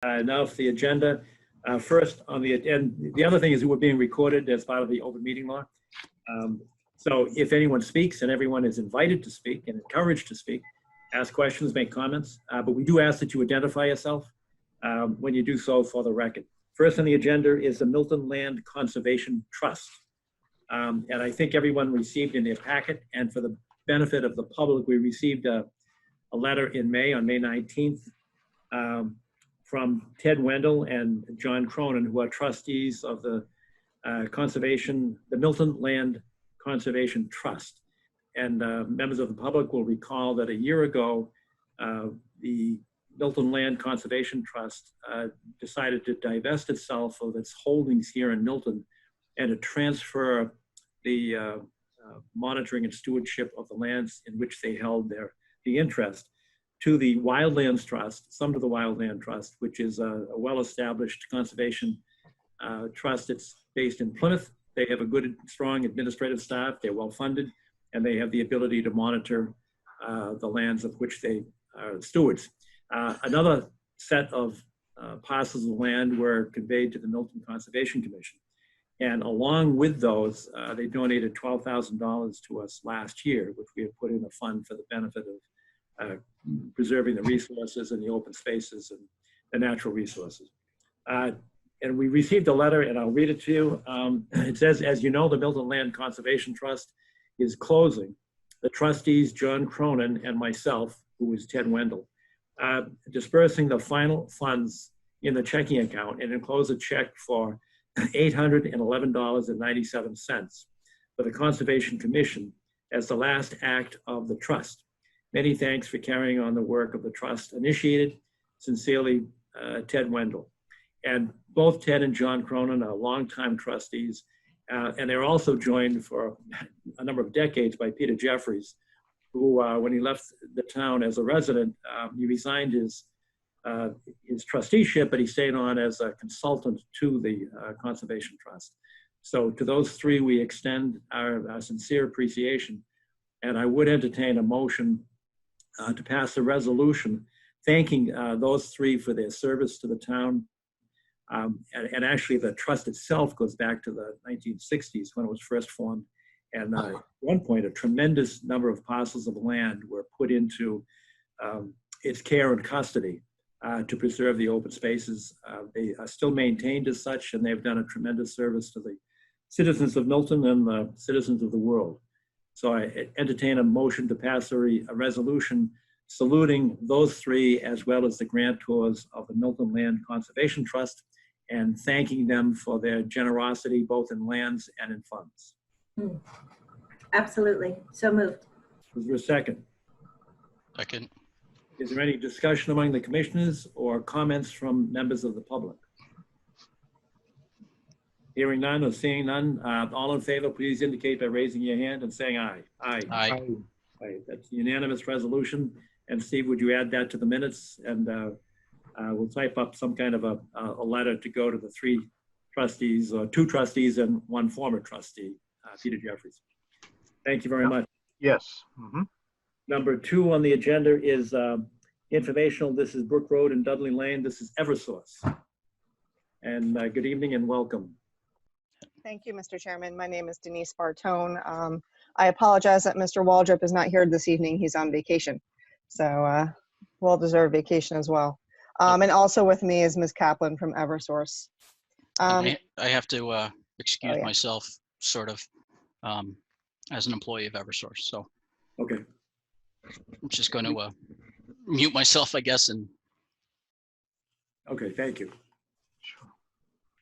Now for the agenda. First on the other thing is we're being recorded as part of the open meeting law. So if anyone speaks, and everyone is invited to speak and encouraged to speak, ask questions, make comments, but we do ask that you identify yourself when you do so for the record. First on the agenda is the Milton Land Conservation Trust. And I think everyone received in their packet, and for the benefit of the public, we received a letter in May, on May 19th, from Ted Wendell and John Cronin, who are trustees of the Milton Land Conservation Trust. And members of the public will recall that a year ago, the Milton Land Conservation Trust decided to divest itself of its holdings here in Milton and to transfer the monitoring and stewardship of the lands in which they held the interest to the Wildlands Trust, some to the Wildland Trust, which is a well-established conservation trust. It's based in Plymouth. They have a good, strong administrative staff. They're well-funded, and they have the ability to monitor the lands of which they are stewards. Another set of parcels of land were conveyed to the Milton Conservation Commission. And along with those, they donated $12,000 to us last year, which we have put in a fund for the benefit of preserving the resources and the open spaces and the natural resources. And we received a letter, and I'll read it to you. It says, as you know, the Milton Land Conservation Trust is closing. The trustees, John Cronin and myself, who is Ted Wendell, dispersing the final funds in the checking account and enclose a check for $811.97 for the Conservation Commission as the last act of the trust. Many thanks for carrying on the work of the trust initiated. Sincerely, Ted Wendell. And both Ted and John Cronin are longtime trustees, and they're also joined for a number of decades by Peter Jeffries, who, when he left the town as a resident, he resigned his trusteeship, but he stayed on as a consultant to the Conservation Trust. So to those three, we extend our sincere appreciation. And I would entertain a motion to pass a resolution thanking those three for their service to the town. And actually the trust itself goes back to the 1960s when it was first formed. And at one point, a tremendous number of parcels of land were put into its care and custody to preserve the open spaces. They are still maintained as such, and they've done a tremendous service to the citizens of Milton and the citizens of the world. So I entertain a motion to pass a resolution saluting those three, as well as the grantors of the Milton Land Conservation Trust, and thanking them for their generosity, both in lands and in funds. Absolutely. So moved. Was there a second? Second. Is there any discussion among the commissioners or comments from members of the public? Hearing none or seeing none, all in favor, please indicate by raising your hand and saying aye. Aye. Aye. Aye. That's a unanimous resolution. And Steve, would you add that to the minutes? And we'll type up some kind of a letter to go to the three trustees, or two trustees and one former trustee, Peter Jeffries. Thank you very much. Yes. Number 2 on the agenda is informational. This is Brook Road and Dudley Lane. This is Eversource. And good evening and welcome. Thank you, Mr. Chairman. My name is Denise Bartone. I apologize that Mr. Waldrop is not here this evening. He's on vacation. So well-deserved vacation as well. And also with me is Ms. Kaplan from Eversource. I have to excuse myself, sort of, as an employee of Eversource. So okay, I'm just going to mute myself, I guess. And okay, thank you.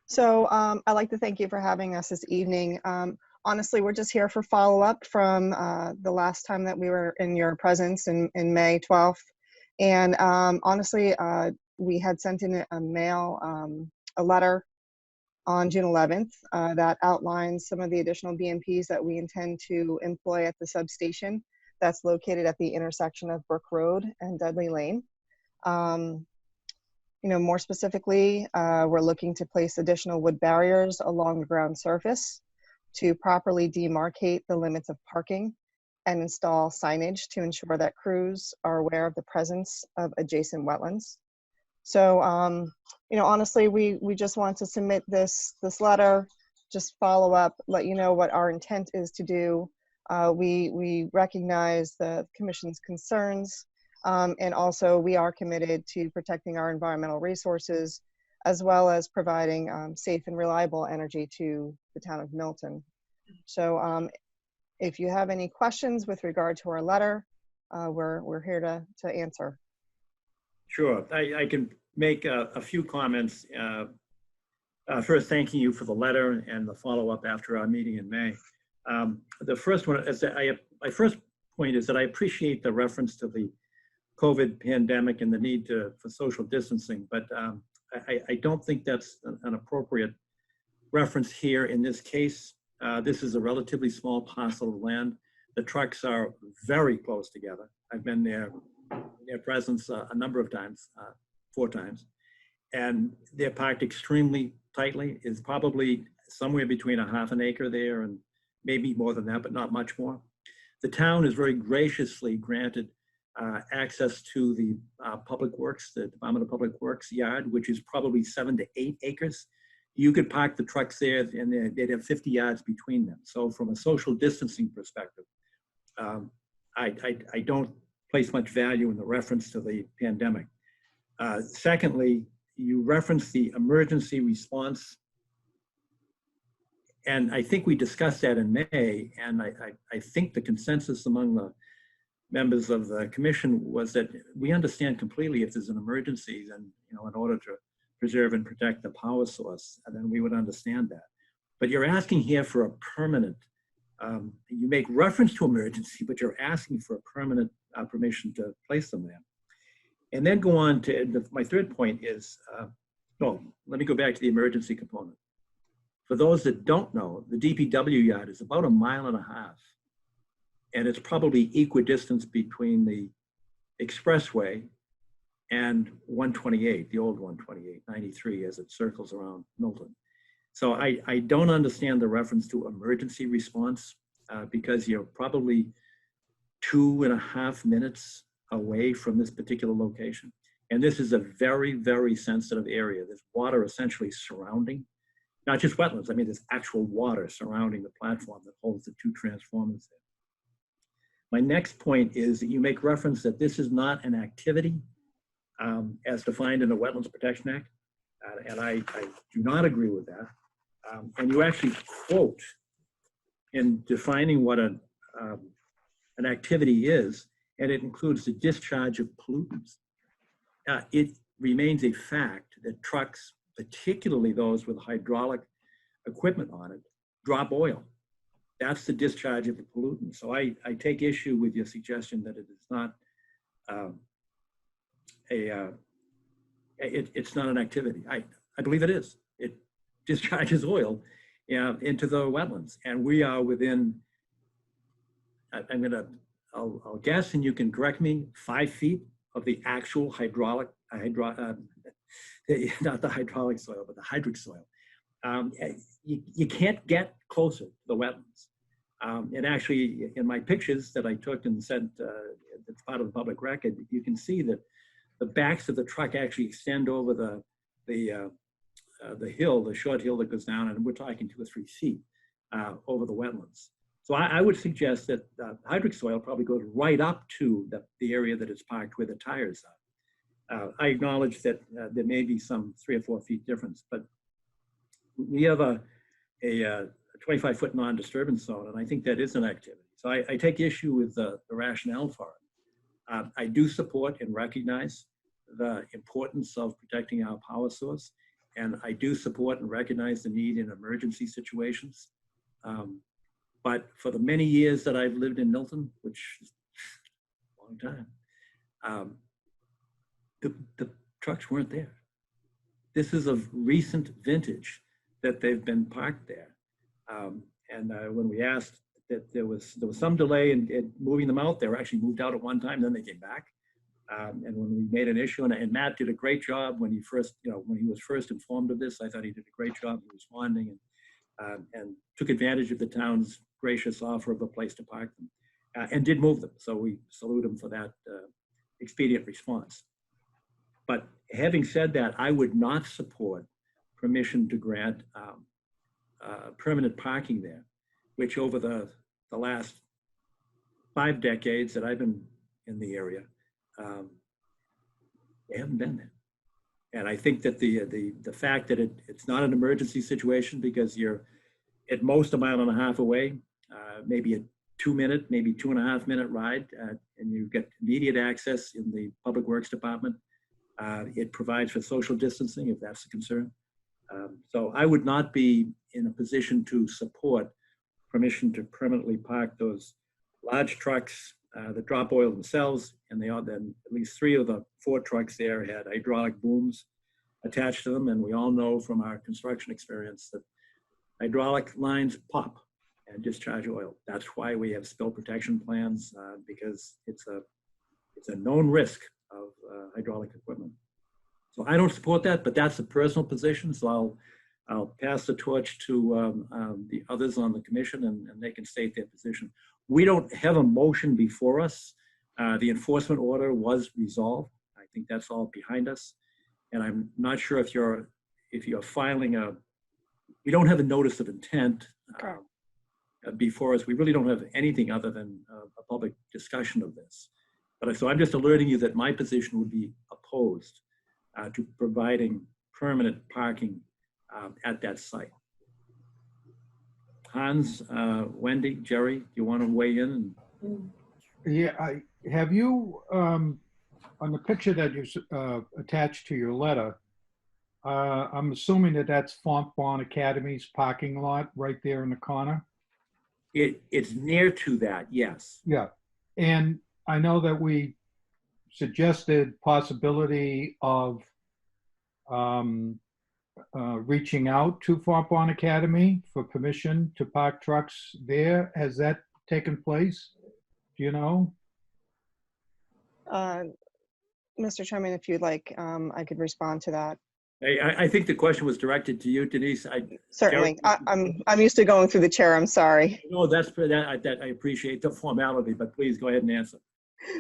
So I'd like to thank you for having us this evening. Honestly, we're just here for follow-up from the last time that we were in your presence in May 12th. And honestly, we had sent in a letter on June 11th that outlines some of the additional BMPs that we intend to employ at the substation that's located at the intersection of Brook Road and Dudley Lane. More specifically, we're looking to place additional wood barriers along the ground surface to properly demarcate the limits of parking and install signage to ensure that crews are aware of the presence of adjacent wetlands. So, you know, honestly, we just want to submit this letter, just follow up, let you know what our intent is to do. We recognize the commission's concerns, and also we are committed to protecting our environmental resources, as well as providing safe and reliable energy to the town of Milton. So if you have any questions with regard to our letter, we're here to answer. Sure, I can make a few comments. First, thanking you for the letter and the follow-up after our meeting in May. The first one is that my first point is that I appreciate the reference to the COVID pandemic and the need for social distancing, but I don't think that's an appropriate reference here in this case. This is a relatively small parcel of land. The trucks are very close together. I've been there in their presence a number of times, 4 times, and they're parked extremely tightly. It's probably somewhere between a half an acre there and maybe more than that, but not much more. The town has very graciously granted access to the Public Works, the Department of Public Works yard, which is probably 7 to 8 acres. You could park the trucks there and they'd have 50 yards between them. So from a social distancing perspective, I don't place much value in the reference to the pandemic. Secondly, you referenced the emergency response. And I think we discussed that in May, and I think the consensus among the members of the commission was that we understand completely if there's an emergency, then, you know, in order to preserve and protect the power source, and then we would understand that. But you're asking here for a permanent, you make reference to emergency, but you're asking for a permanent permission to place them there. And then go on to, my third point is, no, let me go back to the emergency component. For those that don't know, the DPW yard is about 1.5 miles, and it's probably equidistant between the expressway and 128, the old 128, 93, as it circles around Milton. So I don't understand the reference to emergency response because you're probably 2.5 minutes away from this particular location. And this is a very, very sensitive area. There's water essentially surrounding, not just wetlands. I mean, there's actual water surrounding the platform that holds the 2 transformers there. My next point is that you make reference that this is not an activity as defined in the Wetlands Protection Act. And I do not agree with that. And you actually quote in defining what an activity is, and it includes the discharge of pollutants. It remains a fact that trucks, particularly those with hydraulic equipment on it, drop oil. That's the discharge of the pollutant. So I take issue with your suggestion that it is not it's not an activity. I believe it is. It discharges oil into the wetlands, and we are within, I'll guess, and you can correct me, 5 feet of the actual hydraulic, not the hydraulic soil, but the hydric soil. You can't get closer to the wetlands. And actually, in my pictures that I took and sent as part of the public record, you can see that the backs of the truck actually extend over the hill, the short hill that goes down, and we're talking 2 or 3 feet over the wetlands. So I would suggest that hydric soil probably goes right up to the area that it's parked where the tires are. I acknowledge that there may be some 3 or 4 feet difference, but we have a 25-foot non-disturbance zone, and I think that is an activity. So I take issue with the rationale for it. I do support and recognize the importance of protecting our power source, and I do support and recognize the need in emergency situations. But for the many years that I've lived in Milton, which is a long time, the trucks weren't there. This is of recent vintage that they've been parked there. And when we asked that there was some delay in moving them out, they were actually moved out at one time, then they came back. And when we made an issue, and Matt did a great job when he first, when he was first informed of this, I thought he did a great job of responding and took advantage of the town's gracious offer of a place to park them and did move them. So we salute him for that expedient response. But Having said that, I would not support permission to grant permanent parking there, which over the last 5 decades that I've been in the area, they haven't been there. And I think that the fact that it's not an emergency situation because you're at most a mile and a half away, maybe a 2-minute, maybe 2.5-minute ride, and you get immediate access in the Public Works Department. It provides for social distancing if that's a concern. So I would not be in a position to support permission to permanently park those large trucks that drop oil themselves, and then at least 3 of the 4 trucks there had hydraulic booms attached to them, and we all know from our construction experience that hydraulic lines pop and discharge oil. That's why we have spill protection plans, because it's a known risk of hydraulic equipment. So I don't support that, but that's a personal position. So I'll pass the torch to the others on the commission, and they can state their position. We don't have a motion before us. The enforcement order was resolved. I think that's all behind us. And I'm not sure if you're filing we don't have a notice of intent before us. We really don't have anything other than a public discussion of this. But so I'm just alerting you that my position would be opposed to providing permanent parking at that site. Hans, Wendy, Jerry, do you want to weigh in? Yeah, have you, on the picture that you attached to your letter, I'm assuming that that's Fontbonne Academy's parking lot right there in the corner? It's near to that, yes. Yeah, and I know that we suggested possibility of reaching out to Fontbonne Academy for permission to park trucks there. Has that taken place? Do you know? Mr. Chairman, if you'd like, I could respond to that. I think the question was directed to you, Denise. Certainly. I'm used to going through the chair. I'm sorry. No, that's for that. I appreciate the formality, but please go ahead and answer.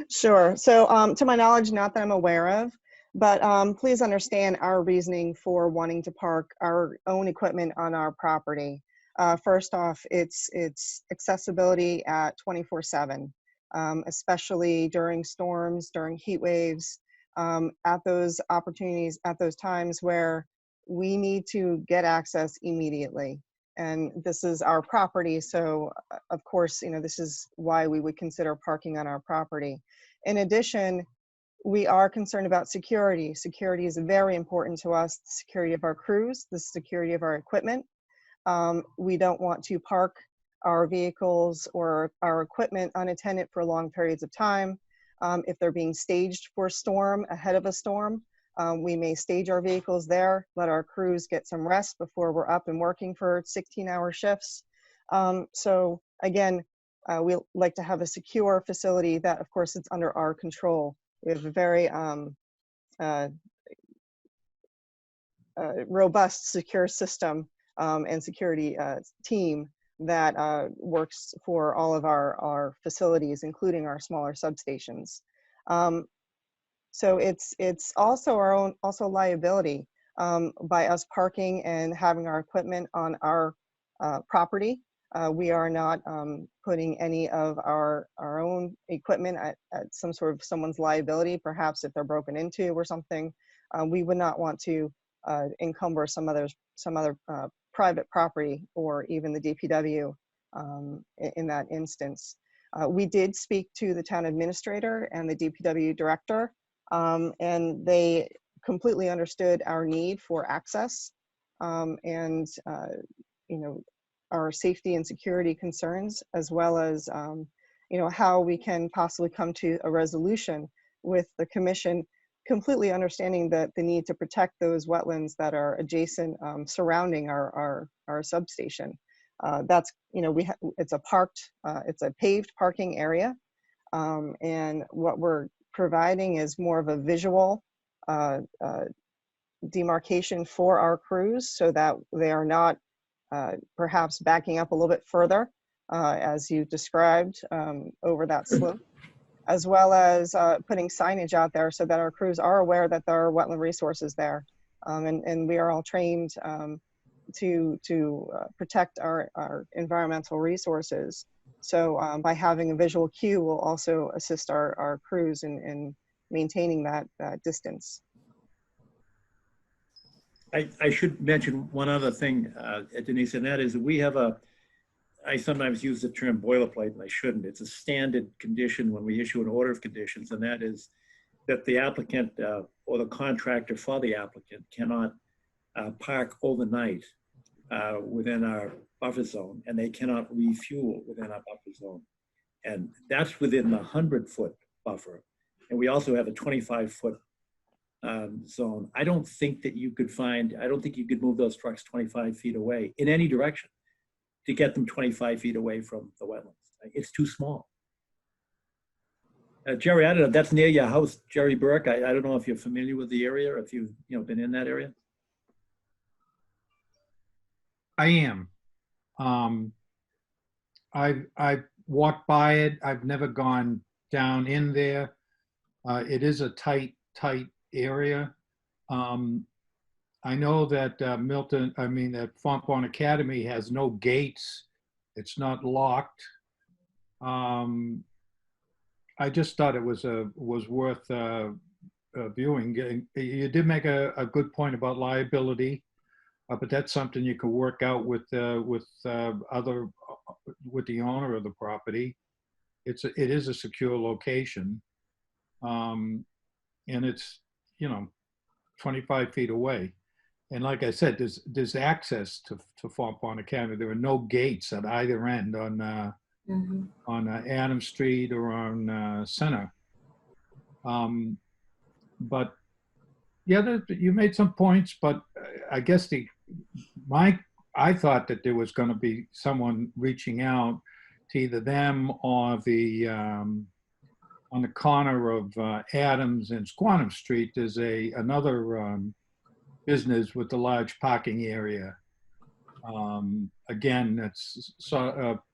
Sure. So to my knowledge, not that I'm aware of, but please understand our reasoning for wanting to park our own equipment on our property. First off, it's accessibility at 24/7, especially during storms, during heat waves, at those opportunities, at those times where we need to get access immediately. And this is our property, so of course, this is why we would consider parking on our property. In addition, we are concerned about security. Security is very important to us, the security of our crews, the security of our equipment. We don't want to park our vehicles or our equipment unattended for long periods of time. If they're being staged for a storm, ahead of a storm, we may stage our vehicles there, let our crews get some rest before we're up and working for 16-hour shifts. So again, we like to have a secure facility that, of course, it's under our control. We have a very robust, secure system and security team that works for all of our facilities, including our smaller substations. So it's also our own liability by us parking and having our equipment on our property. We are not putting any of our own equipment at some sort of someone's liability, perhaps if they're broken into or something. We would not want to encumber some other private property or even the DPW in that instance. We did speak to the town administrator and the DPW director, and they completely understood our need for access and our safety and security concerns, as well as how we can possibly come to a resolution with the commission, completely understanding that the need to protect those wetlands that are adjacent, surrounding our substation. That's, it's a paved parking area. And what we're providing is more of a visual demarcation for our crews so that they are not perhaps backing up a little bit further, as you described, over that slope. as well as putting signage out there so that our crews are aware that there are wetland resources there. And we are all trained to protect our environmental resources. So by having a visual cue will also assist our crews in maintaining that distance. I should mention one other thing, Denise, and that is we have I sometimes use the term boilerplate, and I shouldn't. It's a standard condition when we issue an order of conditions, and that is that the applicant or the contractor for the applicant cannot park overnight within our buffer zone, and they cannot refuel within our buffer zone. And that's within the 100-foot buffer. And we also have a 25-foot zone. I don't think you could move those trucks 25 feet away in any direction to get them 25 feet away from the wetlands. It's too small. Jerry, I don't know, that's near your house, Jerry Burke. I don't know if you're familiar with the area or if you've been in that area. I am. I've walked by it. I've never gone down in there. It is a tight area. I know that that Fontbonne Academy has no gates. It's not locked. I just thought it was worth viewing. You did make a good point about liability, but that's something you can work out with the owner of the property. It is a secure location, and it's 25 feet away. And like I said, there's access to Fontbonne Academy. There are no gates at either end on Adams Street or on Center. But yeah, you made some points, but I guess I thought that there was going to be someone reaching out to either them or the on the corner of Adams and Squantum Street. There's another business with a large parking area. Again, that's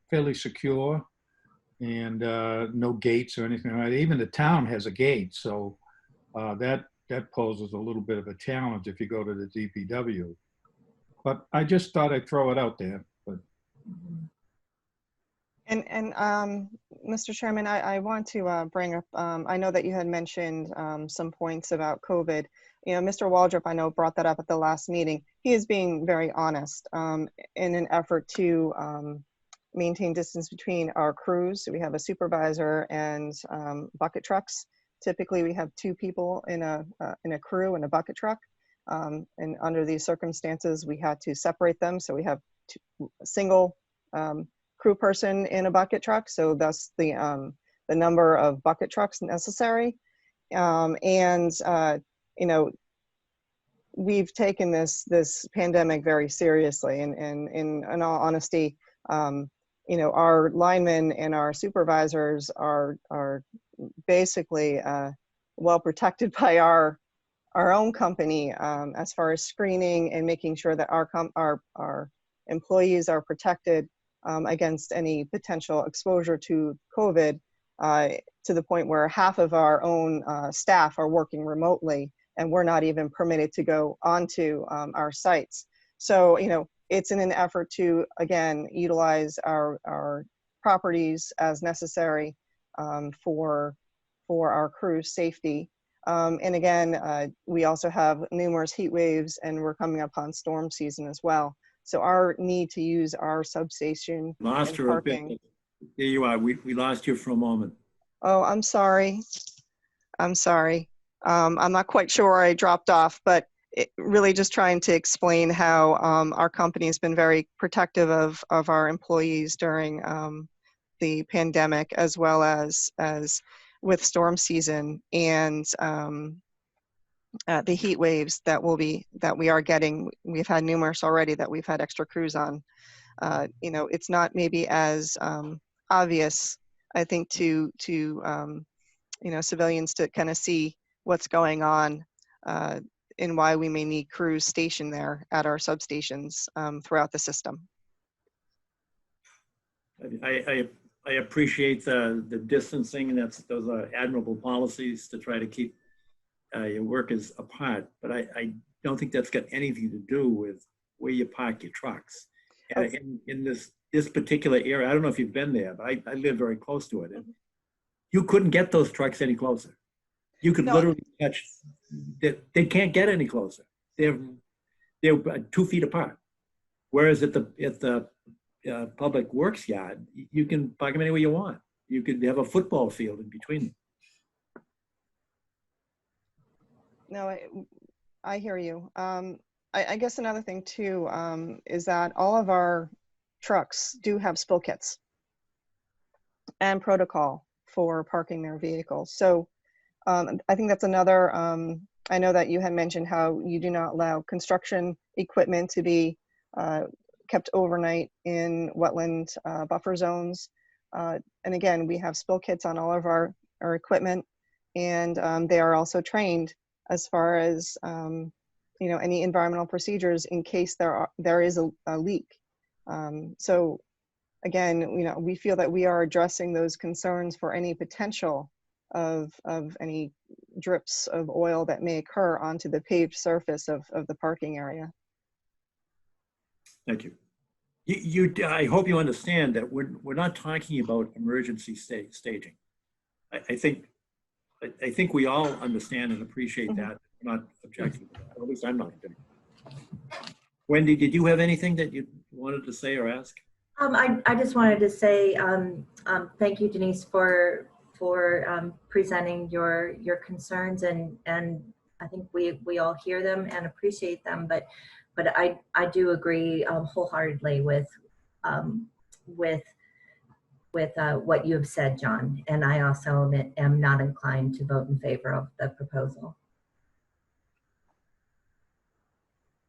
fairly secure and no gates or anything. Right? Even the town has a gate, so that poses a little bit of a challenge if you go to the DPW. But I just thought I'd throw it out there. But. And Mr. Chairman, I want to bring up, I know that you had mentioned some points about COVID. Mr. Waldrop, I know, brought that up at the last meeting. He is being very honest in an effort to maintain distance between our crews. So we have a supervisor and bucket trucks. Typically, we have 2 people in a crew in a bucket truck. And under these circumstances, we had to separate them. So we have a single crew person in a bucket truck. So thus the number of bucket trucks necessary. We've taken this pandemic very seriously, and in all honesty, our linemen and our supervisors are basically well protected by our own company as far as screening and making sure that our employees are protected against any potential exposure to COVID, to the point where half of our own staff are working remotely, and we're not even permitted to go onto our sites. So, it's in an effort to, again, utilize our properties as necessary for our crew's safety. And again, we also have numerous heat waves, and we're coming upon storm season as well. So our need to use our substation Lost her a bit. There you are. We lost you for a moment. Oh, I'm sorry. I'm sorry. I'm not quite sure where I dropped off, but really just trying to explain how our company has been very protective of our employees during the pandemic, as well as with storm season and the heat waves that we are getting. We've had numerous already that we've had extra crews on. It's not maybe as obvious, I think, to civilians to kind of see what's going on and why we may need crews stationed there at our substations throughout the system. I appreciate the distancing, and those are admirable policies to try to keep your workers apart. But I don't think that's got anything to do with where you park your trucks. And in this particular area, I don't know if you've been there, but I live very close to it. And you couldn't get those trucks any closer. You could No. literally touch. They can't get any closer. They're 2 feet apart. Whereas at the public works yard, you can park them anywhere you want. You could have a football field in between them. No, I hear you. I guess another thing too is that all of our trucks do have spill kits and protocol for parking their vehicles. So I think that's another, I know that you had mentioned how you do not allow construction equipment to be kept overnight in wetland buffer zones. And again, we have spill kits on all of our equipment, and they are also trained as far as any environmental procedures in case there is a leak. So again, we feel that we are addressing those concerns for any potential of any drips of oil that may occur onto the paved surface of the parking area. Thank you. I hope you understand that we're not talking about emergency staging. I think we all understand and appreciate that. We're not objecting to that. At least I'm not. Wendy, did you have anything that you wanted to say or ask? I just wanted to say thank you, Denise, for presenting your concerns, and I think we all hear them and appreciate them, but I do agree wholeheartedly with what you have said, John, and I also am not inclined to vote in favor of the proposal.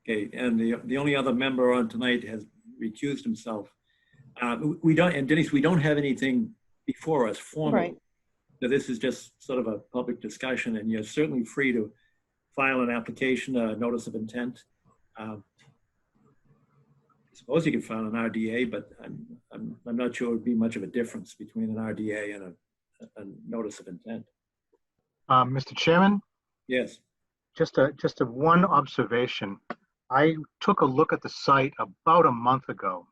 Okay, and the only other member on tonight has recused himself. We don't, and Denise, we don't have anything before us formally. Right. So this is just sort of a public discussion, and you're certainly free to file an application, a notice of intent. I suppose you could file an RDA, but I'm not sure it would be much of a difference between an RDA and a notice of intent. Mr. Chairman, Yes. just a one observation. I took a look at the site about a month ago.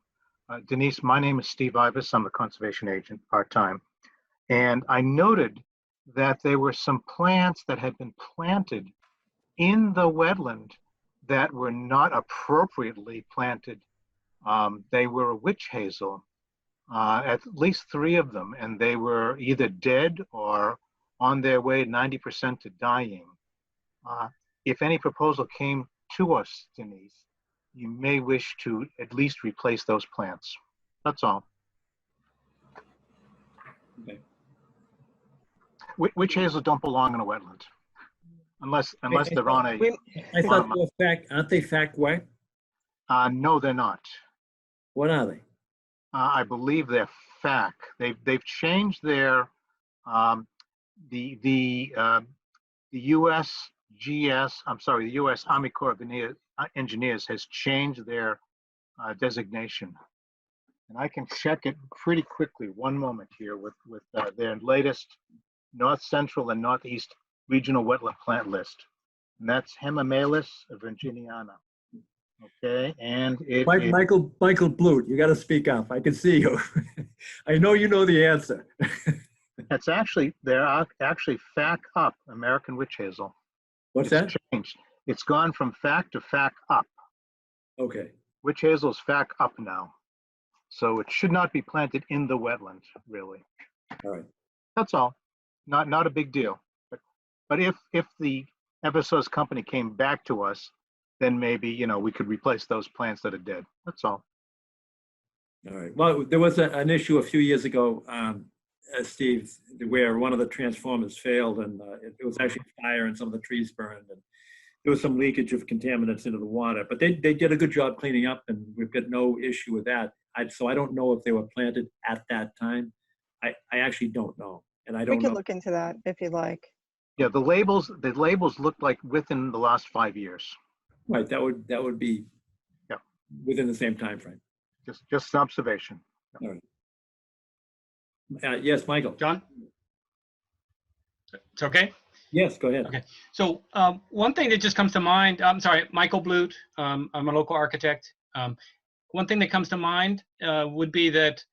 Denise, my name is Steve Ibis. I'm the conservation agent part-time. And I noted that there were some plants that had been planted in the wetland that were not appropriately planted. They were a witch hazel, at least 3 of them, and they were either dead or on their way 90% to dying. If any proposal came to us, Denise, you may wish to at least replace those plants. That's all. Okay. Witch hazels don't belong in a wetland, unless they're on a. I thought they were aren't they fact wet? No, they're not. What are they? I believe they're FAC. They've changed their the USGS. I'm sorry, the U.S. Army Corps of Engineers has changed their designation, and I can check it pretty quickly. One moment here with their latest North Central and Northeast Regional Wetland Plant List, and that's Hemimelis virginiana. Okay, and it Michael Blute, you got to speak up. I can see you. I know you know the answer. That's actually, they're actually FAC up, American witch hazel. What's that? Changed. It's gone from FAC to FAC up. Okay. Witch hazel is FAC up now. So it should not be planted in the wetland, really. All right. That's all. Not a big deal. But if the Eversource company came back to us, then maybe, we could replace those plants that are dead. That's all. All right. Well, there was an issue a few years ago, Steve, where one of the transformers failed, and it was actually fire and some of the trees burned, and there was some leakage of contaminants into the water. But they did a good job cleaning up, and we've got no issue with that. So I don't know if they were planted at that time. I actually don't know, and I don't know. We can look into that if you'd like. Yeah, the labels look like within the last 5 years. Right. That would be within the same time frame. Just an observation. All right. Yes, Michael. John? It's okay? Yes, go ahead. Okay. So one thing that just comes to mind, I'm sorry, Michael Blute, I'm a local architect. One thing that comes to mind would be that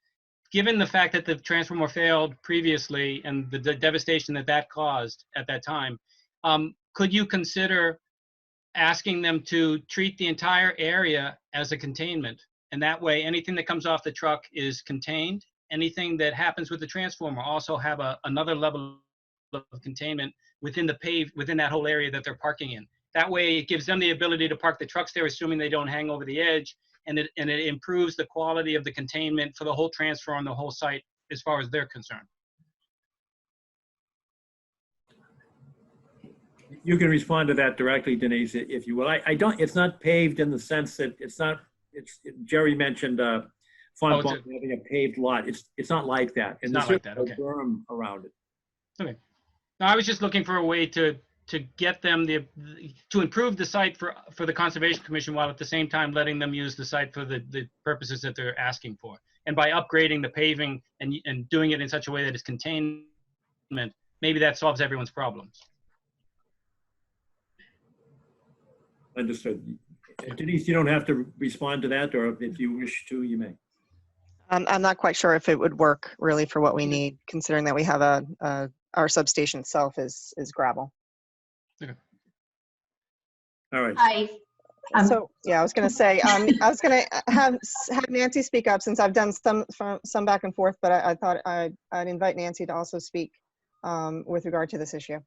given the fact that the transformer failed previously and the devastation that that caused at that time, could you consider asking them to treat the entire area as a containment? And that way, anything that comes off the truck is contained. Anything that happens with the transformer also have another level of containment within that whole area that they're parking in. That way, it gives them the ability to park the trucks there, assuming they don't hang over the edge, and it improves the quality of the containment for the whole transfer on the whole site as far as they're concerned. You can respond to that directly, Denise, if you will. I don't. It's not paved in the sense that it's not. Jerry mentioned Fontbonne having a paved lot. It's not like that. And it's not like that. Okay. A berm around it. Okay. No, I was just looking for a way to get them to improve the site for the Conservation Commission while at the same time letting them use the site for the purposes that they're asking for. And by upgrading the paving and doing it in such a way that it's containment, maybe that solves everyone's problems. Understood. Denise, you don't have to respond to that, or if you wish to, you may. I'm not quite sure if it would work really for what we need, considering that we have our substation itself is gravel. Okay. All right. Hi. So yeah, I was going to say, I was going to have Nancy speak up since I've done some back and forth, but I thought I'd invite Nancy to also speak with regard to this issue.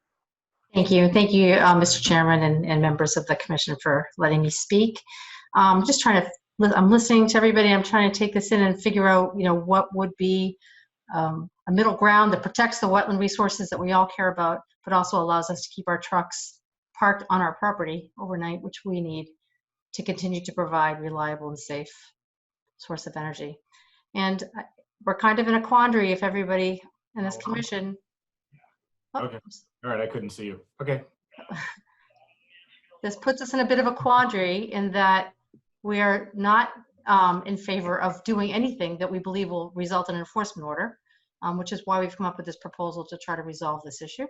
Thank you, Mr. Chairman and members of the commission for letting me speak. I'm listening to everybody. I'm trying to take this in and figure out, what would be a middle ground that protects the wetland resources that we all care about, but also allows us to keep our trucks parked on our property overnight, which we need to continue to provide reliable and safe source of energy. And we're kind of in a quandary if everybody in this commission. Okay. All right. I couldn't see you. Okay. This puts us in a bit of a quandary in that we are not in favor of doing anything that we believe will result in an enforcement order, which is why we've come up with this proposal to try to resolve this issue.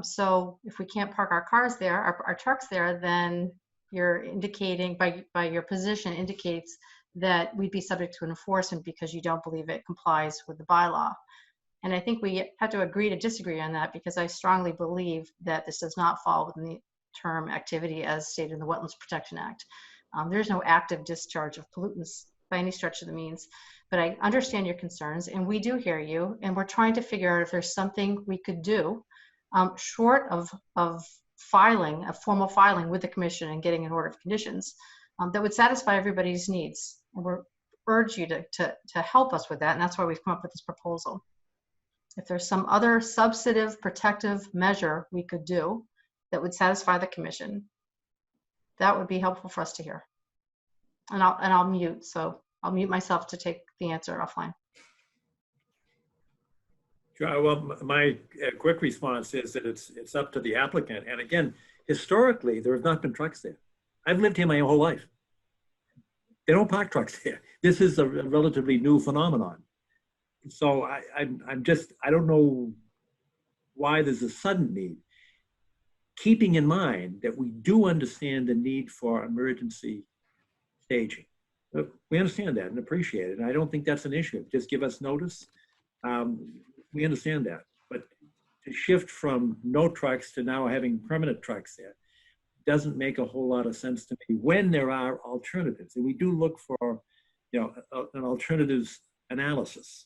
So if we can't park our cars there, our trucks there, then you're indicating by your position indicates that we'd be subject to enforcement because you don't believe it complies with the bylaw. And I think we have to agree to disagree on that, because I strongly believe that this does not fall within the term activity as stated in the Wetlands Protection Act. There's no active discharge of pollutants by any stretch of the means, but I understand your concerns and we do hear you, and we're trying to figure out if there's something we could do short of filing, a formal filing with the commission and getting an order of conditions that would satisfy everybody's needs. And we urge you to help us with that, and that's why we've come up with this proposal. If there's some other substantive protective measure we could do that would satisfy the commission, that would be helpful for us to hear. And I'll mute, so I'll mute myself to take the answer offline. Sure. Well, my quick response is that it's up to the applicant. And again, historically, there have not been trucks there. I've lived here my whole life. They don't park trucks there. This is a relatively new phenomenon. So I don't know why there's a sudden need. Keeping in mind that we do understand the need for emergency staging. We understand that and appreciate it. And I don't think that's an issue. Just give us notice. We understand that. But to shift from no trucks to now having permanent trucks there doesn't make a whole lot of sense to me when there are alternatives. And we do look for, an alternatives analysis.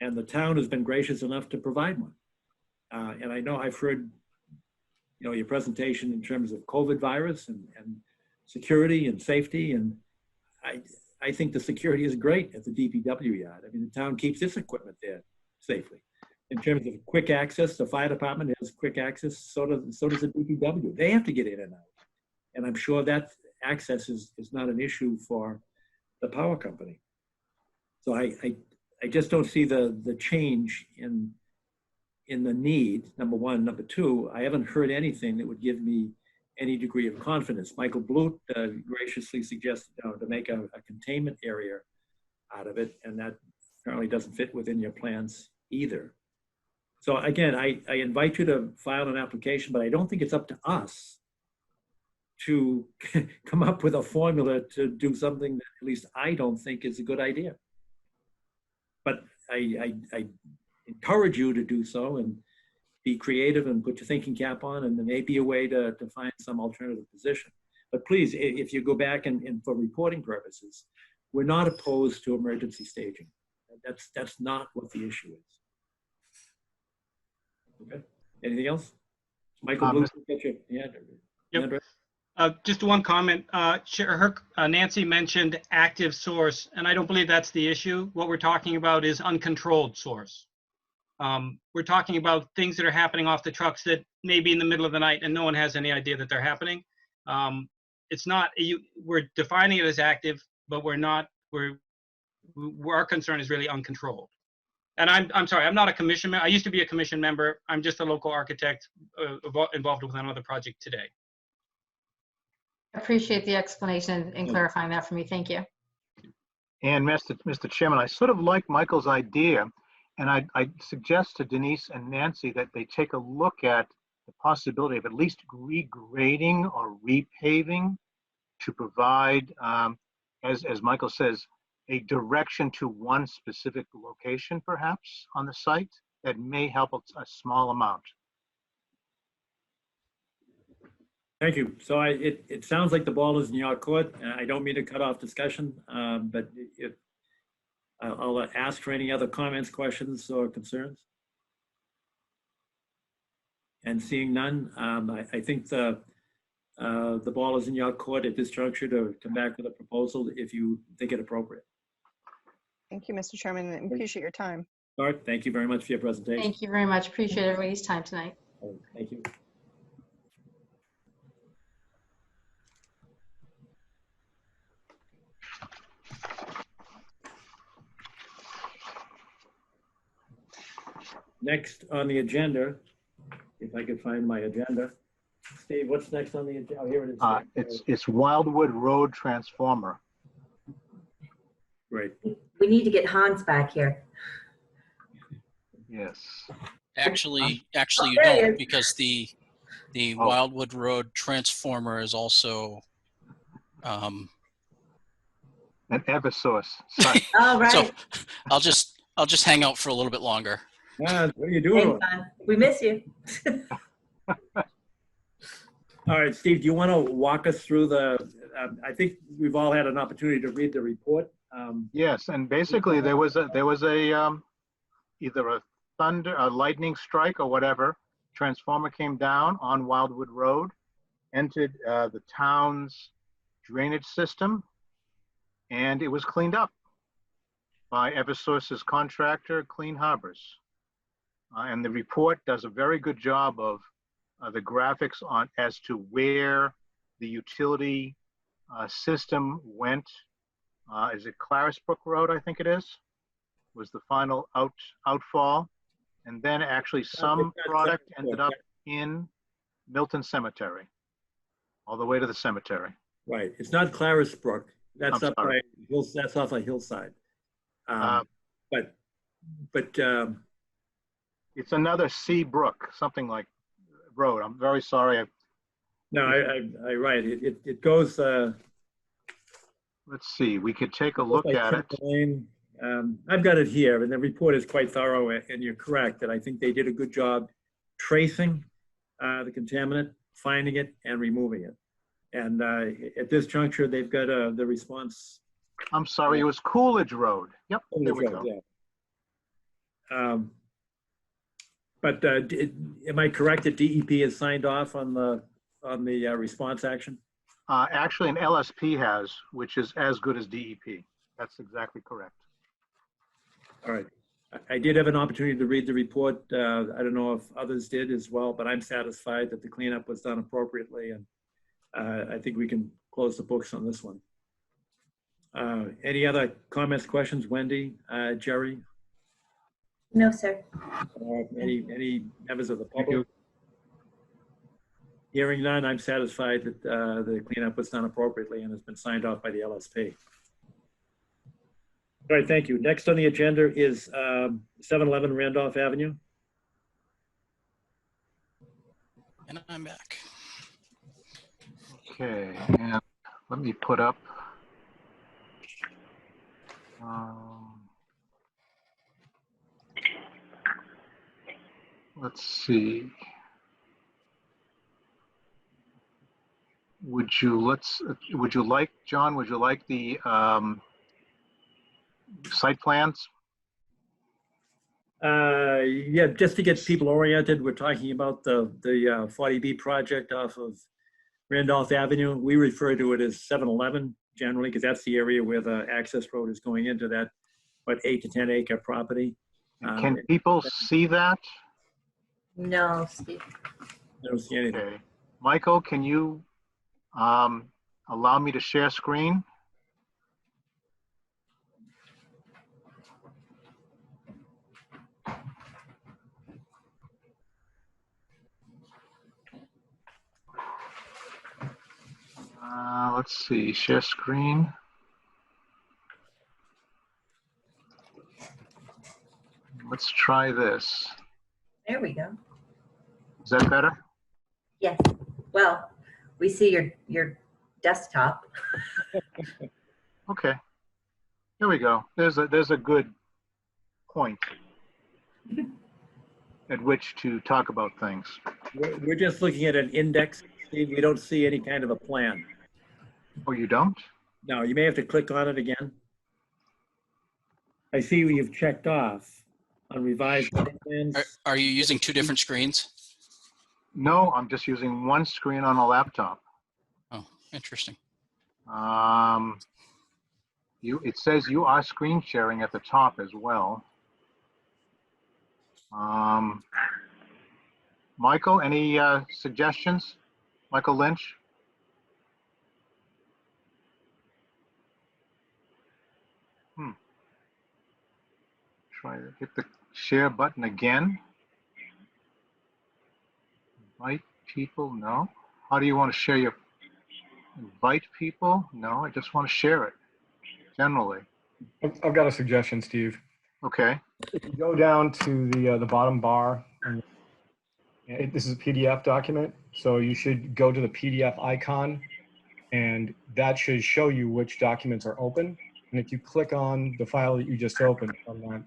And the town has been gracious enough to provide one. And I know I've heard, your presentation in terms of COVID virus and security and safety. And I think the security is great at the DPW yard. I mean, the town keeps its equipment there safely. In terms of quick access, the fire department has quick access, so does the DPW. They have to get in and out. And I'm sure that access is not an issue for the power company. So I just don't see the change in the need, number one. Number two, I haven't heard anything that would give me any degree of confidence. Michael Blute graciously suggested to make a containment area out of it, and that apparently doesn't fit within your plans either. So again, I invite you to file an application, but I don't think it's up to us to come up with a formula to do something that at least I don't think is a good idea. But I encourage you to do so and be creative and put your thinking cap on, and there may be a way to find some alternative position. But please, if you go back and for reporting purposes, we're not opposed to emergency staging. That's not what the issue is. Okay. Anything else? Michael Blue, get your hand. Yep. Just one comment. Nancy mentioned active source, and I don't believe that's the issue. What we're talking about is uncontrolled source. We're talking about things that are happening off the trucks that may be in the middle of the night and no one has any idea that they're happening. It's not, we're defining it as active, but our concern is really uncontrolled. And I'm sorry, I'm not a commission member. I used to be a commission member. I'm just a local architect involved with another project today. I appreciate the explanation and clarifying that for me. Thank you. And Mr. Chairman, I sort of like Michael's idea, and I suggest to Denise and Nancy that they take a look at the possibility of at least regrading or repaving to provide, as Michael says, a direction to one specific location, perhaps, on the site that may help a small amount. Thank you. So it sounds like the ball is in your court. I don't mean to cut off discussion, but I'll ask for any other comments, questions, or concerns. And seeing none, I think the ball is in your court at this juncture to come back with a proposal if you think it appropriate. Thank you, Mr. Chairman, and appreciate your time. All right. Thank you very much for your presentation. Thank you very much. Appreciate everybody's time tonight. Thank you. Next on the agenda, if I could find my agenda. Steve, what's next on the agenda? Oh, here it is. It's Wildwood Road Transformer. Great. We need to get Hans back here. Yes. Actually, you there he don't, is. because the Wildwood Road transformer is also An Eversource site. All right. so I'll just hang out for a little bit longer. What are you doing? Thanks, Hans. We miss you. All right, Steve, do you want to walk us through I think we've all had an opportunity to read the report. Yes, and basically there was a either a lightning strike or whatever. Transformer came down on Wildwood Road, entered the town's drainage system, and it was cleaned up by Eversource's contractor, Clean Harbors. And the report does a very good job of the graphics on as to where the utility system went. Is it Clarisbrook Road, I think it is, was the final outfall. And then actually some product ended up in Milton Cemetery, all the way to the cemetery. Right, it's not Clarisbrook. That's I'm up by sorry. that's off a hillside. But it's another C Brook, something like road. I'm very sorry. no, I right. It goes. Let's see, we could take a look at it. Lane. I've got it here, and the report is quite thorough, and you're correct that I think they did a good job tracing the contaminant, finding it, and removing it. And at this juncture, they've got the response. I'm sorry, it was Coolidge Road. Yep, there we go. Yeah. But am I correct that DEP has signed off on the response action? Actually, an LSP has, which is as good as DEP. That's exactly correct. All right. I did have an opportunity to read the report. I don't know if others did as well, but I'm satisfied that the cleanup was done appropriately, and I think we can close the books on this one. Any other comments, questions, Wendy, Jerry? No, sir. Any members of the public? Hearing none, I'm satisfied that the cleanup was done appropriately and has been signed off by the LSP. All right, thank you. Next on the agenda is 711 Randolph Avenue. And I'm back. Okay, and let me put up. Let's see. Would you like, John, would you like the site plans? Yeah, just to get people oriented, we're talking about the 40B project off of Randolph Avenue. We refer to it as 711 generally because that's the area where the access road is going into that, 8 to 10 acre property. Can people see that? No, Steve. I don't see anything. Okay. Michael, can you allow me to share screen? Let's see, share screen. Let's try this. There we go. Is that better? Yes. Well, we see your desktop. Okay. There we go. There's a good point at which to talk about things. We're just looking at an index, Steve. We don't see any kind of a plan. Oh, you don't? No, you may have to click on it again. I see you've checked off on revised plans. Are you using two different screens? No, I'm just using one screen on a laptop. Oh, interesting. It says you are screen sharing at the top as well. Michael, any suggestions? Michael Lynch? Try to hit the share button again. Invite people, no. How do you want to share your, invite people? No, I just want to share it, generally. I've got a suggestion, Steve. Okay, If you go down to the bottom bar, this is a PDF document, so you should go to the PDF icon, and that should show you which documents are open. And if you click on the file that you just opened from that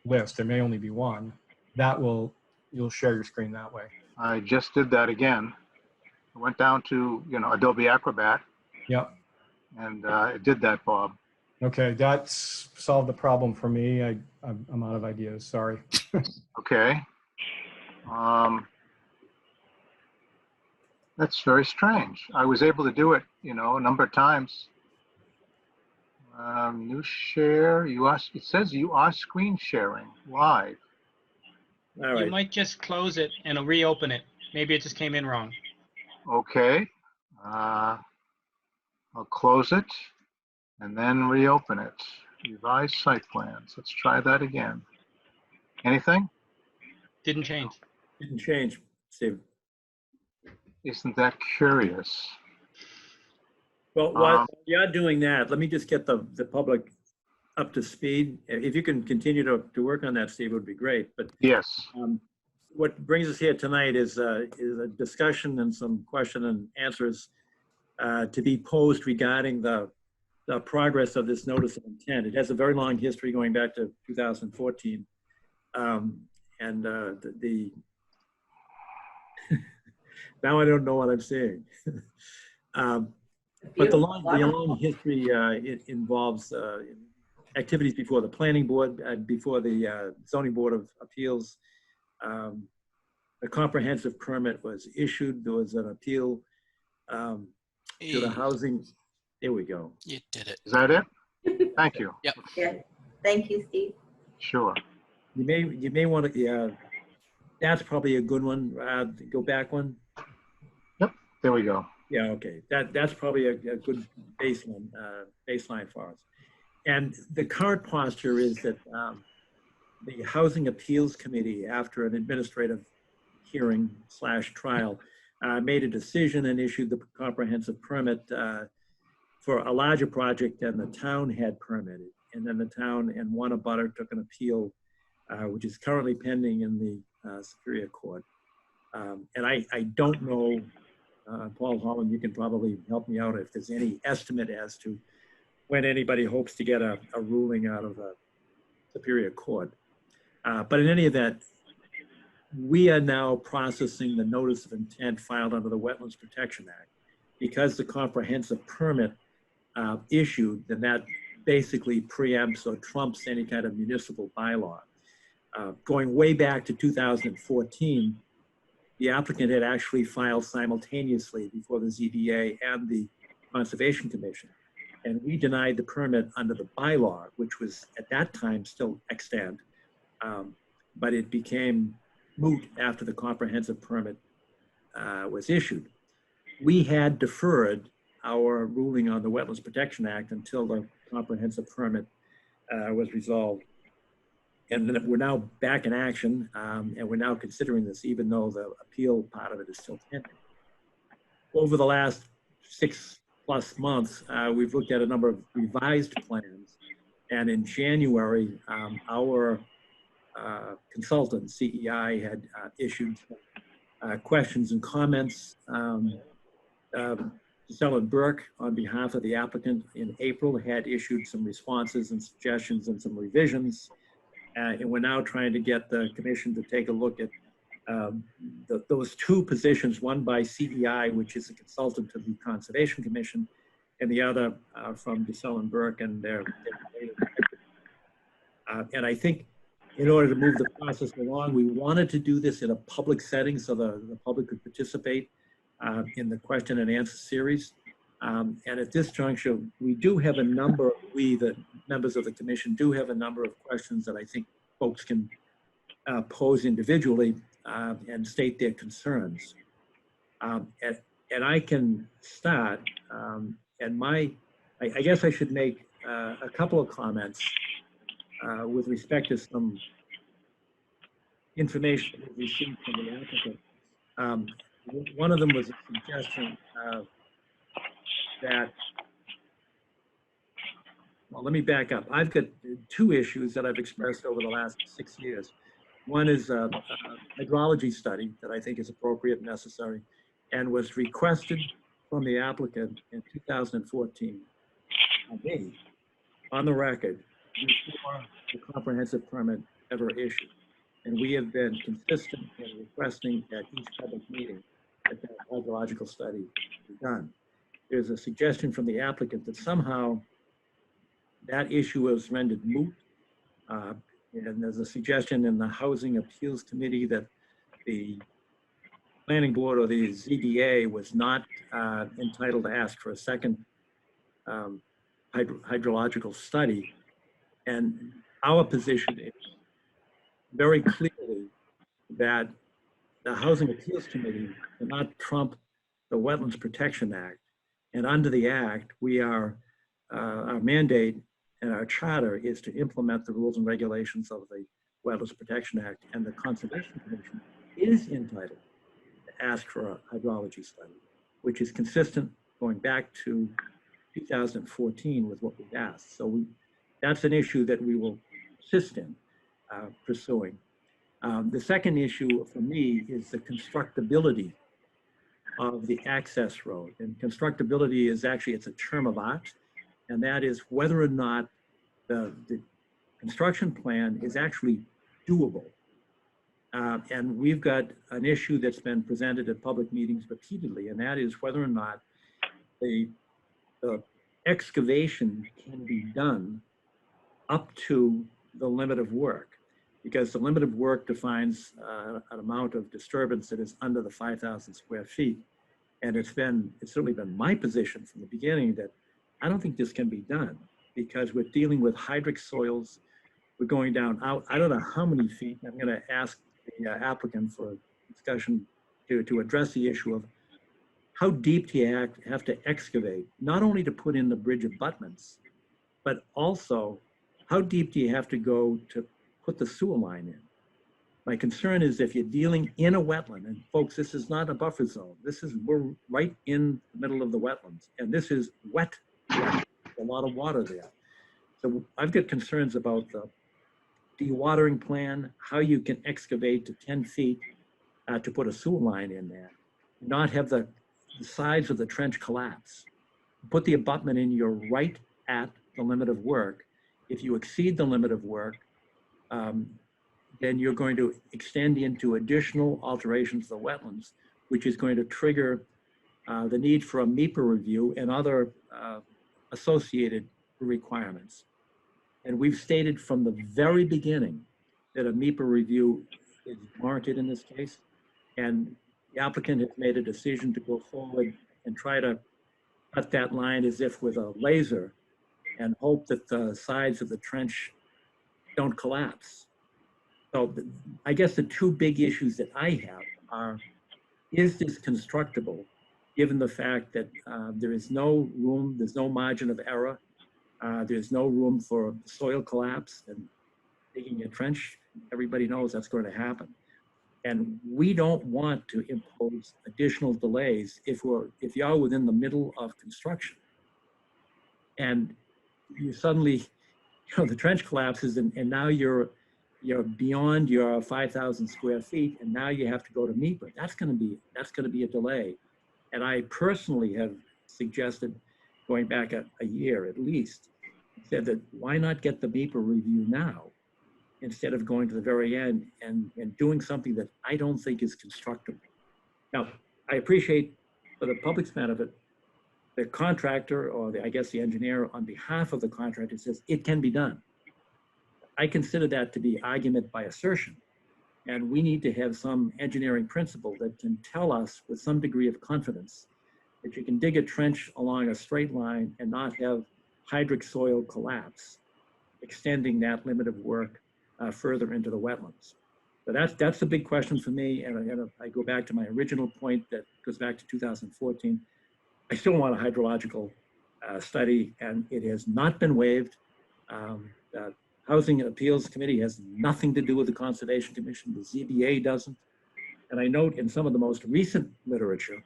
list, there may only be one, you'll share your screen that way. I just did that again. I went down to, Adobe Acrobat. Yep. And it did that, Bob. Okay, that's solved the problem for me. I'm out of ideas, sorry. Okay. That's very strange. I was able to do it, a number of times. New share, it says you are screen sharing live. All right. You might just close it and reopen it. Maybe it just came in wrong. Okay. I'll close it and then reopen it. Revise site plans. Let's try that again. Anything? Didn't change. Didn't change, Steve. Isn't that curious? Well, while you're doing that, let me just get the public up to speed. If you can continue to work on that, Steve, would be great. But yes, what brings us here tonight is a discussion and some question and answers to be posed regarding the progress of this notice of intent. It has a very long history going back to 2014. Now I don't know what I'm saying. But the long history, it involves activities before the planning board, before the zoning board of appeals. A comprehensive permit was issued. There was an appeal to the housing. There we go. You did it. is that it? Thank you. Yep. Yeah. Thank you, Steve. Sure. You may want to. Yeah, that's probably a good one. Go back one. Yep. There we go. Yeah, okay. That's probably a good baseline for us. And the current posture is that the Housing Appeals Committee, after an administrative hearing / trial, made a decision and issued the comprehensive permit for a larger project than the town had permitted. and then the town and one abutter took an appeal, which is currently pending in the Superior Court. And I don't know, Paul Holland, you can probably help me out if there's any estimate as to when anybody hopes to get a ruling out of the Superior Court. But in any event, we are now processing the notice of intent filed under the Wetlands Protection Act. Because the comprehensive permit issued, then that basically preempts or trumps any kind of municipal bylaw. Going way back to 2014, the applicant had actually filed simultaneously before the ZBA and the Conservation Commission. And we denied the permit under the bylaw, which was at that time still extant, but it became moot after the comprehensive permit was issued. We had deferred our ruling on the Wetlands Protection Act until the comprehensive permit was resolved. And then we're now back in action, and we're now considering this, even though the appeal part of it is still pending. Over the last 6+ months, we've looked at a number of revised plans. And in January, our consultant, CEI, had issued questions and comments. Ellen Burke, on behalf of the applicant in April, had issued some responses and suggestions and some revisions. And we're now trying to get the commission to take a look at those two positions, one by CEI, which is a consultant to the Conservation Commission, and the other from DeSell and Burke and their and I think in order to move the process along, we wanted to do this in a public setting so the public could participate in the question and answer series. And at this juncture, we do have a number, the members of the commission do have a number of questions that I think folks can pose individually and state their concerns. And I can start, and I guess I should make a couple of comments with respect to some information that we received from the applicant. One of them was a suggestion that, well, let me back up. I've got two issues that I've expressed over the last 6 years. One is a hydrology study that I think is appropriate and necessary and was requested from the applicant in 2014 on the record before the comprehensive permit ever issued. And we have been consistent in requesting at each public meeting that that hydrological study be done. There's a suggestion from the applicant that somehow that issue was rendered moot. And there's a suggestion in the Housing Appeals Committee that the Planning Board or the ZBA was not entitled to ask for a second hydrological study. And our position is very clearly that the Housing Appeals Committee cannot trump the Wetlands Protection Act. And under the Act, we are, our mandate and our charter is to implement the rules and regulations of the Wetlands Protection Act, and the Conservation Commission is entitled to ask for a hydrology study, which is consistent going back to 2014 with what we've asked. So that's an issue that we will persist in pursuing. The second issue for me is the constructability of the access road. And constructability is actually, it's a term of art, and that is whether or not the construction plan is actually doable. And we've got an issue that's been presented at public meetings repeatedly, and that is whether or not the excavation can be done up to the limit of work, because the limit of work defines an amount of disturbance that is under the 5,000 square feet. And it's certainly been my position from the beginning that I don't think this can be done, because we're dealing with hydric soils. We're going down out, I don't know how many feet. I'm going to ask the applicant for a discussion to address the issue of how deep do you have to excavate, not only to put in the bridge abutments, but also how deep do you have to go to put the sewer line in? My concern is if you're dealing in a wetland, and folks, this is not a buffer zone. We're right in the middle of the wetlands, and this is wet. There's a lot of water there. I've got concerns about the dewatering plan, how you can excavate to 10 feet to put a sewer line in there, not have the sides of the trench collapse. Put the abutment in, you're right at the limit of work. If you exceed the limit of work, then you're going to extend into additional alterations of the wetlands, which is going to trigger the need for a MEPA review and other associated requirements. And we've stated from the very beginning that a MEPA review is warranted in this case. And the applicant has made a decision to go forward and try to cut that line as if with a laser and hope that the sides of the trench don't collapse. So I guess the two big issues that I have are, is this constructible, given the fact that there is no room, there's no margin of error, there's no room for soil collapse and digging a trench, everybody knows that's going to happen. And we don't want to impose additional delays if you're within the middle of construction. And you suddenly, the trench collapses and now you're beyond your 5,000 square feet, and now you have to go to MEPA. That's going to be a delay. And I personally have suggested, going back a year at least, said that why not get the MEPA review now instead of going to the very end and doing something that I don't think is constructible. Now, I appreciate, for the public's benefit, the contractor or I guess the engineer on behalf of the contractor says it can be done. I consider that to be argument by assertion. And we need to have some engineering principle that can tell us with some degree of confidence that you can dig a trench along a straight line and not have hydric soil collapse, extending that limit of work further into the wetlands. So that's the big question for me. And I go back to my original point that goes back to 2014. I still want a hydrological study, and it has not been waived. The Housing and Appeals Committee has nothing to do with the Conservation Commission. The ZBA doesn't. And I note in some of the most recent literature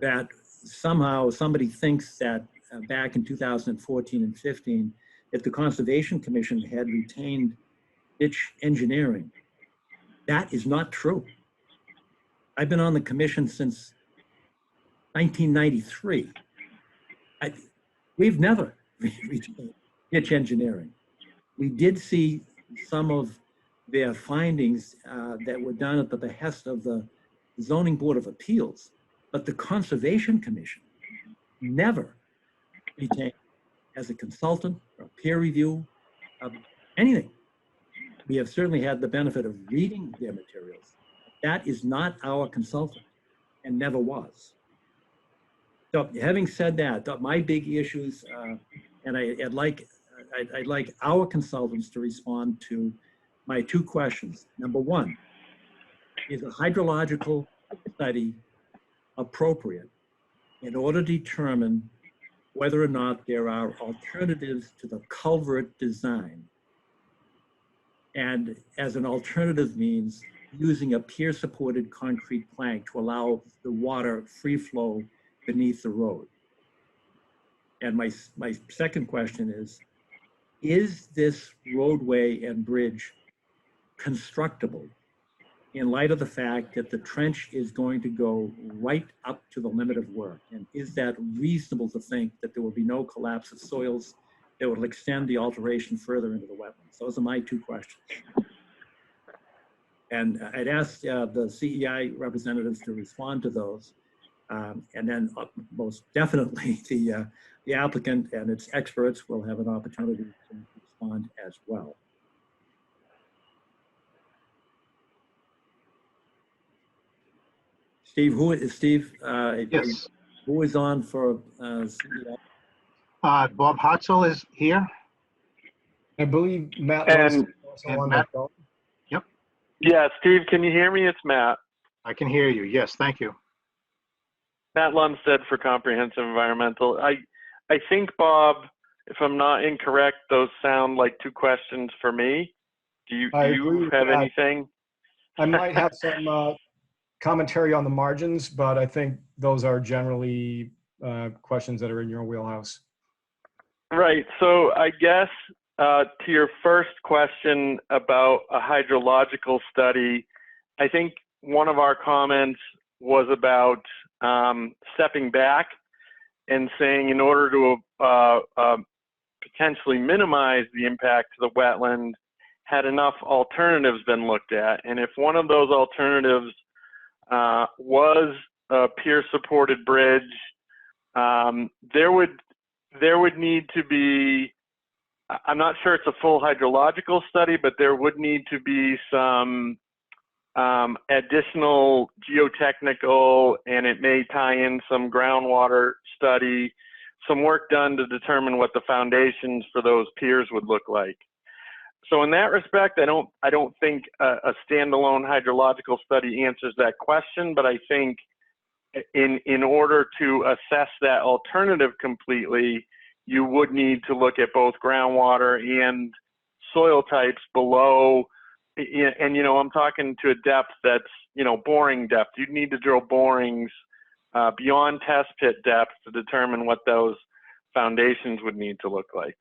that somehow somebody thinks that back in 2014 and 15, that the Conservation Commission had retained ditch engineering. That is not true. I've been on the commission since 1993. We've never retained ditch engineering. We did see some of their findings that were done at the behest of the Zoning Board of Appeals, but the Conservation Commission never retained as a consultant or peer review of anything. We have certainly had the benefit of reading their materials. That is not our consultant and never was. So having said that, my big issues, and I'd like our consultants to respond to my two questions. Number one, is a hydrological study appropriate in order to determine whether or not there are alternatives to the culvert design? And as an alternative means using a pier-supported concrete plank to allow the water free flow beneath the road. And my second question is this roadway and bridge constructible in light of the fact that the trench is going to go right up to the limit of work? And is that reasonable to think that there will be no collapse of soils that will extend the alteration further into the wetlands? Those are my two questions. And I'd ask the CEI representatives to respond to those. And then most definitely the applicant and its experts will have an opportunity to respond as well. Steve, who is Steve? Yes. Who is on for CEI? Bob Hartzell is here. I believe Matt. And Matt. Yep. Yeah, Steve, can you hear me? It's Matt. I can hear you. Yes, thank you. Matt Lundstedt for Comprehensive Environmental. I think, Bob, if I'm not incorrect, those sound like two questions for me. Do you have anything? I might have some commentary on the margins, but I think those are generally questions that are in your wheelhouse. Right. So I guess to your first question about a hydrological study, I think one of our comments was about stepping back and saying in order to potentially minimize the impact to the wetland, had enough alternatives been looked at. And if one of those alternatives was a pier-supported bridge, there would need to be, I'm not sure it's a full hydrological study, but there would need to be some additional geotechnical, and it may tie in some groundwater study, some work done to determine what the foundations for those piers would look like. So in that respect, I don't think a standalone hydrological study answers that question, but I think in order to assess that alternative completely, you would need to look at both groundwater and soil types below. And, you know, I'm talking to a depth that's, you know, boring depth. You'd need to drill borings beyond test pit depth to determine what those foundations would need to look like.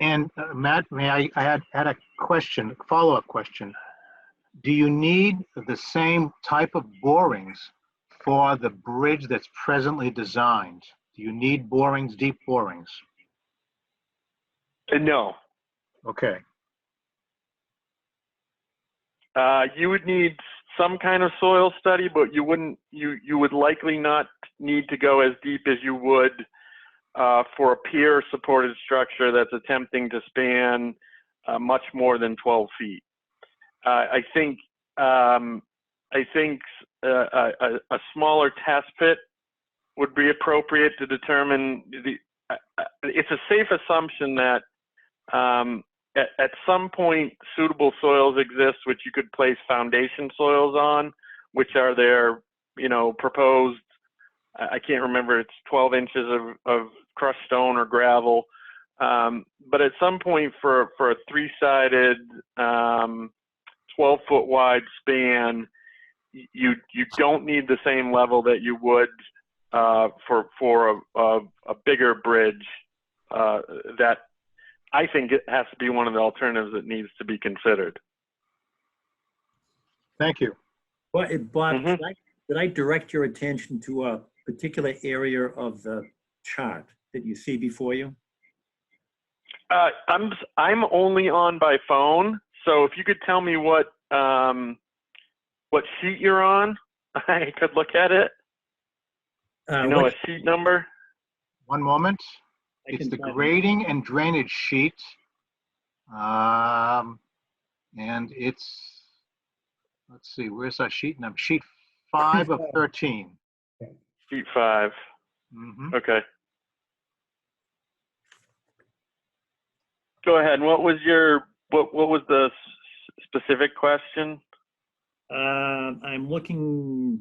And Matt, I had a question, follow-up question. Do you need the same type of borings for the bridge that's presently designed? Do you need borings, deep borings? No. Okay. You would need some kind of soil study, but you would likely not need to go as deep as you would for a pier supported structure that's attempting to span much more than 12 feet. I think a smaller test pit would be appropriate to determine it's a safe assumption that at some point suitable soils exist which you could place foundation soils on, which are their, you know, proposed, I can't remember, it's 12 inches of crushed stone or gravel. But at some point for a three-sided 12-foot wide span, you don't need the same level that you would for a bigger bridge. That I think it has to be one of the alternatives that needs to be considered. Thank you. Well, Bob, did I direct your attention to a particular area of the chart that you see before you? I'm only on by phone, so if you could tell me what sheet you're on, I could look at it. You know, a sheet number? One moment. It's the grading and drainage sheet. And it's, let's see, where's our sheet number? Sheet 5 of 13. Sheet 5. Mm-hmm. Okay. Go ahead. What was the specific question? I'm looking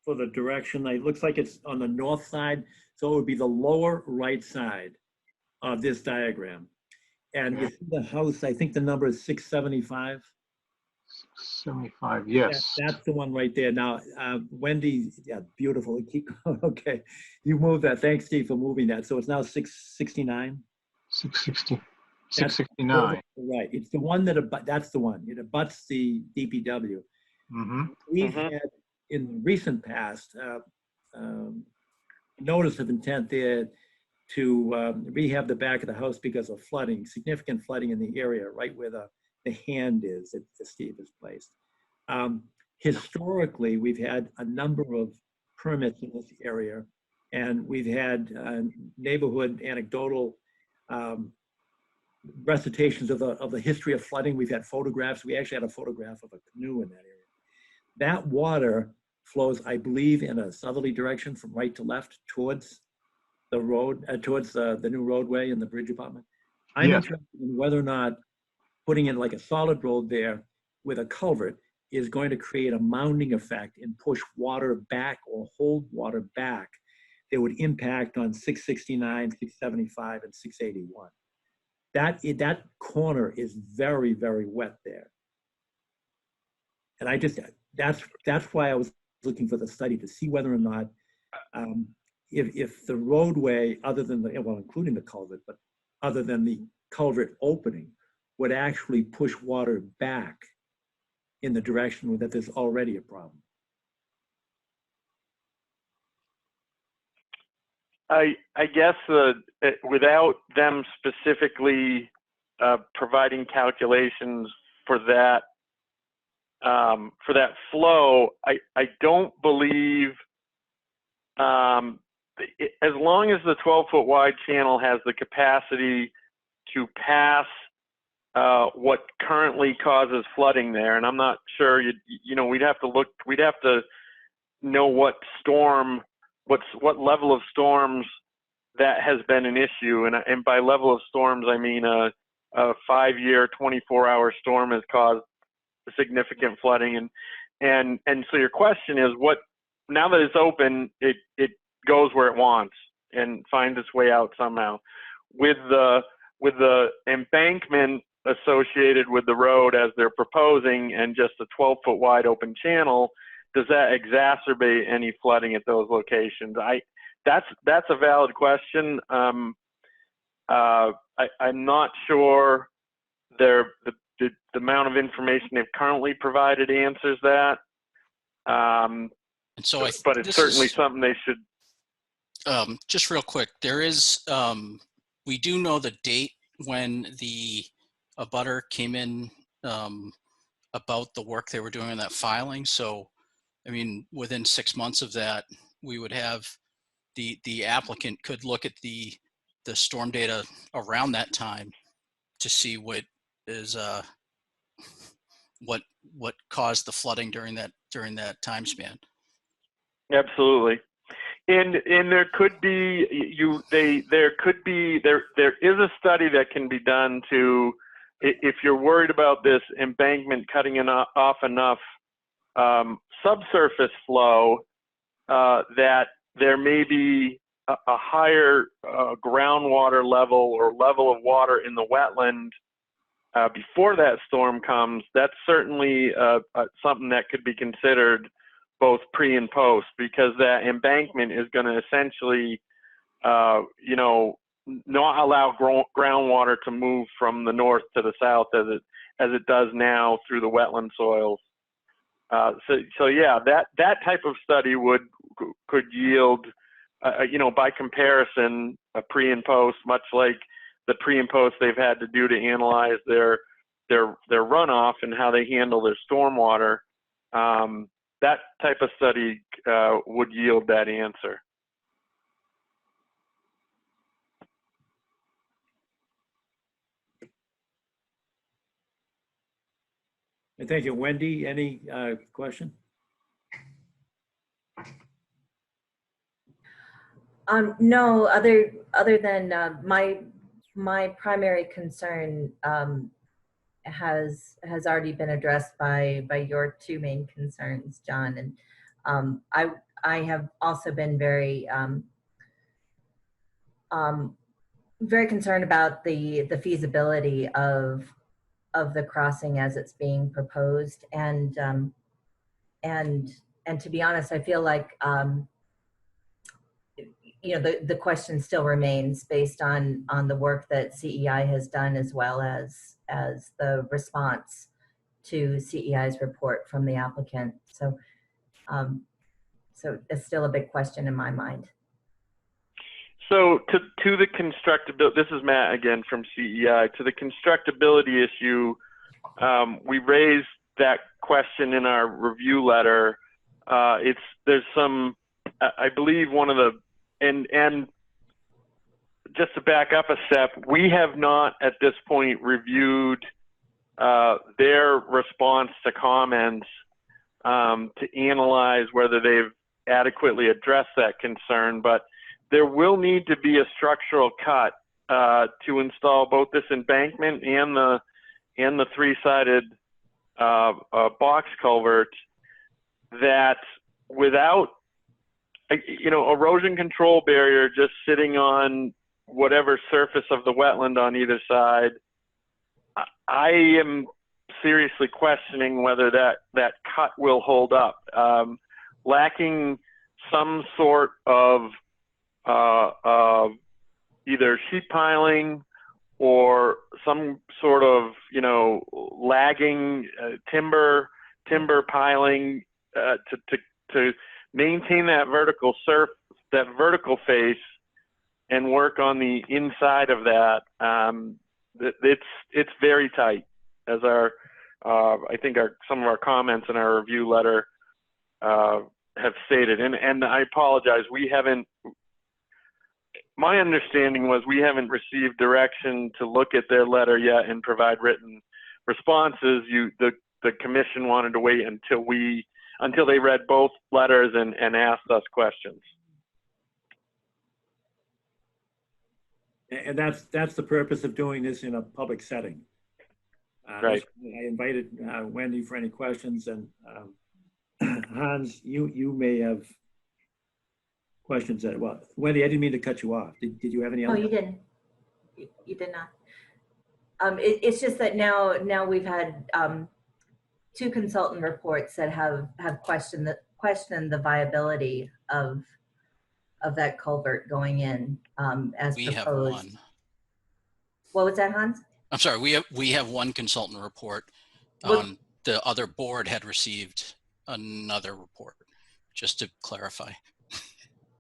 for the direction. It looks like it's on the north side, so it would be the lower right side of this diagram. And you see the house, I think the number is 675. 75, yes. That's the one right there. Now, Wendy, yeah, beautiful. Keep going. Okay, you moved that. Thanks, Steve, for moving that. So it's now 669. 660. 669. Right. It's the one that's the one. It abuts the DPW. Mm-hmm. We've had in recent past notice of intent there to rehab the back of the house because of flooding, significant flooding in the area, right where the hand is that Steve has placed. Historically, we've had a number of permits in this area, and we've had neighborhood anecdotal recitations of the history of flooding. We've had photographs. We actually had a photograph of a canoe in that area. That water flows, I believe, in a southerly direction from right to left towards the road, towards the new roadway and the bridge abutment. I'm interested in whether or not putting in like a solid road there with a culvert is going to create a mounding effect and push water back or hold water back that would impact on 669, 675, and 681. That corner is very, very wet there. And that's why I was looking for the study to see whether or not if the roadway, other than the, well, including the culvert, but other than the culvert opening, would actually push water back in the direction that there's already a problem. I guess without them specifically providing calculations for that flow, I don't believe, as long as the 12-foot wide channel has the capacity to pass what currently causes flooding there, and I'm not sure, we'd have to know what level of storms that has been an issue, and by level of storms I mean a 5-year 24-hour storm has caused significant flooding, and so your question is, what, now that it's open, it goes where it wants and finds its way out somehow. With the embankment associated with the road as they're proposing and just a 12-foot wide open channel, does that exacerbate any flooding at those locations? That's a valid question. I'm not sure the amount of information they've currently provided answers that. And so but it's certainly something they should. Just real quick, there is, we do know the date when the abutter came in about the work they were doing in that filing. So, I mean, within 6 months of that, we would have the applicant could look at the storm data around that time to see what is what caused the flooding during that time span. Absolutely. And there could be there is a study that can be done to, if you're worried about this embankment cutting off enough subsurface flow, that there may be a higher groundwater level or level of water in the wetland before that storm comes. That's certainly something that could be considered both pre and post, because that embankment is going to essentially, not allow groundwater to move from the north to the south as it does now through the wetland soils. So yeah, that type of study could yield, by comparison, a pre and post, much like the pre and post they've had to do to analyze their runoff and how they handle their stormwater. That type of study would yield that answer. Thank you. Wendy, any question? No, other than my primary concern has already been addressed by your two main concerns, John, and I have also been very very concerned about the feasibility of the crossing as it's being proposed, and to be honest, I feel like the question still remains based on the work that CEI has done, as well as the response to CEI's report from the applicant. So it's still a big question in my mind. So to the constructability, this is Matt again from CEI, to the constructability issue, we raised that question in our review letter. There's some, I believe one of the, and just to back up a step, we have not at this point reviewed their response to comments to analyze whether they've adequately addressed that concern, but there will need to be a structural cut to install both this embankment and the three-sided box culvert, that without erosion control barrier just sitting on whatever surface of the wetland on either side, I am seriously questioning whether that cut will hold up. Lacking some sort of either sheet piling or some sort of, lagging timber piling to maintain that vertical face and work on the inside of that. It's very tight, as I think some of our comments in our review letter have stated. And I apologize, my understanding was we haven't received direction to look at their letter yet and provide written responses. The commission wanted to wait until they read both letters and asked us questions. And that's the purpose of doing this in a public setting. Right. I invited Wendy for any questions, and Hans, you may have questions that, well, Wendy, I didn't mean to cut you off. Did you have any other? No, you didn't. You did not. It's just that now we've had two consultant reports that have questioned the viability of that culvert going in as We proposed. have one. What was that, Hans? I'm sorry, we have one consultant report. What- The other board had received another report, just to clarify.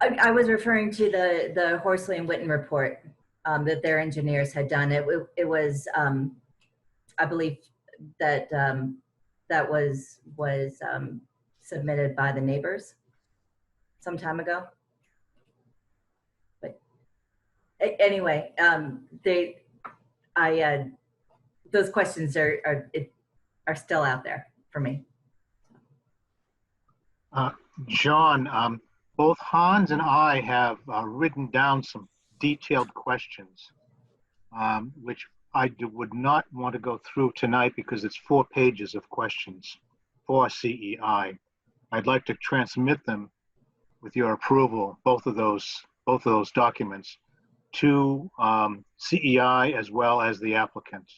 I was referring to the Horsley and Witten report that their engineers had done. It was, I believe that that was submitted by the neighbors some time ago. But anyway, those questions are still out there for me. John, both Hans and I have written down some detailed questions, which I would not want to go through tonight because it's 4 pages of questions for CEI. I'd like to transmit them with your approval, both of those documents, to CEI as well as the applicant,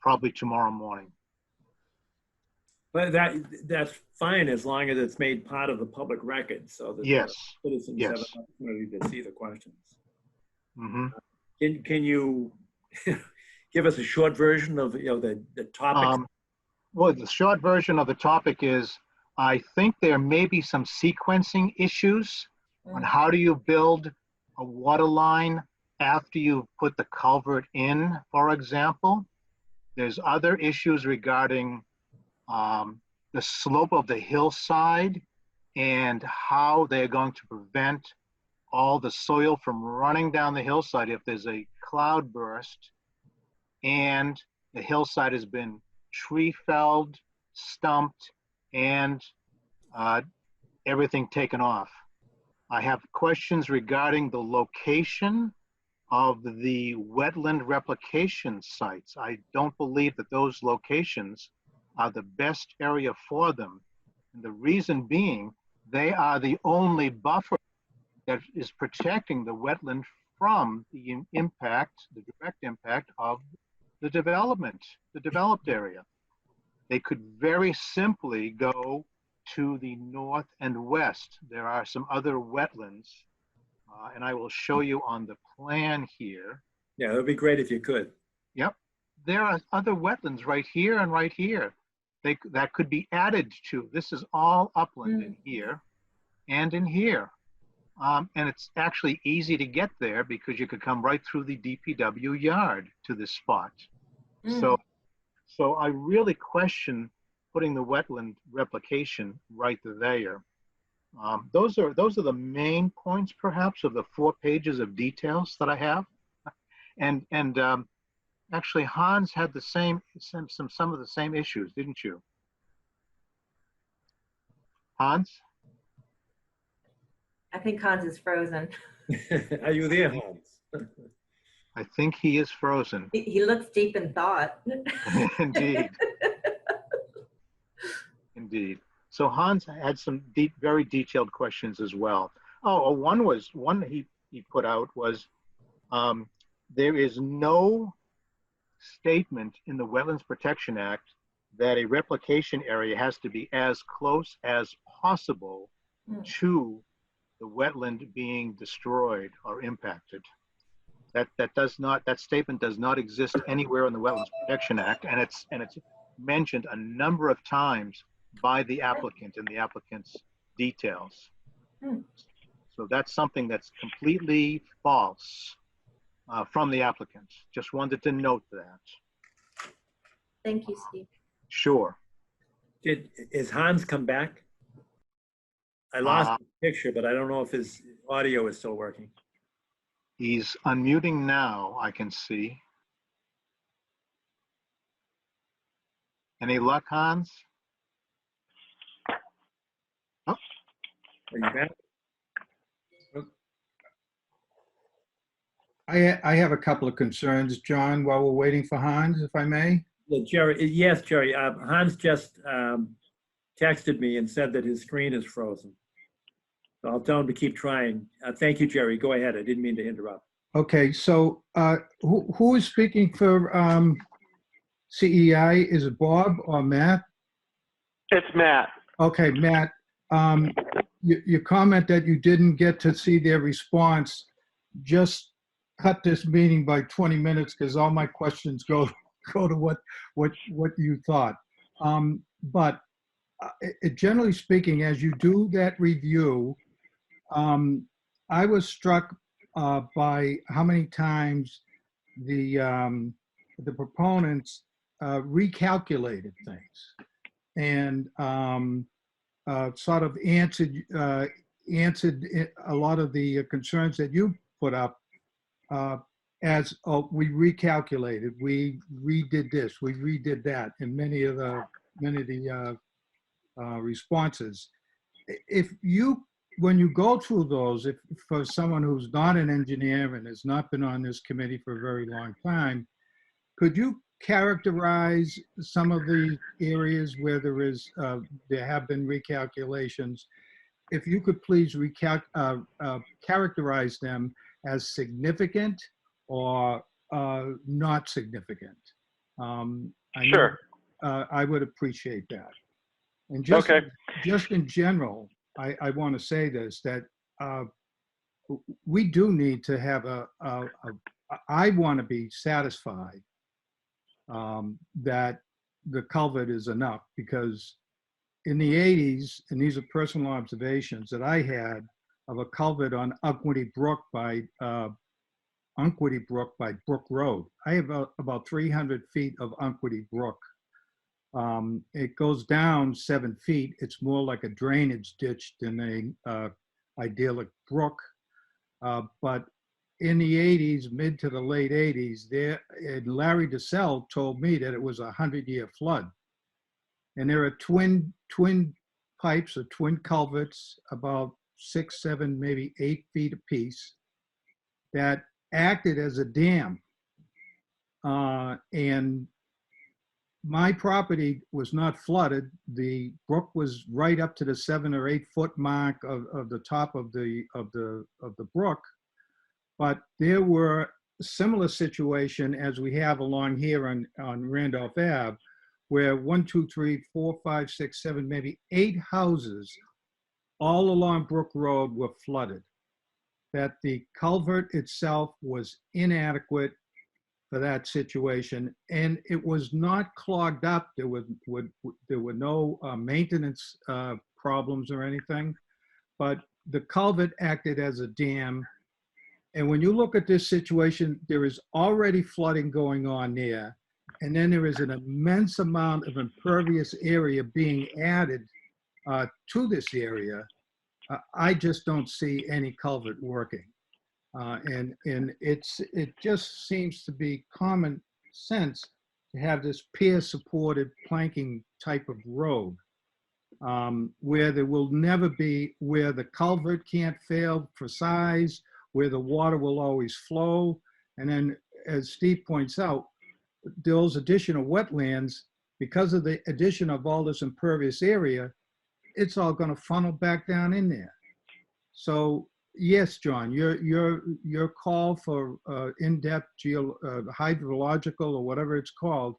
probably tomorrow morning. But that's fine as long as it's made part of the public record, so that Yes. citizens Yes. have an opportunity to see the questions. Mm-hmm. Can you give us a short version of the topic? Well, the short version of the topic is, I think there may be some sequencing issues on how do you build a water line after you put the culvert in, for example. There's other issues regarding the slope of the hillside and how they're going to prevent all the soil from running down the hillside if there's a cloud burst and the hillside has been tree felled, stumped, and everything taken off. I have questions regarding the location of the wetland replication sites. I don't believe that those locations are the best area for them. And the reason being, they are the only buffer that is protecting the wetland from the impact, the direct impact of the developed area. They could very simply go to the north and west. There are some other wetlands, and I will show you on the plan here. Yeah, it would be great if you could. Yep, there are other wetlands right here and right here. That could be added to. This is all upland in here and in here. And it's actually easy to get there because you could come right through the DPW yard to this spot. So I really question putting the wetland replication right there. Those are the main points, perhaps, of the 4 pages of details that I have. And actually, Hans had the some of the same issues, didn't you? Hans? I think Hans is frozen. Are you there, Hans? I think he is frozen. He looks deep in thought. Indeed. Indeed. So Hans had some very detailed questions as well. Oh, one he put out was, there is no statement in the Wetlands Protection Act that a replication area has to be as close as possible to the wetland being destroyed or impacted. That statement does not exist anywhere in the Wetlands Protection Act, and it's mentioned a number of times by the applicant in the applicant's details. So that's something that's completely false from the applicant. Just wanted to note that. Thank you, Steve. Sure. Is Hans come back? I lost the picture, but I don't know if his audio is still working. He's unmuting now, I can see. Any luck, Hans? Oh. Are you back? I have a couple of concerns, John, while we're waiting for Hans, if I may. Yeah, Jerry. Yes, Jerry. Hans just texted me and said that his screen is frozen. So I'll tell him to keep trying. Thank you, Jerry. Go ahead. I didn't mean to interrupt. Okay, so who is speaking for CEI? Is it Bob or Matt? It's Matt. Okay, Matt, your comment that you didn't get to see their response just cut this meeting by 20 minutes because all my questions go to what you thought. But generally speaking, as you do that review, I was struck by how many times the proponents recalculated things and sort of answered a lot of the concerns that you put up as, oh, we recalculated, we redid this, we redid that in many of the responses. When you go through those, if for someone who's not an engineer and has not been on this committee for a very long time, could you characterize some of the areas where there have been recalculations? If you could please characterize them as significant or not significant. Sure. I would appreciate that. And just in general, I want to say this, that we do need to have I want to be satisfied that the culvert is enough, because in the 80s, and these are personal observations that I had of a culvert on Unquity Brook by Brook Road. I have about 300 feet of Unquity Brook. It goes down 7 feet. It's more like a drainage ditch than a idyllic brook. But in the 80s, mid to the late 80s, Larry DeSalle told me that it was a 100-year flood. And there are twin pipes or twin culverts, about 6, 7, maybe 8 feet apiece, that acted as a dam. And my property was not flooded. The brook was right up to the 7 or 8 foot mark of the top of the brook. But there were a similar situation as we have along here on Randolph Ave, where 1, 2, 3, 4, 5, 6, 7, maybe 8 houses all along Brook Road were flooded. That the culvert itself was inadequate for that situation, and it was not clogged up. There were no maintenance problems or anything, but the culvert acted as a dam. And when you look at this situation, there is already flooding going on there, and then there is an immense amount of impervious area being added to this area. I just don't see any culvert working. And it just seems to be common sense to have this peer-supported planking type of road where there will never be, where the culvert can't fail for size, where the water will always flow. And then, as Steve points out, those additional wetlands, because of the addition of all this impervious area, it's all going to funnel back down in there. So yes, John, your call for in-depth hydrological or whatever it's called,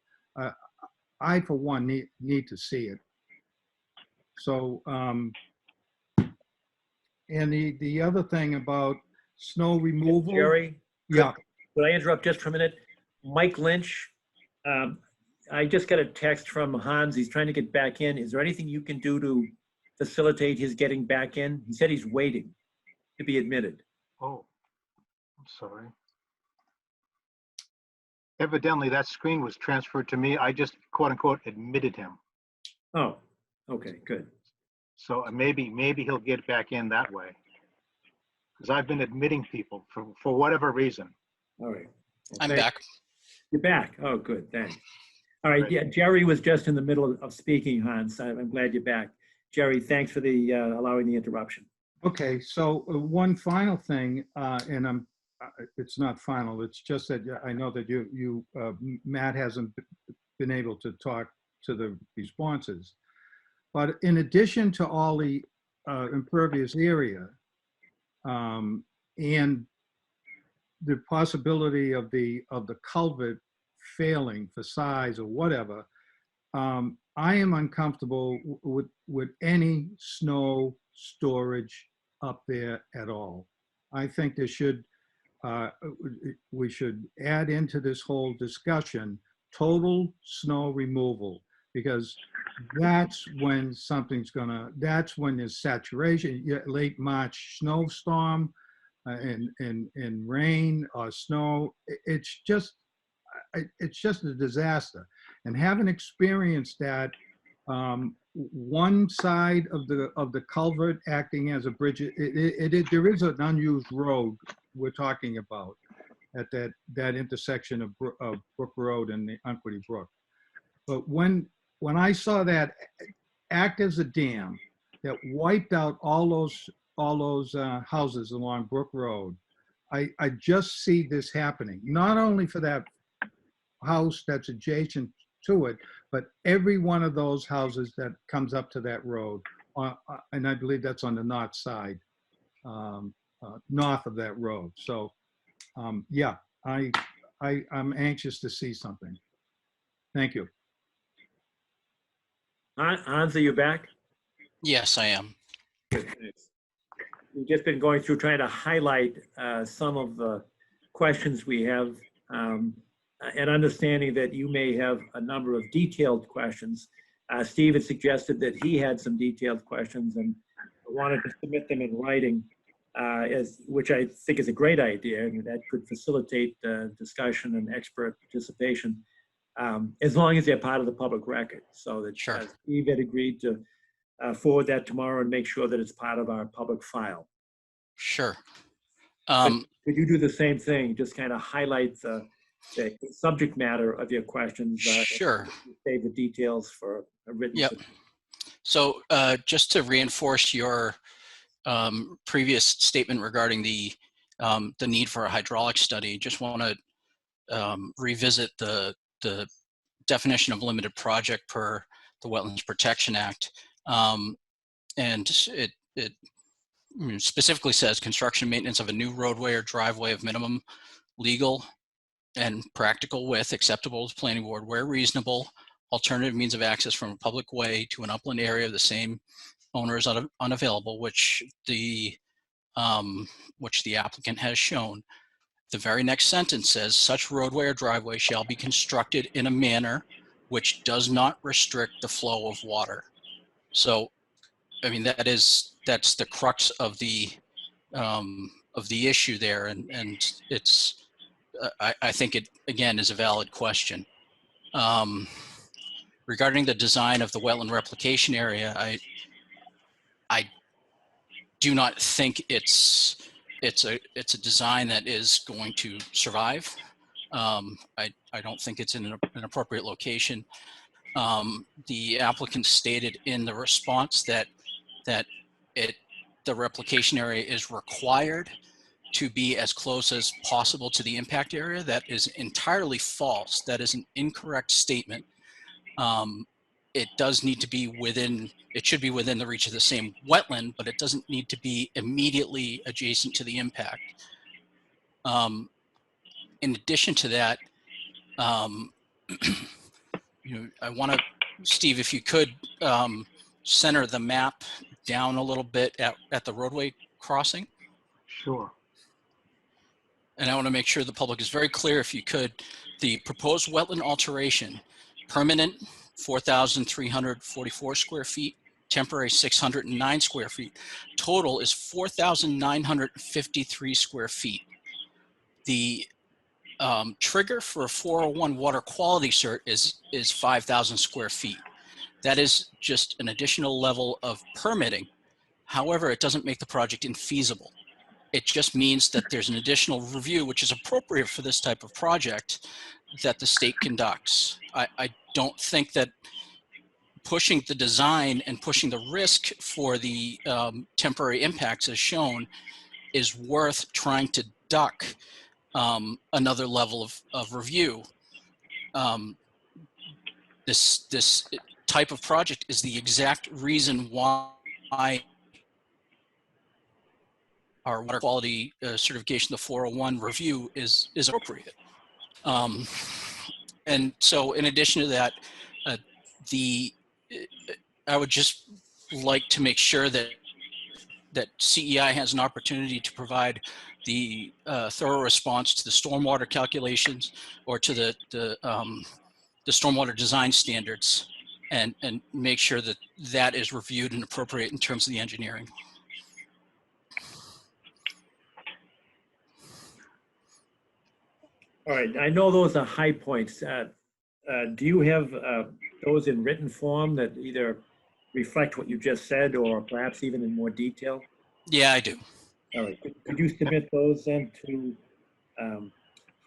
I for one need to see it. So And the other thing about snow removal. Jerry, Yeah. could I interrupt just for a minute? Mike Lynch, I just got a text from Hans. He's trying to get back in. Is there anything you can do to facilitate his getting back in? He said he's waiting to be admitted. Oh, I'm sorry. Evidently, that screen was transferred to me. I just, quote unquote, admitted him. Oh, okay, good. So maybe he'll get back in that way. Because I've been admitting people for whatever reason. All right. I'm back. You're back. Oh, good. Thanks. All right. Yeah, Jerry was just in the middle of speaking, Hans. I'm glad you're back. Jerry, thanks for the allowing the interruption. Okay, so one final thing, and it's not final. It's just that I know that Matt hasn't been able to talk to the responses, but in addition to all the impervious area and the possibility of the culvert failing for size or whatever, I am uncomfortable with any snow storage up there at all. I think there should, we should add into this whole discussion total snow removal, because that's when that's when there's saturation. Late March snowstorm and rain or snow, it's just a disaster. And having experienced that, one side of the culvert acting as a bridge, there is an unused road we're talking about at that intersection of Brook Road and the Unquity Brook. But when I saw that act as a dam that wiped out all those houses along Brook Road, I just see this happening, not only for that house that's adjacent to it, but every one of those houses that comes up to that road, and I believe that's on the north side, north of that road. So, yeah, I'm anxious to see something. Thank you. Hans, are you back? Yes, I am. Good, thanks. We've just been going through trying to highlight some of the questions we have, and understanding that you may have a number of detailed questions. Steve had suggested that he had some detailed questions and wanted to submit them in writing, which I think is a great idea, and that could facilitate discussion and expert participation, as long as they're part of the public record. So that Sure. Steve had agreed to forward that tomorrow and make sure that it's part of our public file. Sure. Could you do the same thing? Just kind of highlight the subject matter of your questions. Sure. Save the details for a written. Yep. So just to reinforce your previous statement regarding the need for a hydraulic study, just want to revisit the definition of limited project per the Wetlands Protection Act. And it specifically says construction maintenance of a new roadway or driveway of minimum legal and practical width acceptable to the planning board where reasonable, alternative means of access from a public way to an upland area of the same owner is unavailable, which the applicant has shown. The very next sentence says such roadway or driveway shall be constructed in a manner which does not restrict the flow of water. So, I mean, that's the crux of the issue there, and it's I think it again is a valid question. Regarding the design of the wetland replication area, I do not think it's a design that is going to survive. I don't think it's in an appropriate location. The applicant stated in the response that the replication area is required to be as close as possible to the impact area. That is entirely false. That is an incorrect statement. It does need to be within, it should be within the reach of the same wetland, but it doesn't need to be immediately adjacent to the impact. In addition to that, I want to, Steve, if you could center the map down a little bit at the roadway crossing. Sure. And I want to make sure the public is very clear, if you could, the proposed wetland alteration, permanent 4,344 square feet, temporary 609 square feet. Total is 4,953 square feet. The trigger for a 401 water quality cert is 5,000 square feet. That is just an additional level of permitting. However, it doesn't make the project infeasible. It just means that there's an additional review, which is appropriate for this type of project, that the state conducts. I don't think that pushing the design and pushing the risk for the temporary impacts as shown is worth trying to duck another level of review. This type of project is the exact reason why our water quality certification, the 401 review is appropriate. And so in addition to that, I would just like to make sure that CEI has an opportunity to provide the thorough response to the stormwater calculations or to the stormwater design standards, and make sure that that is reviewed and appropriate in terms of the engineering. All right, I know those are high points. Do you have those in written form that either reflect what you just said or perhaps even in more detail? Yeah, I do. All right, could you submit those then to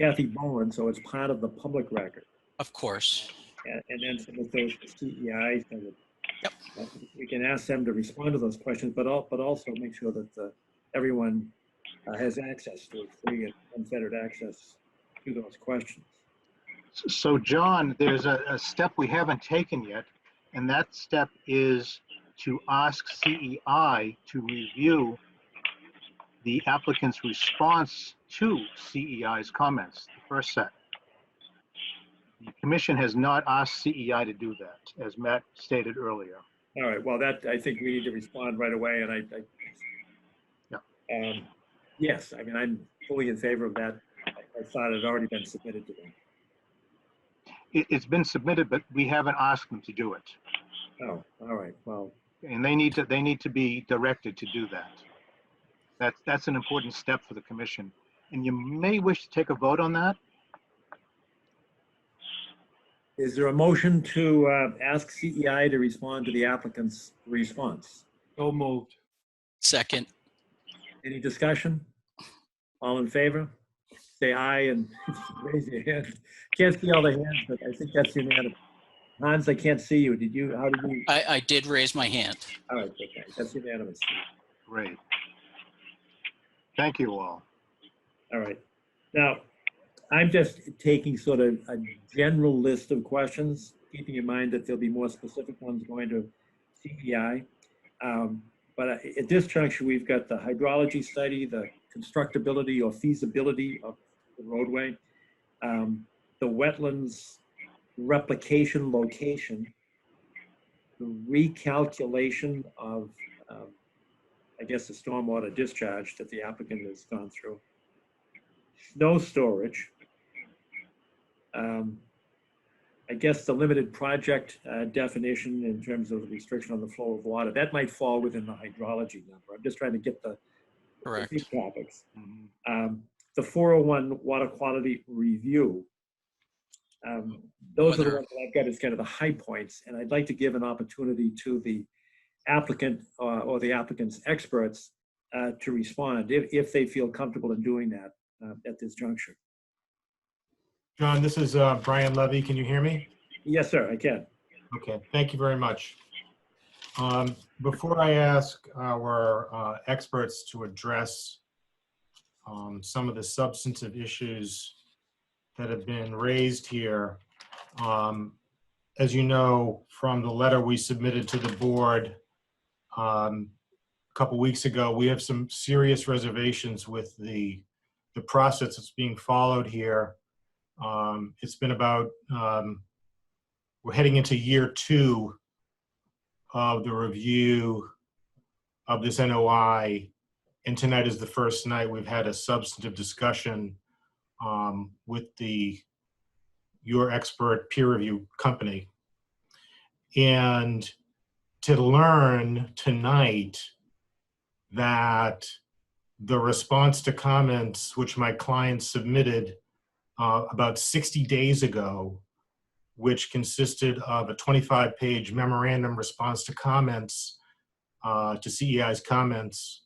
Kathy Bowen so it's part of the public record? Of course. And then submit those to CEI so that Yep. we can ask them to respond to those questions, but also make sure that everyone has access to it, free and unfettered access to those questions. So John, there's a step we haven't taken yet, and that step is to ask CEI to review the applicant's response to CEI's comments, the first set. The commission has not asked CEI to do that, as Matt stated earlier. All right, well, that, I think we need to respond right away, and yes, I mean, I'm fully in favor of that. I thought it had already been submitted to them. It's been submitted, but we haven't asked them to do it. Oh, all right, well. And they need to be directed to do that. That's an important step for the commission. And you may wish to take a vote on that. Is there a motion to ask CEI to respond to the applicant's response? So moved. Second. Any discussion? All in favor? Say aye and raise your hand. Can't see all the hands, but I think that's unanimous. Hans, I can't see you. Did you, how did you? I did raise my hand. All right, okay, that's unanimous. Great. Thank you all. All right. Now, I'm just taking sort of a general list of questions, keeping in mind that there'll be more specific ones going to CEI. But at this juncture, we've got the hydrology study, the constructability or feasibility of the roadway, the wetlands replication location, the recalculation of, I guess, the stormwater discharge that the applicant has gone through, snow storage, I guess the limited project definition in terms of the restriction on the flow of water, that might fall within the hydrology number. I'm just trying to get the big topics. The 401 water quality review, those are the ones that I've got as kind of the high points, and I'd like to give an opportunity to the applicant or the applicant's experts to respond if they feel comfortable in doing that at this juncture. John, this is Brian Levy. Can you hear me? Yes, sir, I can. Okay, thank you very much. Before I ask our experts to address some of the substantive issues that have been raised here, as you know from the letter we submitted to the board a couple weeks ago, we have some serious reservations with the process that's being followed here. It's been about, we're heading into year 2 of the review of this NOI, and tonight is the first night we've had a substantive discussion with your expert peer review company. And to learn tonight that the response to comments which my client submitted about 60 days ago, which consisted of a 25-page memorandum response to comments, to CEI's comments,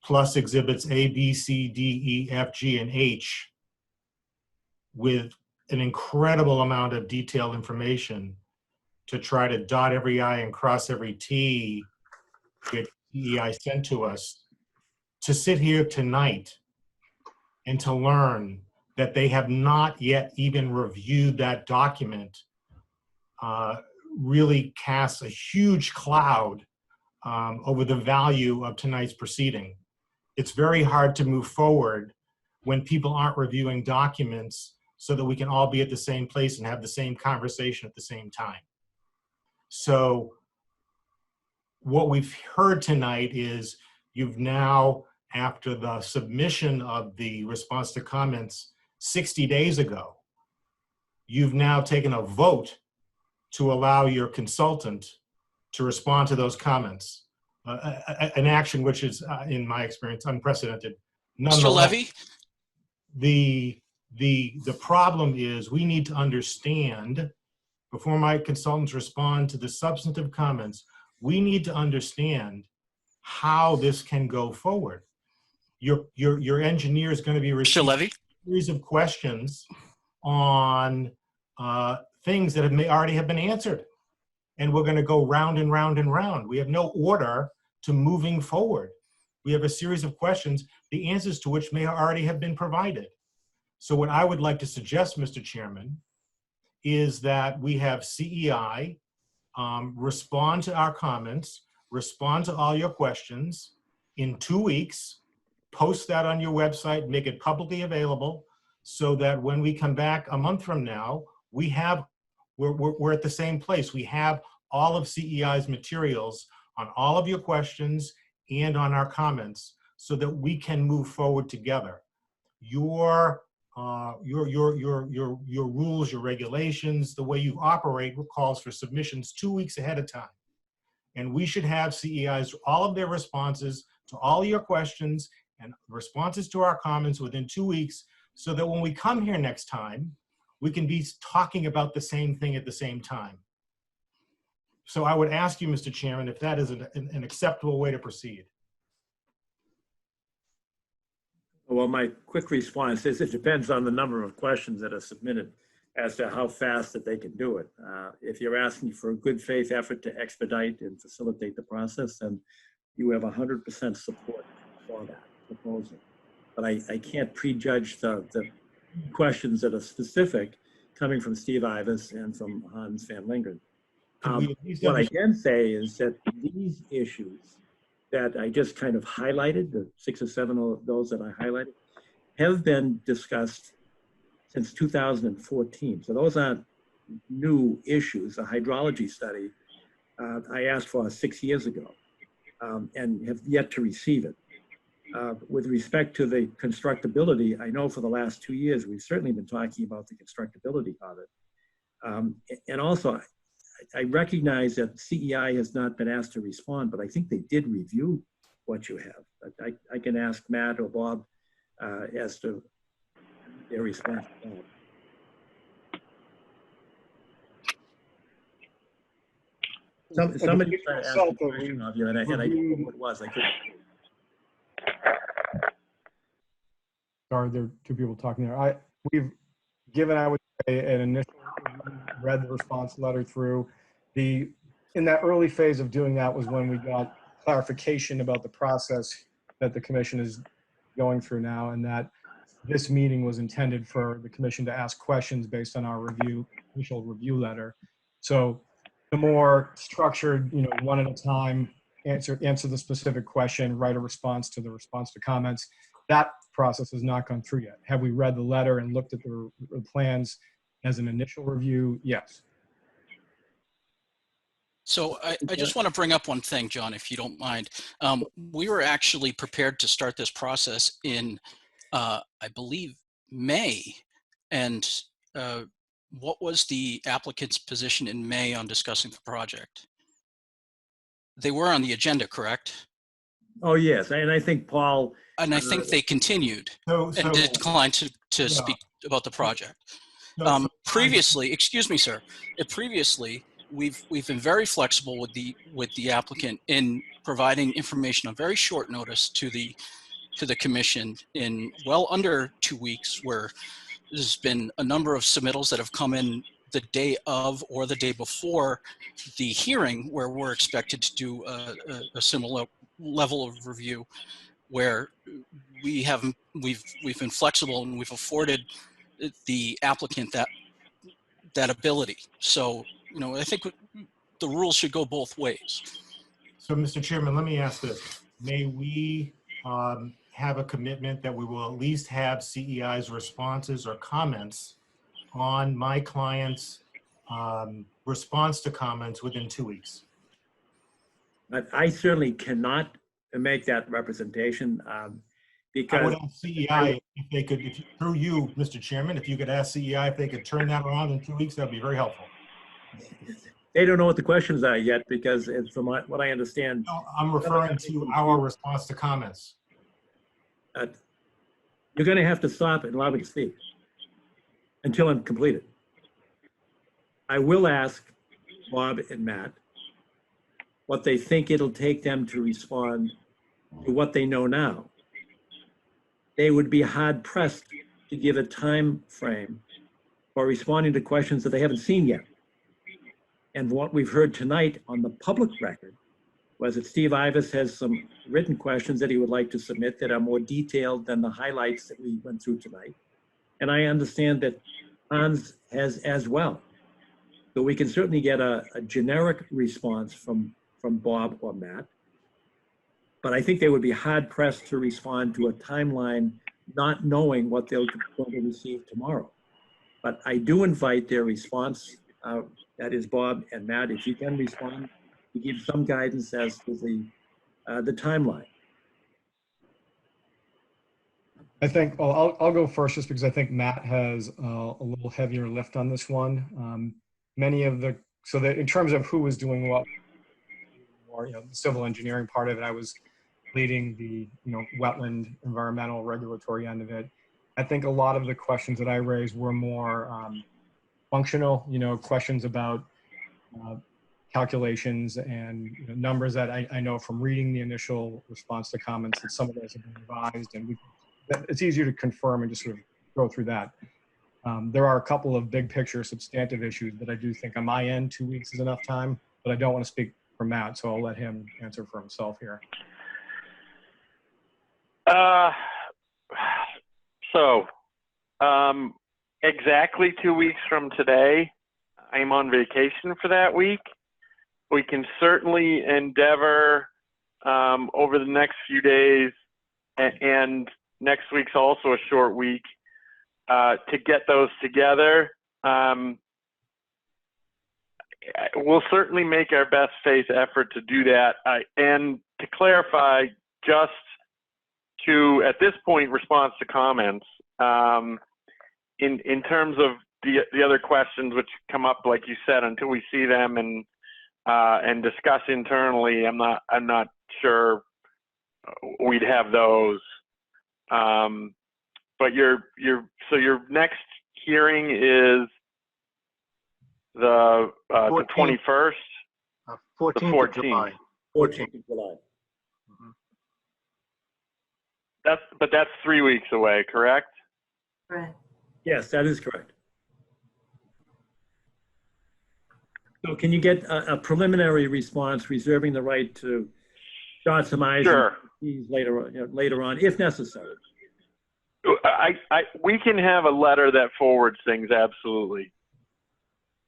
plus exhibits A, B, C, D, E, F, G, and H, with an incredible amount of detailed information to try to dot every I and cross every T that CEI sent to us, to sit here tonight and to learn that they have not yet even reviewed that document really casts a huge cloud over the value of tonight's proceeding. It's very hard to move forward when people aren't reviewing documents so that we can all be at the same place and have the same conversation at the same time. So what we've heard tonight is you've now, after the submission of the response to comments 60 days ago, you've now taken a vote to allow your consultant to respond to those comments. An action which is, in my experience, unprecedented. Mr. Levy? The problem is we need to understand, before my consultants respond to the substantive comments, we need to understand how this can go forward. Your engineer is going to be receiving a series of questions on things that may already have been answered. And we're going to go round and round and round. We have no order to moving forward. We have a series of questions, the answers to which may already have been provided. So what I would like to suggest, Mr. Chairman, is that we have CEI respond to our comments, respond to all your questions in 2 weeks, post that on your website, make it publicly available, so that when we come back a month from now, we're at the same place. We have all of CEI's materials on all of your questions and on our comments, so that we can move forward together. Your rules, your regulations, the way you operate calls for submissions 2 weeks ahead of time. And we should have CEI's, all of their responses to all your questions and responses to our comments within 2 weeks, so that when we come here next time, we can be talking about the same thing at the same time. So I would ask you, Mr. Chairman, if that is an acceptable way to proceed. Well, my quick response is it depends on the number of questions that are submitted as to how fast that they can do it. If you're asking for a good faith effort to expedite and facilitate the process, then you have 100% support for that proposal. But I can't prejudge the questions that are specific coming from Steve Ivas and from Hans van Lingeren. What I can say is that these issues that I just kind of highlighted, the 6 or 7 of those that I highlighted, have been discussed since 2014. So those aren't new issues. A hydrology study I asked for 6 years ago and have yet to receive it. With respect to the constructability, I know for the last 2 years, we've certainly been talking about the constructability of it. And also, I recognize that CEI has not been asked to respond, but I think they did review what you have. I can ask Matt or Bob as to their response to that. Somebody tried to ask a question of you, and I don't know what it was. I couldn't. Sorry, there are two people talking there. We've given, I would say, an initial read the response letter through. In that early phase of doing that was when we got clarification about the process that the commission is going through now, and that this meeting was intended for the commission to ask questions based on our initial review letter. So the more structured, one at a time, answer the specific question, write a response to the response to comments, that process has not gone through yet. Have we read the letter and looked at the plans as an initial review? Yes. So I just want to bring up one thing, John, if you don't mind. We were actually prepared to start this process in, I believe, May. And what was the applicant's position in May on discussing the project? They were on the agenda, correct? Oh, yes, and I think Paul. And I think they continued and declined to speak about the project. Previously, excuse me, sir. Previously, we've been very flexible with the applicant in providing information on very short notice to the commission in well under 2 weeks, where there's been a number of submittals that have come in the day of or the day before the hearing, where we're expected to do a similar level of review, where we've been flexible and we've afforded the applicant that ability. So, you know, I think the rules should go both ways. So, Mr. Chairman, let me ask this. May we have a commitment that we will at least have CEI's responses or comments on my client's response to comments within 2 weeks? I certainly cannot make that representation because I would ask CEI if they could, through you, Mr. Chairman, if you could ask CEI if they could turn that around in 2 weeks, that would be very helpful. they don't know what the questions are yet, because from what I understand. No, I'm referring to our response to comments. You're going to have to stop and allow me to speak until I'm completed. I will ask Bob and Matt what they think it'll take them to respond to what they know now. They would be hard pressed to give a time frame for responding to questions that they haven't seen yet. And what we've heard tonight on the public record was that Steve Ivas has some written questions that he would like to submit that are more detailed than the highlights that we went through tonight. And I understand that Hans has as well. So we can certainly get a generic response from Bob or Matt. But I think they would be hard pressed to respond to a timeline not knowing what they'll receive tomorrow. But I do invite their response, that is Bob and Matt, if you can respond, to give some guidance as to the timeline. I think, well, I'll go first just because I think Matt has a little heavier lift on this one. Many of the, so that in terms of who was doing what, or, you know, the civil engineering part of it, I was leading the, you know, wetland environmental regulatory end of it. I think a lot of the questions that I raised were more functional, you know, questions about calculations and, you know, numbers that I know from reading the initial response to comments that some of those have been revised, and it's easier to confirm and just sort of go through that. There are a couple of big picture substantive issues that I do think on my end 2 weeks is enough time, but I don't want to speak for Matt, so I'll let him answer for himself here. Exactly 2 weeks from today, I'm on vacation for that week. We can certainly endeavor over the next few days, and next week's also a short week, to get those together. We'll certainly make our best faith effort to do that. And to clarify, just to, at this point, response to comments, in terms of the other questions which come up, like you said, until we see them and discuss internally, I'm not sure we'd have those. But so your next hearing is the 21st? 14th the 14th. of July. 14th of July. But that's 3 weeks away, correct? Right. Yes, that is correct. So can you get a preliminary response reserving the right to dot some I's Sure. and T's later on, if necessary? We can have a letter that forwards things, absolutely.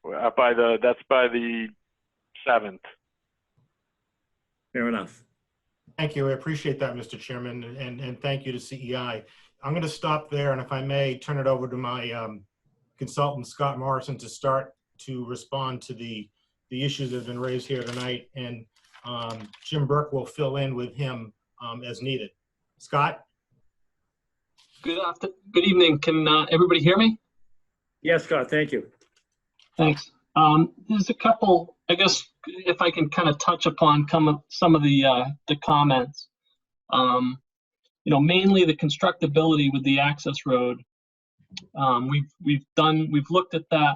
That's by the 7th. Fair enough. Thank you. I appreciate that, Mr. Chairman, and thank you to CEI. I'm going to stop there, and if I may, turn it over to my consultant, Scott Morrison, to start to respond to the the issues that have been raised here tonight, and Jim Burke will fill in with him as needed. Scott? Good evening. Can everybody hear me? Yes, Scott, thank you. Thanks. There's a couple, I guess, if I can kind of touch upon some of the comments. Mainly the constructability with the access road. We've looked at that.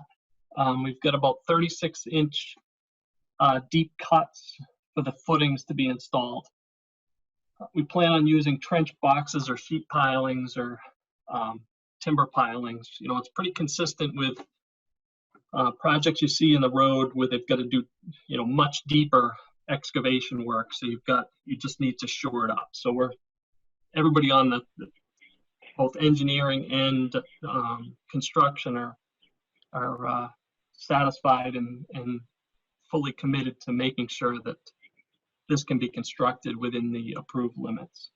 We've got about 36-inch deep cuts for the footings to be installed. We plan on using trench boxes or sheet pilings or timber pilings. It's pretty consistent with projects you see in the road where they've got to do, much deeper excavation work. So you just need to shore it up. So everybody on both engineering and construction are satisfied and fully committed to making sure that this can be constructed within the approved limits.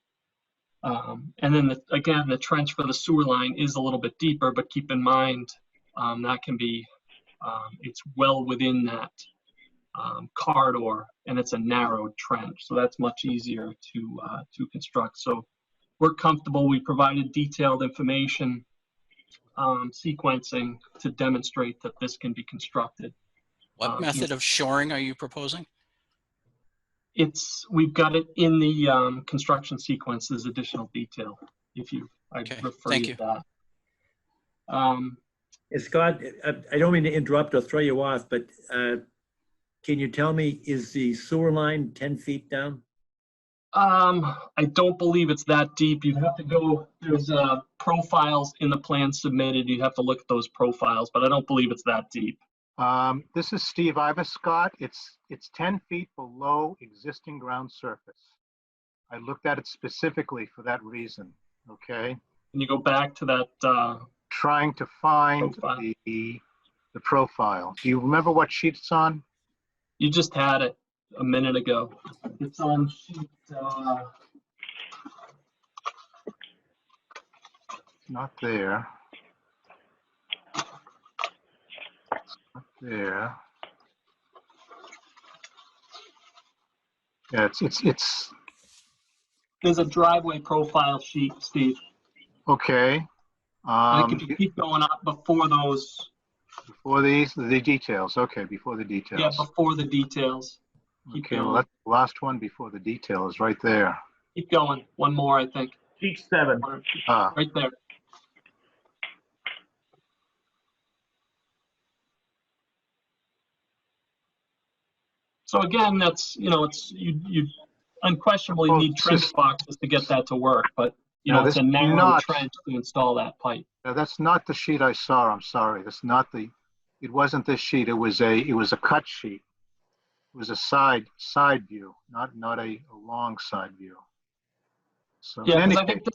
And then again, the trench for the sewer line is a little bit deeper, but keep in mind that can be, it's well within that corridor, and it's a narrow trench, so that's much easier to construct. So we're comfortable. We provided detailed information sequencing to demonstrate that this can be constructed. What method of shoring are you proposing? We've got it in the construction sequence as additional detail. Okay, refer thank you you. to that. Scott, I don't mean to interrupt or throw you off, but can you tell me, is the sewer line 10 feet down? I don't believe it's that deep. You'd have to go, there's profiles in the plan submitted. You'd have to look at those profiles, but I don't believe it's that deep. This is Steve Ivas, Scott. It's 10 feet below existing ground surface. I looked at it specifically for that reason, okay? Can you go back to that? Trying to find profile. the profile. Do you remember what sheet it's on? You just had it a minute ago. It's on sheet. Not there. Not there. Yeah, it's. There's a driveway profile sheet, Steve. Okay. I think if you keep going up before those. Before the details. Okay, before the details. Yeah, before the details. Keep Okay, going. well, that's the last one before the details, right there. Keep going. One more, I think. Sheet 7. Right there. So again, that's, you unquestionably Well, need trench boxes to get that to work, but No, it's this a is narrow not- trench to install that pipe. Now, that's not the sheet I saw. I'm sorry. That's not it wasn't this sheet. It was a cut sheet. It was a side view, not a long side view. So Yeah, in any because I case, think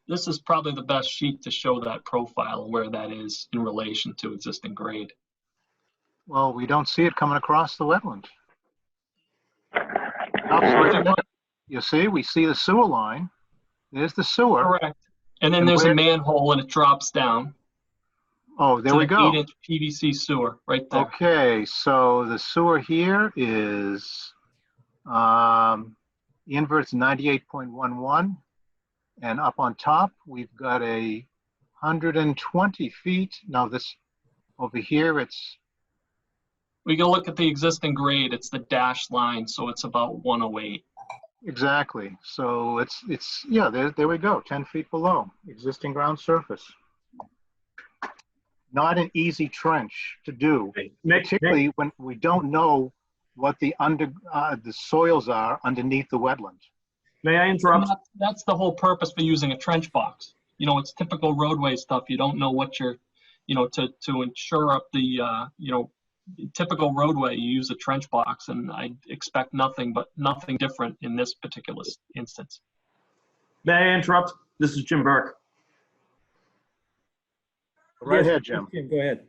this is probably the best sheet to show that profile and where that is in relation to existing grade. well, we don't see it coming across the wetland. You see, we see the sewer line. There's the sewer. Correct. And then And there's where- a manhole and it drops down. Oh, there we go. 8-inch PVC sewer right there. Okay, so the sewer here is the invert's 98.11, and up on top we've got 120 feet. Now this over here, it's We can look at the existing grade. It's the dashed line, so it's about 108. exactly. So it's yeah. There we go. 10 feet below existing ground surface. Not an easy trench to do, particularly when we don't know what the soils are underneath the wetland. May I interrupt? That's the whole purpose for using a trench box. It's typical roadway stuff. You don't know what you're, to ensure up the, typical roadway, you use a trench box, and I expect nothing different in this particular instance. May I interrupt? This is Jim Burke. Right Yes, ahead, Jim. Go ahead.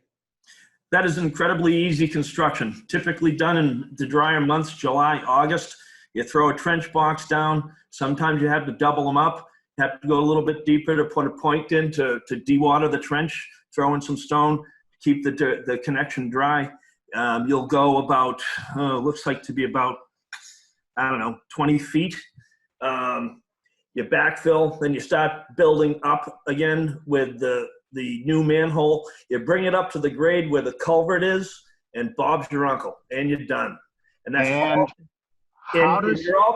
That is incredibly easy construction, typically done in the drier months, July, August. You throw a trench box down. Sometimes you have to double them up. You have to go a little bit deeper to put a point in to dewater the trench, throw in some stone, keep the connection dry. You'll go about, looks like to be about, I don't know, 20 feet. You backfill, then you start building up again with the new manhole. You bring it up to the grade where the culvert is, and Bob's your uncle, and you're done. And that's all. And you're all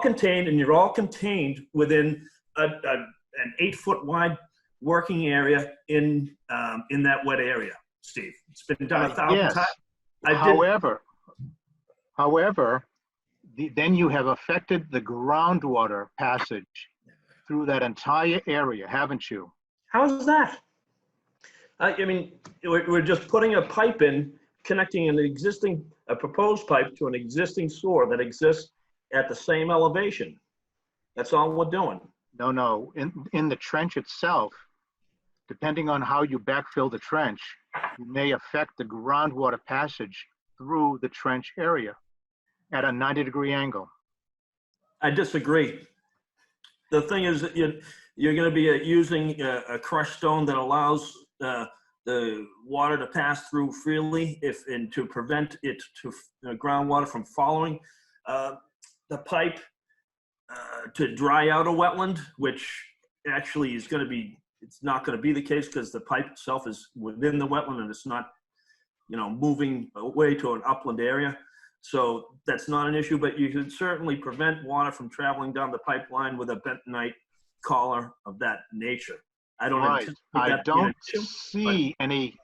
contained within an 8-foot wide working area in that wet area, Steve. It's been done 1,000 times. However, then you have affected the groundwater passage through that entire area, haven't you? How's that? I mean, we're just putting a pipe in, connecting a proposed pipe to an existing sewer that exists at the same elevation. That's all we're doing. No. In the trench itself, depending on how you backfill the trench, you may affect the groundwater passage through the trench area at a 90-degree angle. I disagree. The thing is that you're going to be using a crushed stone that allows the water to pass through freely and to prevent it to groundwater from following the pipe to dry out a wetland, which actually is going to be, it's not going to be the case because the pipe itself is within the wetland and it's not, moving away to an upland area. So that's not an issue, but you can certainly prevent water from traveling down the pipeline with a bentonite collar of that nature. I don't see any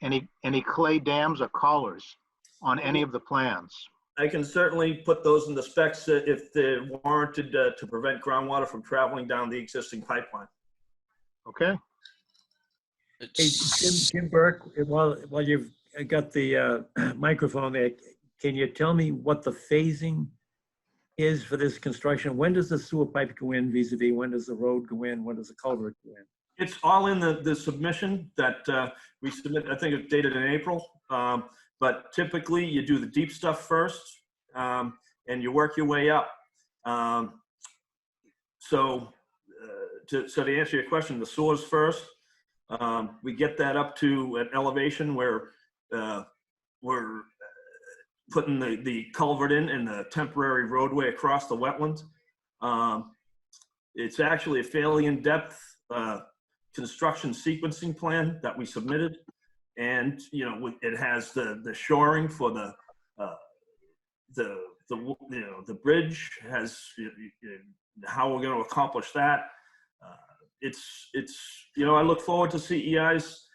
clay dams or collars on any of the plans. I can certainly put those in the specs if they're warranted to prevent groundwater from traveling down the existing pipeline. Okay. Hey, Jim Burke, while you've got the microphone there, can you tell me what the phasing is for this construction? When does the sewer pipe go in vis-a-vis? When does the road go in? When does the culvert go in? It's all in the submission that we submit. I think it's dated in April. But typically you do the deep stuff first and you work your way up. So to answer your question, the sewers first. We get that up to an elevation where we're putting the culvert in and the temporary roadway across the wetland. It's actually a fairly in-depth construction sequencing plan that we submitted. And it has the shoring for the bridge, has how we're going to accomplish that. I look forward to CEI's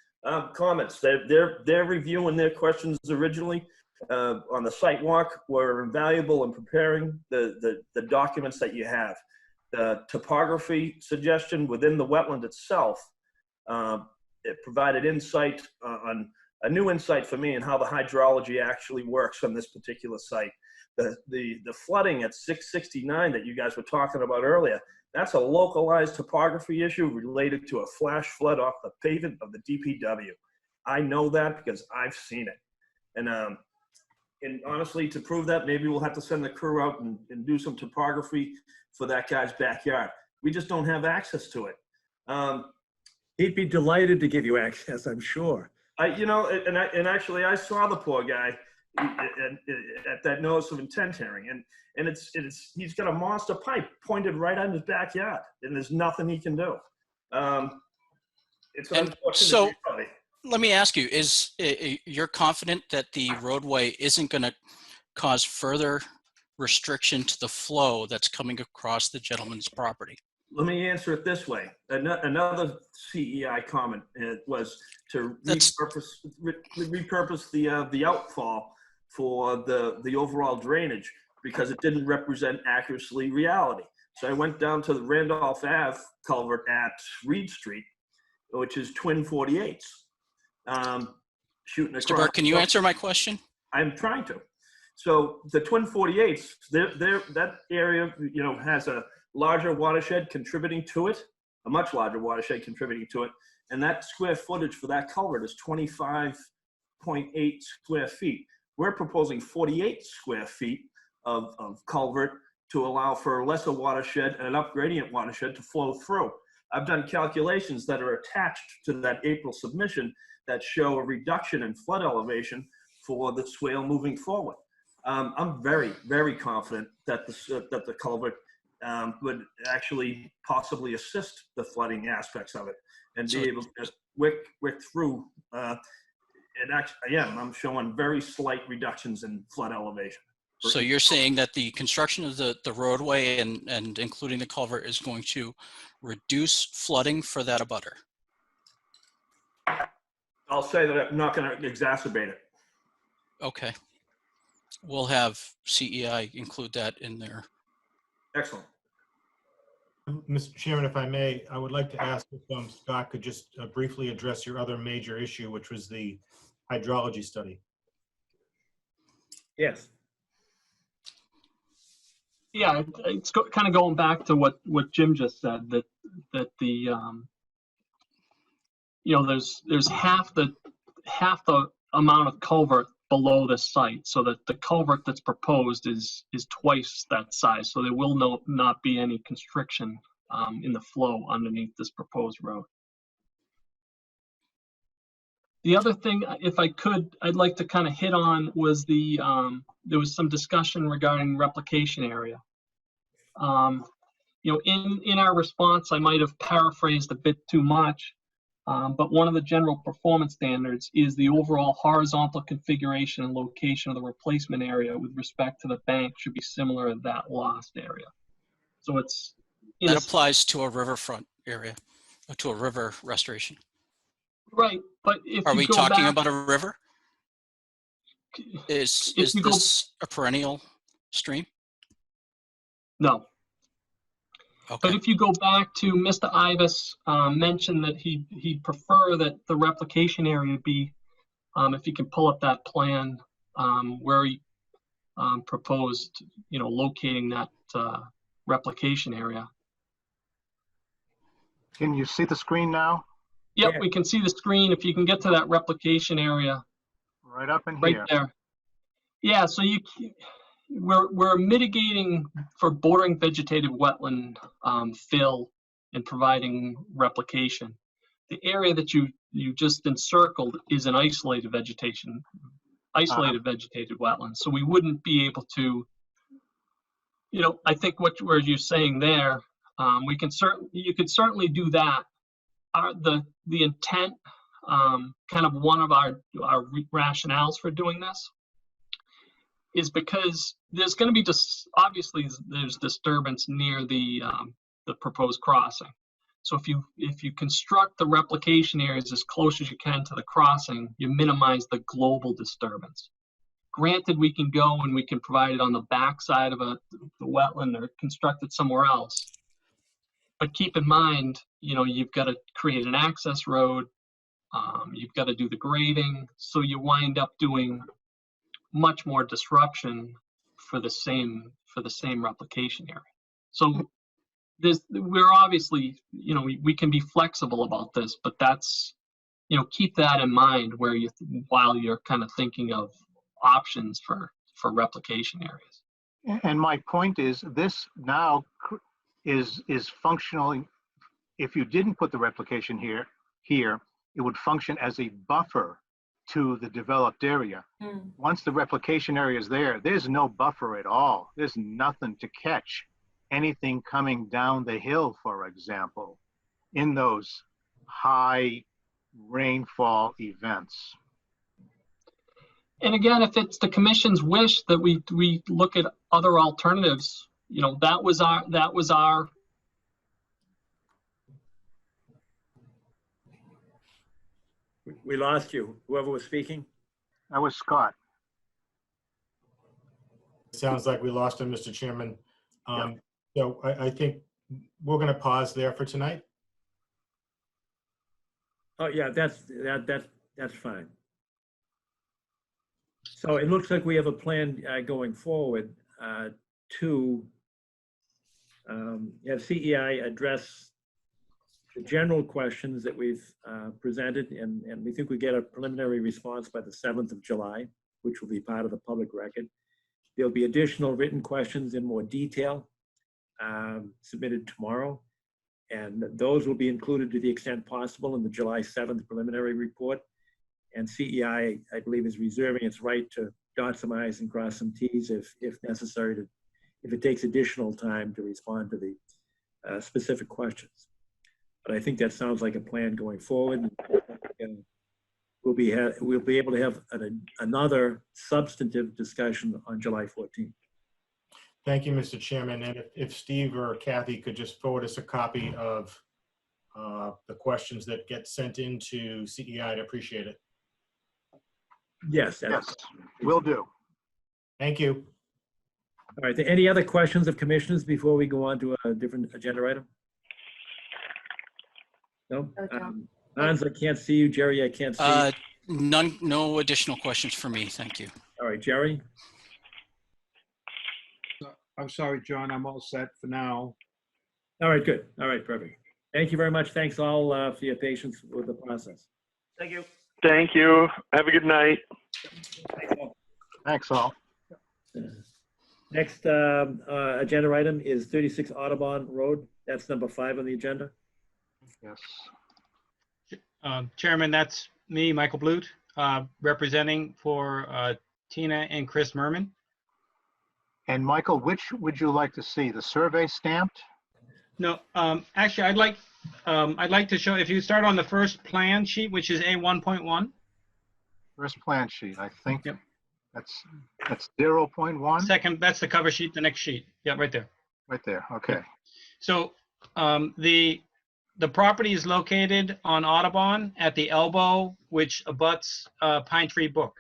comments. They're reviewing their questions originally on the site walk were invaluable in preparing the documents that you have. The topography suggestion within the wetland itself. It provided insight on a new insight for me in how the hydrology actually works on this particular site. The flooding at 669 that you guys were talking about earlier, that's a localized topography issue related to a flash flood off the pavement of the DPW. I know that because I've seen it. And honestly, to prove that, maybe we'll have to send the crew out and do some topography for that guy's backyard. We just don't have access to it. He'd be delighted to give you access, I'm sure. Actually, I saw the poor guy at that notice of intent hearing, and he's got a monster pipe pointed right on his backyard, and there's nothing he can do. It's unfortunate. So, let me ask you: you're confident that the roadway isn't going to cause further restriction to the flow that's coming across the gentleman's property? Let me answer it this way. Another CEI comment was to repurpose the outfall for the overall drainage because it didn't represent accurately reality. So I went down to the Randolph Ave culvert at Reed Street, which is twin 48s. Shooting across. Mr. Burke, can you answer my question? I'm trying to. So the twin 48s, that area, has a larger watershed contributing to it, a much larger watershed contributing to it. And that square footage for that culvert is 25.8 square feet. We're proposing 48 square feet of culvert to allow for a lesser watershed and an upgradient watershed to flow through. I've done calculations that are attached to that April submission that show a reduction in flood elevation for the swale moving forward. I'm very, very confident that the culvert would actually possibly assist the flooding aspects of it and be able to just wick through. And actually, I'm showing very slight reductions in flood elevation. So you're saying that the construction of the roadway and including the culvert is going to reduce flooding for that abutter? I'll say that I'm not going to exacerbate it. Okay. We'll have CEI include that in there. Excellent. Mr. Chairman, if I may, I would like to ask if Scott could just briefly address your other major issue, which was the hydrology study. Yes. Yeah, it's kind of going back to what Jim just said, that the there's half the amount of culvert below the site, so that the culvert that's proposed is twice that size. So there will not be any constriction in the flow underneath this proposed road. The other thing, if I could, I'd like to kind of hit on was there was some discussion regarding replication area. In our response, I might have paraphrased a bit too much, but one of the general performance standards is the overall horizontal configuration and location of the replacement area with respect to the bank should be similar to that lost area. So that applies to a riverfront area, or to a river restoration. Right, but if are you we go talking back, about a river? Is this a perennial stream? No. Okay. But if you go back to Mr. Ivas mentioned that he'd prefer that the replication area be, if you can pull up that plan where he proposed, locating that replication area. Can you see the screen now? Yep, we can see the screen. If you can get to that replication area. Right up in right here. There. Yeah, so we're mitigating for bordering vegetative wetland fill and providing replication. The area that you just encircled is an isolated vegetative wetland. So we wouldn't be able to, I think what you're saying there, you could certainly do that. The intent, kind of one of our rationales for doing this is because there's going to be obviously there's disturbance near the proposed crossing. So if you construct the replication areas as close as you can to the crossing, you minimize the global disturbance. Granted, we can go and we can provide it on the backside of the wetland or construct it somewhere else. But keep in mind, you've got to create an access road. You've got to do the grading. So you wind up doing much more disruption for the same replication area. So we're obviously, we can be flexible about this, but that's, keep that in mind while you're kind of thinking of options for replication areas. And my point is, this now is functionally, if you didn't put the replication here, it would function as a buffer to the developed area. Once the replication area is there, there's no buffer at all. There's nothing to catch anything coming down the hill, for example, in those high rainfall events. And again, if it's the commission's wish that we look at other alternatives, that was our. We lost you. Whoever was speaking? That was Scott. Sounds like we lost him, Mr. Chairman. So I think we're going to pause there for tonight. Oh yeah, that's fine. So it looks like we have a plan going forward to have CEI address the general questions that we've presented, and we think we get a preliminary response by the 7th of July, which will be part of the public record. There'll be additional written questions in more detail submitted tomorrow, and those will be included to the extent possible in the July 7th preliminary report. And CEI, I believe, is reserving its right to dot some i's and cross some t's if necessary, if it takes additional time to respond to the specific questions. But I think that sounds like a plan going forward. And we'll be able to have another substantive discussion on July 14th. Thank you, Mr. Chairman. And if Steve or Kathy could just forward us a copy of the questions that get sent into CEI, I'd appreciate it. Yes. Yes, will do. Thank you. All right. Any other questions of commissioners before we go on to a different agenda item? No? Hans, I can't see you. Jerry, I can't see you. No additional questions for me. Thank you. All right, Jerry? I'm sorry, John, I'm all set for now. All right, good. All right, perfect. Thank you very much. Thanks all for your patience with the process. Thank you. Thank you. Have a good night. Thanks all. Next agenda item is 36 Audubon Road. That's number 5 on the agenda. Yes. Chairman, that's me, Michael Blute, representing for Tina and Chris Merman. And Michael, which would you like to see? The survey stamped? No, actually, I'd like to show, if you start on the first plan sheet, which is A1.1. First plan sheet, I think. Yep. That's 0.1? Second, that's the cover sheet, the next sheet. Yeah, right there. Right there, okay. So the property is located on Audubon at the elbow, which abuts Pine Tree Brook.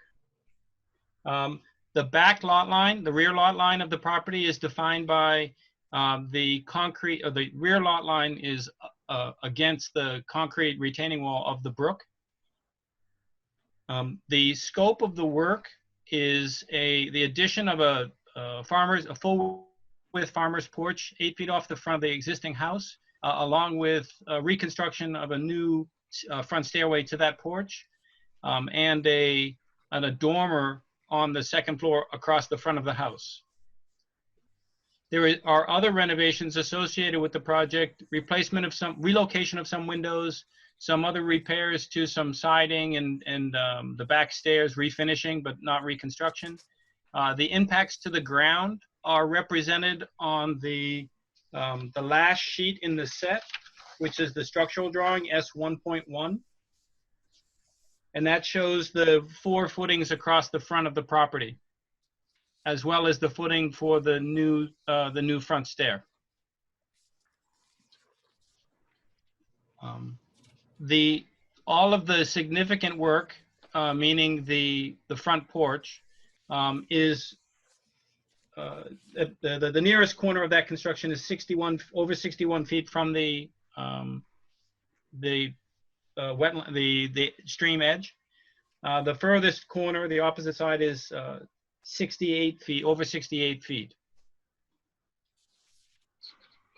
The back lot line, the rear lot line of the property is defined by the concrete, or the rear lot line is against the concrete retaining wall of the brook. The scope of the work is the addition of a full width farmer's porch 8 feet off the front of the existing house, along with reconstruction of a new front stairway to that porch, and a dormer on the second floor across the front of the house. There are other renovations associated with the project, relocation of some windows, some other repairs to some siding and the back stairs refinishing, but not reconstruction. The impacts to the ground are represented on the last sheet in the set, which is the structural drawing S1.1. And that shows the 4 footings across the front of the property, as well as the footing for the new front stair. All of the significant work, meaning the front porch, is the nearest corner of that construction is over 61 feet from the wetland, the stream edge. The furthest corner, the opposite side, is 68 feet, over 68 feet.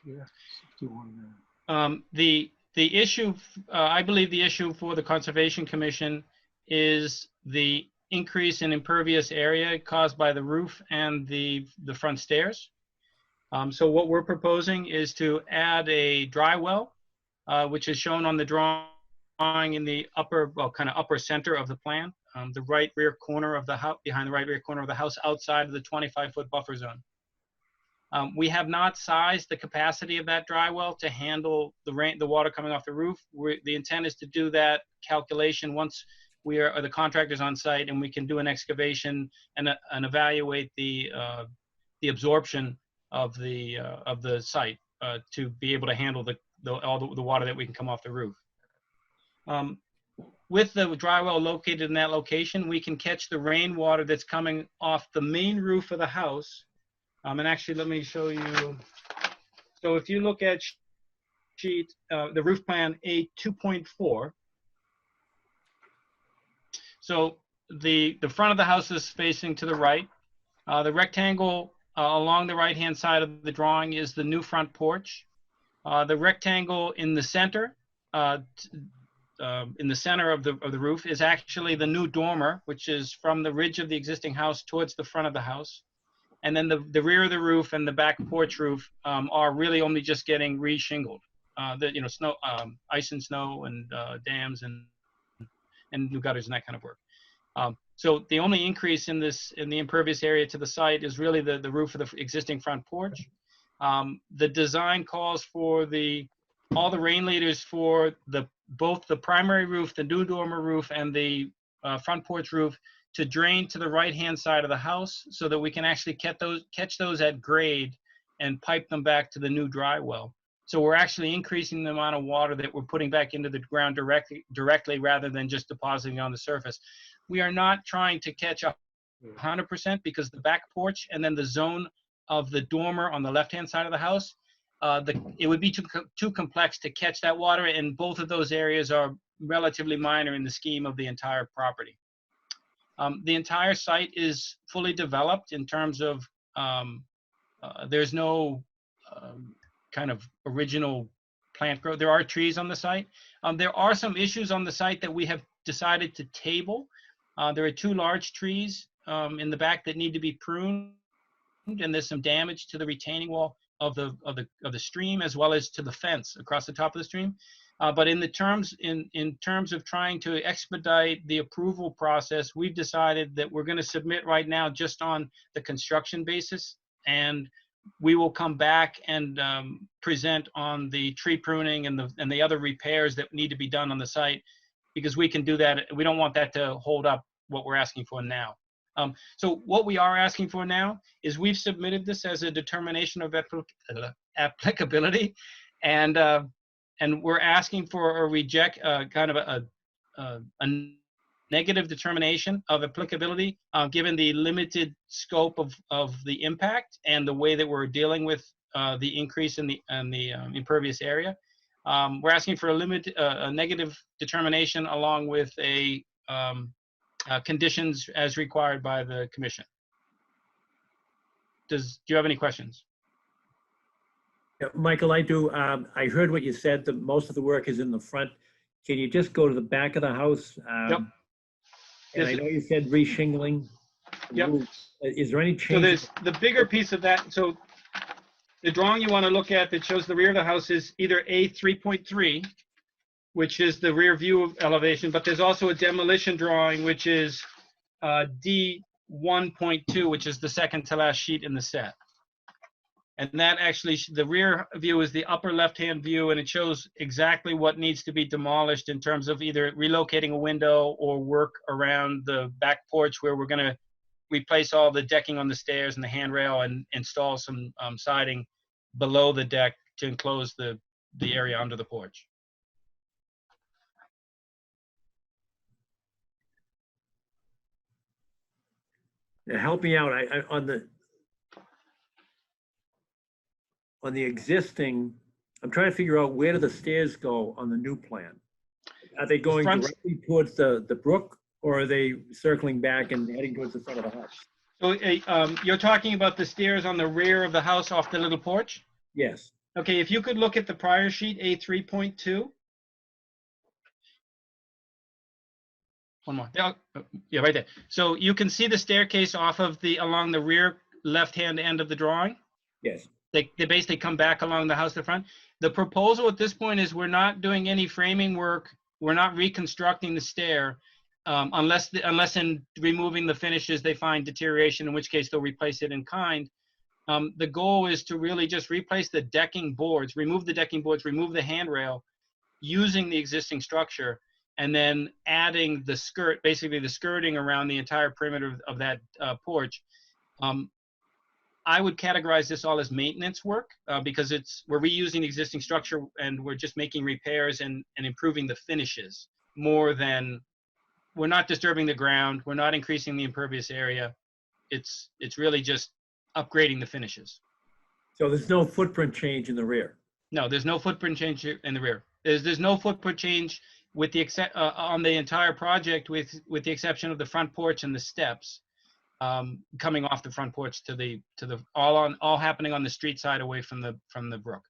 Yeah, 61 there. The issue, I believe the issue for the Conservation Commission is the increase in impervious area caused by the roof and the front stairs. So what we're proposing is to add a dry well, which is shown on the drawing in the upper, kind of upper center of the plan, the right rear corner of the house, behind the right rear corner of the house, outside of the 25-foot buffer zone. We have not sized the capacity of that dry well to handle the water coming off the roof. The intent is to do that calculation once the contractor's on site and we can do an excavation and evaluate the absorption of the site to be able to handle all the water that we can come off the roof. With the dry well located in that location, we can catch the rainwater that's coming off the main roof of the house. And actually, let me show you. So if you look at the roof plan A2.4, so the front of the house is facing to the right. The rectangle along the right-hand side of the drawing is the new front porch. The rectangle in the center, of the roof, is actually the new dormer, which is from the ridge of the existing house towards the front of the house. And then the rear of the roof and the back porch roof are really only just getting re-shingled. Snow, ice and snow and dams and and new gutters and that kind of work. So the only increase in the impervious area to the site is really the roof of the existing front porch. The design calls for all the rain leaders for both the primary roof, the new dormer roof, and the front porch roof to drain to the right-hand side of the house so that we can actually catch those at grade and pipe them back to the new dry well. So we're actually increasing the amount of water that we're putting back into the ground directly rather than just depositing on the surface. We are not trying to catch up 100% because the back porch and then the zone of the dormer on the left-hand side of the house, it would be too complex to catch that water, and both of those areas are relatively minor in the scheme of the entire property. The entire site is fully developed in terms of there's no kind of original plant growth. There are trees on the site. There are some issues on the site that we have decided to table. There are 2 large trees in the back that need to be pruned, and there's some damage to the retaining wall of the stream as well as to the fence across the top of the stream. But in terms of trying to expedite the approval process, we've decided that we're going to submit right now just on the construction basis, and we will come back and present on the tree pruning and the other repairs that need to be done on the site, because we can do that. We don't want that to hold up what we're asking for now. So what we are asking for now is we've submitted this as a determination of applicability, and we're asking for a kind of a negative determination of applicability given the limited scope of the impact and the way that we're dealing with the increase in the impervious area. We're asking for a negative determination along with conditions as required by the commission. Do you have any questions? Yeah, Michael, I do. I heard what you said, that most of the work is in the front. Can you just go to the back of the house? Yep. And I know you said reshingling. Yep. Is there any change? So there's the bigger piece of that. So the drawing you want to look at that shows the rear of the house is either A3.3, which is the rear view of elevation, but there's also a demolition drawing, which is D1.2, which is the second to last sheet in the set. And that actually, the rear view is the upper left-hand view, and it shows exactly what needs to be demolished in terms of either relocating a window or work around the back porch, where we're going to replace all the decking on the stairs and the handrail and install some siding below the deck to enclose the area under the porch. Now, help me out. On the existing, I'm trying to figure out, where do the stairs go on the new plan? Are they going directly towards the brook, or are they circling back and heading towards the front of the house? So you're talking about the stairs on the rear of the house off the little porch? Yes. Okay, if you could look at the prior sheet, A3.2. One more. Yeah, right there. So you can see the staircase off of along the rear left-hand end of the drawing. Yes. They basically come back along the house to the front. The proposal at this point is we're not doing any framing work. We're not reconstructing the stair unless in removing the finishes they find deterioration, in which case they'll replace it in kind. The goal is to really just replace the decking boards, remove the decking boards, remove the handrail, using the existing structure, and then adding the skirt, basically the skirting around the entire perimeter of that porch. I would categorize this all as maintenance work because we're reusing the existing structure and we're just making repairs and improving the finishes more than, we're not disturbing the ground, we're not increasing the impervious area. It's really just upgrading the finishes. So there's no footprint change in the rear? No, there's no footprint change in the rear. There's no footprint change with the on the entire project with the exception of the front porch and the steps. Coming off the front porch to the all happening on the street side away from the brook.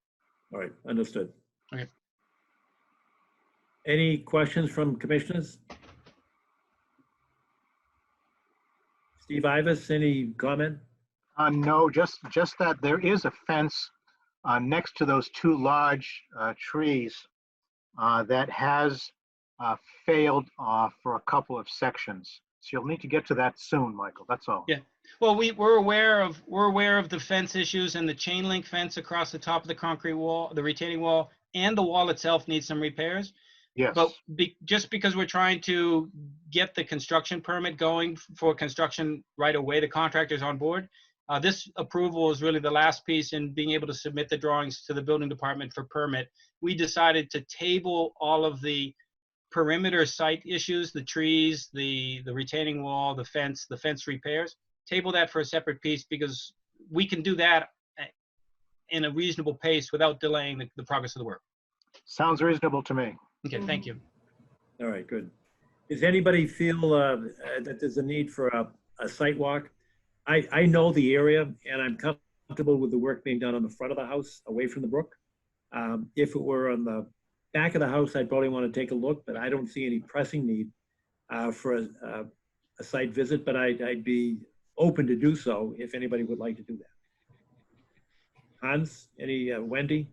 All right, understood. Okay. Any questions from commissioners? Steve Ivas, any comment? No, just that there is a fence next to those 2 large trees that has failed for a couple of sections. So you'll need to get to that soon, Michael. That's all. Yeah. Well, we're aware of the fence issues, and the chain link fence across the top of the concrete wall, the retaining wall, and the wall itself needs some repairs. Yes. But just because we're trying to get the construction permit going for construction right away, the contractor's on board. This approval is really the last piece in being able to submit the drawings to the building department for permit. We decided to table all of the perimeter site issues, the trees, the retaining wall, the fence repairs. Table that for a separate piece because we can do that in a reasonable pace without delaying the progress of the work. Sounds reasonable to me. Okay, thank you. All right, good. Does anybody feel that there's a need for a site walk? I know the area and I'm comfortable with the work being done on the front of the house away from the brook. If it were on the back of the house, I'd probably want to take a look, but I don't see any pressing need for a site visit, but I'd be open to do so if anybody would like to do that. Hans, Wendy?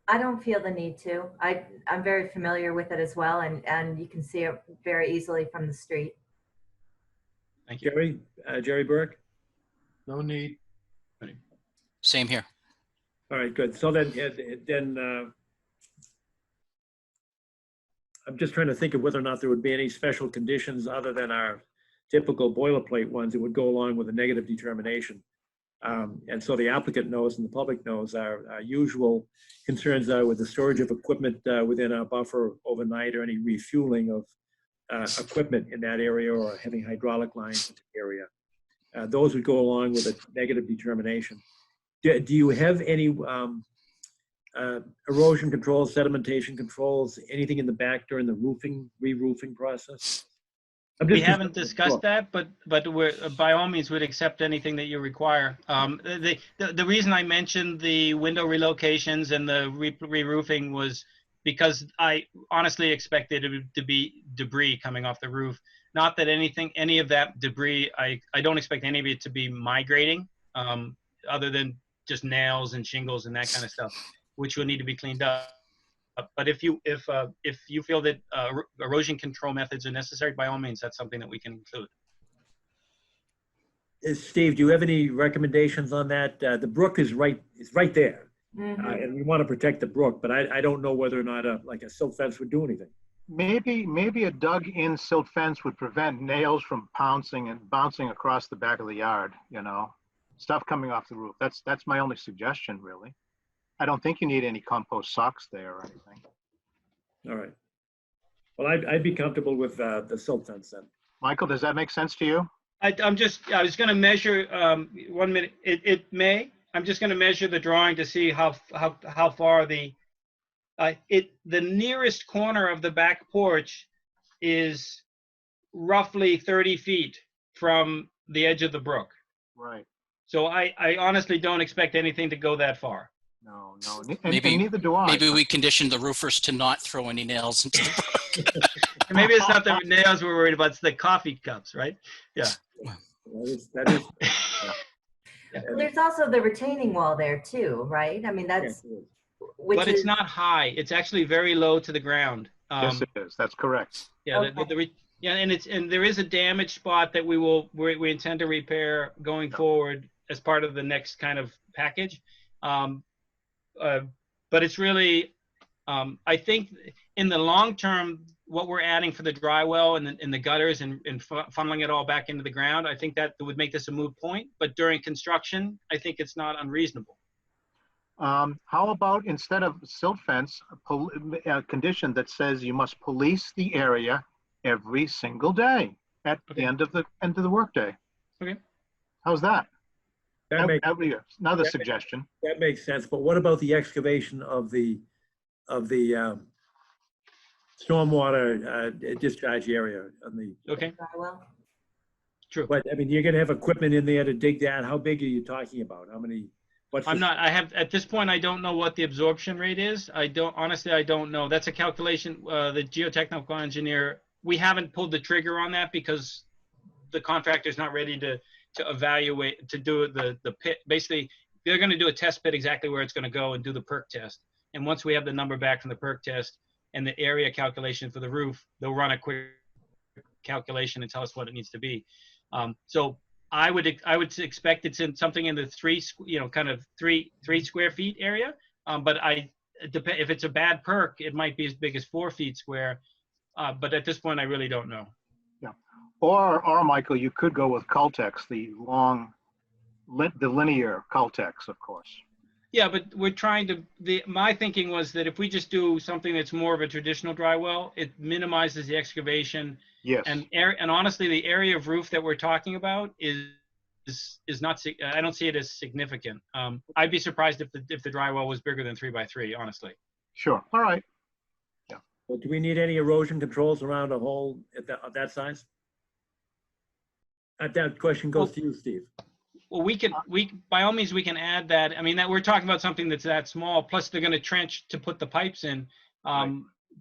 I don't feel the need to. I'm very familiar with it as well, and you can see it very easily from the street. Thank you. Jerry Burke? No need. Same here. All right, good. So then I'm just trying to think of whether or not there would be any special conditions other than our typical boilerplate ones that would go along with a negative determination. And so the applicant knows and the public knows our usual concerns are with the storage of equipment within our buffer overnight or any refueling of equipment in that area or having hydraulic lines in the area. Those would go along with a negative determination. Do you have any erosion controls, sedimentation controls, anything in the back during the re-roofing process? We haven't discussed that, but we're by all means would accept anything that you require. The reason I mentioned the window relocations and the re-roofing was because I honestly expected it to be debris coming off the roof. Not that any of that debris, I don't expect any of it to be migrating, other than just nails and shingles and that kind of stuff, which will need to be cleaned up. But if you feel that erosion control methods are necessary, by all means, that's something that we can include. Steve, do you have any recommendations on that? The brook is right there, and we want to protect the brook, but I don't know whether or not a silt fence would do anything. Maybe a dug-in silt fence would prevent nails from pouncing and bouncing across the back of the yard. You know, stuff coming off the roof. That's my only suggestion, really. I don't think you need any compost socks there or anything. All right. Well, I'd be comfortable with the silt fence then. Michael, does that make sense to you? I was going to measure 1 minute. It may. I'm just going to measure the drawing to see how far the nearest corner of the back porch is roughly 30 feet from the edge of the brook. Right. So I honestly don't expect anything to go that far. No, and neither do I. Maybe we condition the roofers to not throw any nails into the brook. Maybe it's not the nails we're worried about, it's the coffee cups, right? Yeah. That is Yeah. Well, there's also the retaining wall there too, right? I mean, that's, but it's not high. It's actually very low to the ground. Yes, it is. That's correct. Yeah, okay. And there is a damaged spot that we intend to repair going forward as part of the next kind of package. But it's really, I think in the long term, what we're adding for the dry well and the gutters and funneling it all back into the ground, I think that would make this a moot point. But during construction, I think it's not unreasonable. How about instead of silt fence, a condition that says you must police the area every single day at the end of the workday? Okay. How's that? Another that suggestion. That makes sense. But what about the excavation of the stormwater discharge area on the? Okay. Dry well. True. But I mean, you're going to have equipment in there to dig that. How big are you talking about? How many? At this point, I don't know what the absorption rate is. Honestly, I don't know. That's a calculation. The geotechnical engineer, we haven't pulled the trigger on that because the contractor's not ready to evaluate, to do the pit. Basically, they're going to do a test pit exactly where it's going to go and do the perk test. And once we have the number back from the perk test, and the area calculation for the roof, they'll run a quick calculation and tell us what it needs to be. So I would expect it's in something in the kind of three square feet area. But if it's a bad perk, it might be as big as 4 feet square. But at this point, I really don't know. Yeah. Or Michael, you could go with Cultex, the linear Cultex, of course. Yeah, but we're trying to, my thinking was that if we just do something that's more of a traditional dry well, it minimizes the excavation. Yes. And honestly, the area of roof that we're talking about is not, I don't see it as significant. I'd be surprised if the dry well was bigger than 3 by 3, honestly. Sure. All right. Yeah. Well, do we need any erosion controls around a hole of that size? That question goes to you, Steve. Well, by all means, we can add that. I mean, that we're talking about something that's that small, plus they're going to trench to put the pipes in.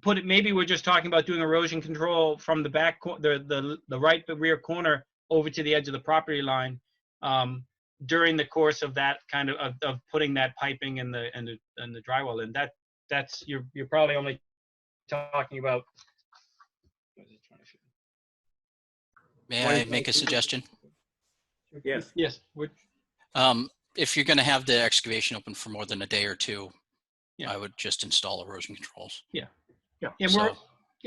Maybe we're just talking about doing erosion control from the back, the right rear corner over to the edge of the property line during the course of that kind of putting that piping and the drywall in. That's you're probably only talking about. May I make a suggestion? Yes. Yes. If you're going to have the excavation open for more than a day or two, yeah. I would just install erosion controls. Yeah. Yeah.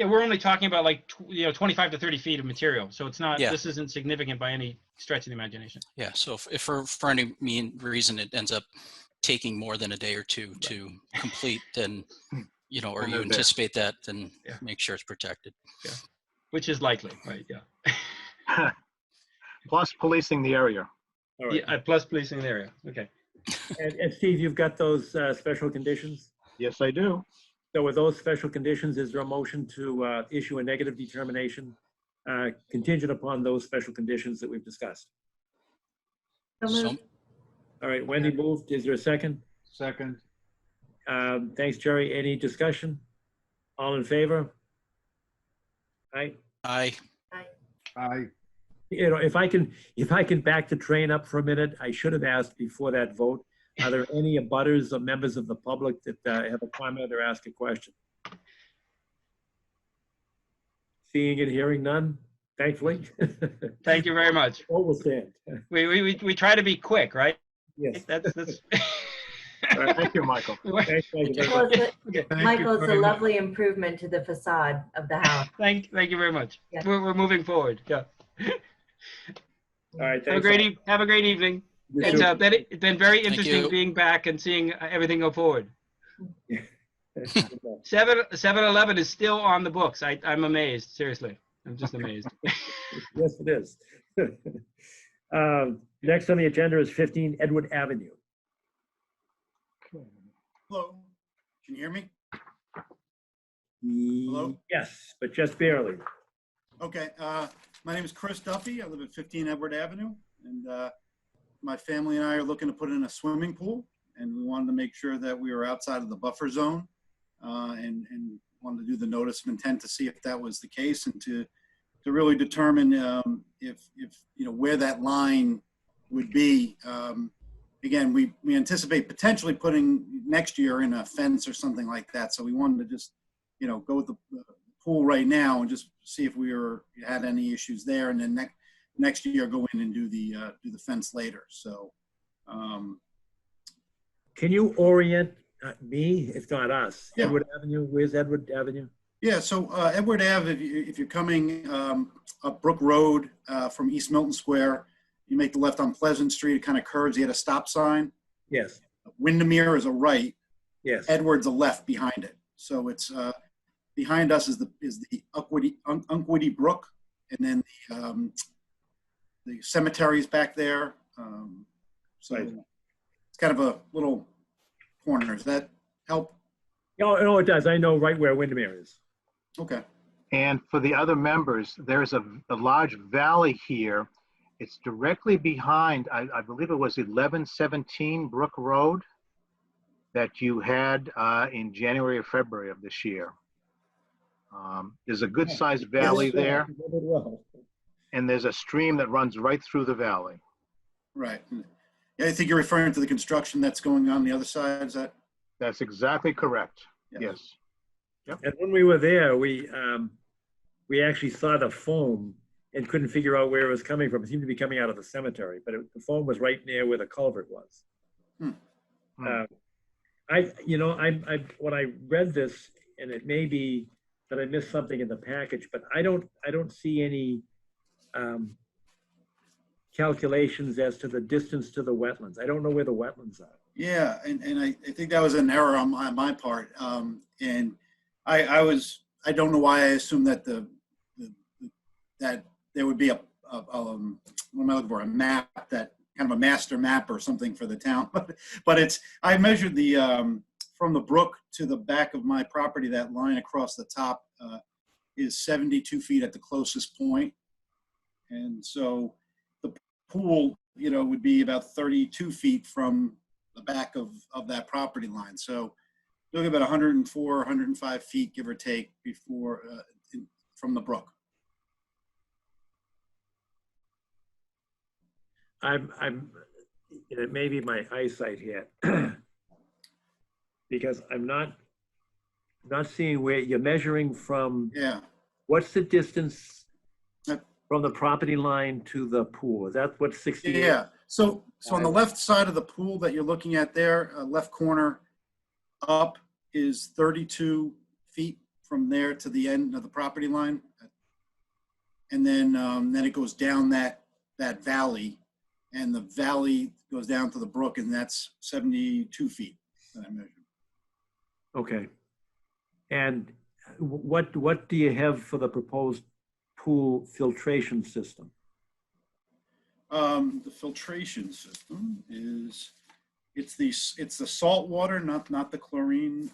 We're only talking about like 25 to 30 feet of material, so it's not. Yeah. This isn't significant by any stretch of the imagination. Yeah. So if for any reason it ends up taking more than a day or two to complete, then or you anticipate that, then make sure it's protected. Yeah. Which is likely, right? Yeah. Plus policing the area. All right. Yeah, plus policing the area. Okay. And Steve, you've got those special conditions? Yes, I do. So with those special conditions, is there a motion to issue a negative determination contingent upon those special conditions that we've discussed? So, all right, Wendy moved. Is there a second? Second. Thanks, Jerry. Any discussion? All in favor? Aye. Aye. Aye. If I can back the train up for a minute, I should have asked before that vote. Are there any abutters or members of the public that have a comment or ask a question? Seeing and hearing none, thankfully. Thank you very much. All will stand. We try to be quick, right? Yes. That's. All right, thank you, Michael. Thank you very Well, much. Michael, it's a lovely improvement to the facade of the house. Thank you very much. Yeah. We're moving forward. Yeah. All right. Have a great evening. It's been very interesting being back and seeing everything go forward. 7-Eleven is still on the books. I'm amazed. Seriously, I'm just amazed. Yes, it is. Next on the agenda is 15 Edward Avenue. Hello, can you hear me? Hello? Yes, but just barely. Okay, my name is Chris Duffy. I live at 15 Edward Avenue, and my family and I are looking to put in a swimming pool, and we wanted to make sure that we were outside of the buffer zone, and wanted to do the notice of intent to see if that was the case, and to really determine if where that line would be. Again, we anticipate potentially putting next year in a fence or something like that. So we wanted to just, go with the pool right now and just see if we had any issues there, and then next year go in and do the fence later. So, can you orient me, if not us? Yeah. Edward Avenue. Where's Edward Avenue? Yeah. So Edward Ave, if you're coming up Brook Road from East Milton Square, you make the left on Pleasant Street. It kind of curves. You had a stop sign. Yes. Windermere is a right. Yes. Edward's a left behind it. So it's behind us is the Unkwitty Brook, and then the cemetery is back there. So right. It's kind of a little corner. Does that help? No, it does. I know right where Windermere is. Okay. And for the other members, there's a large valley here. It's directly behind, I believe it was 1117 Brook Road that you had in January or February of this year. There's a good sized valley there, and there's a stream that runs right through the valley. Right. Yeah, I think you're referring to the construction that's going on the other side. Is that? That's exactly correct. Yeah. Yes. And when we were there, we actually saw the foam and couldn't figure out where it was coming from. It seemed to be coming out of the cemetery, but the foam was right near where the culvert was. When I read this, and it may be that I missed something in the package, but I don't see any calculations as to the distance to the wetlands. I don't know where the wetlands are. Yeah, and I think that was an error on my part. And I don't know why I assumed that that there would be what am I looking for? A map, that kind of a master map or something for the town. But I measured from the brook to the back of my property, that line across the top is 72 feet at the closest point. And so the pool, would be about 32 feet from the back of that property line. So look about 104, 105 feet, give or take, before from the brook. It may be my eyesight here, because I'm not seeing where you're measuring from. Yeah. What's the distance from the property line to the pool? Is that what 60? Yeah. So on the left side of the pool that you're looking at there, left corner up is 32 feet from there to the end of the property line. And then it goes down that valley, and the valley goes down to the brook, and that's 72 feet that I measured. Okay. And what do you have for the proposed pool filtration system? The filtration system it's the salt water, not the chlorine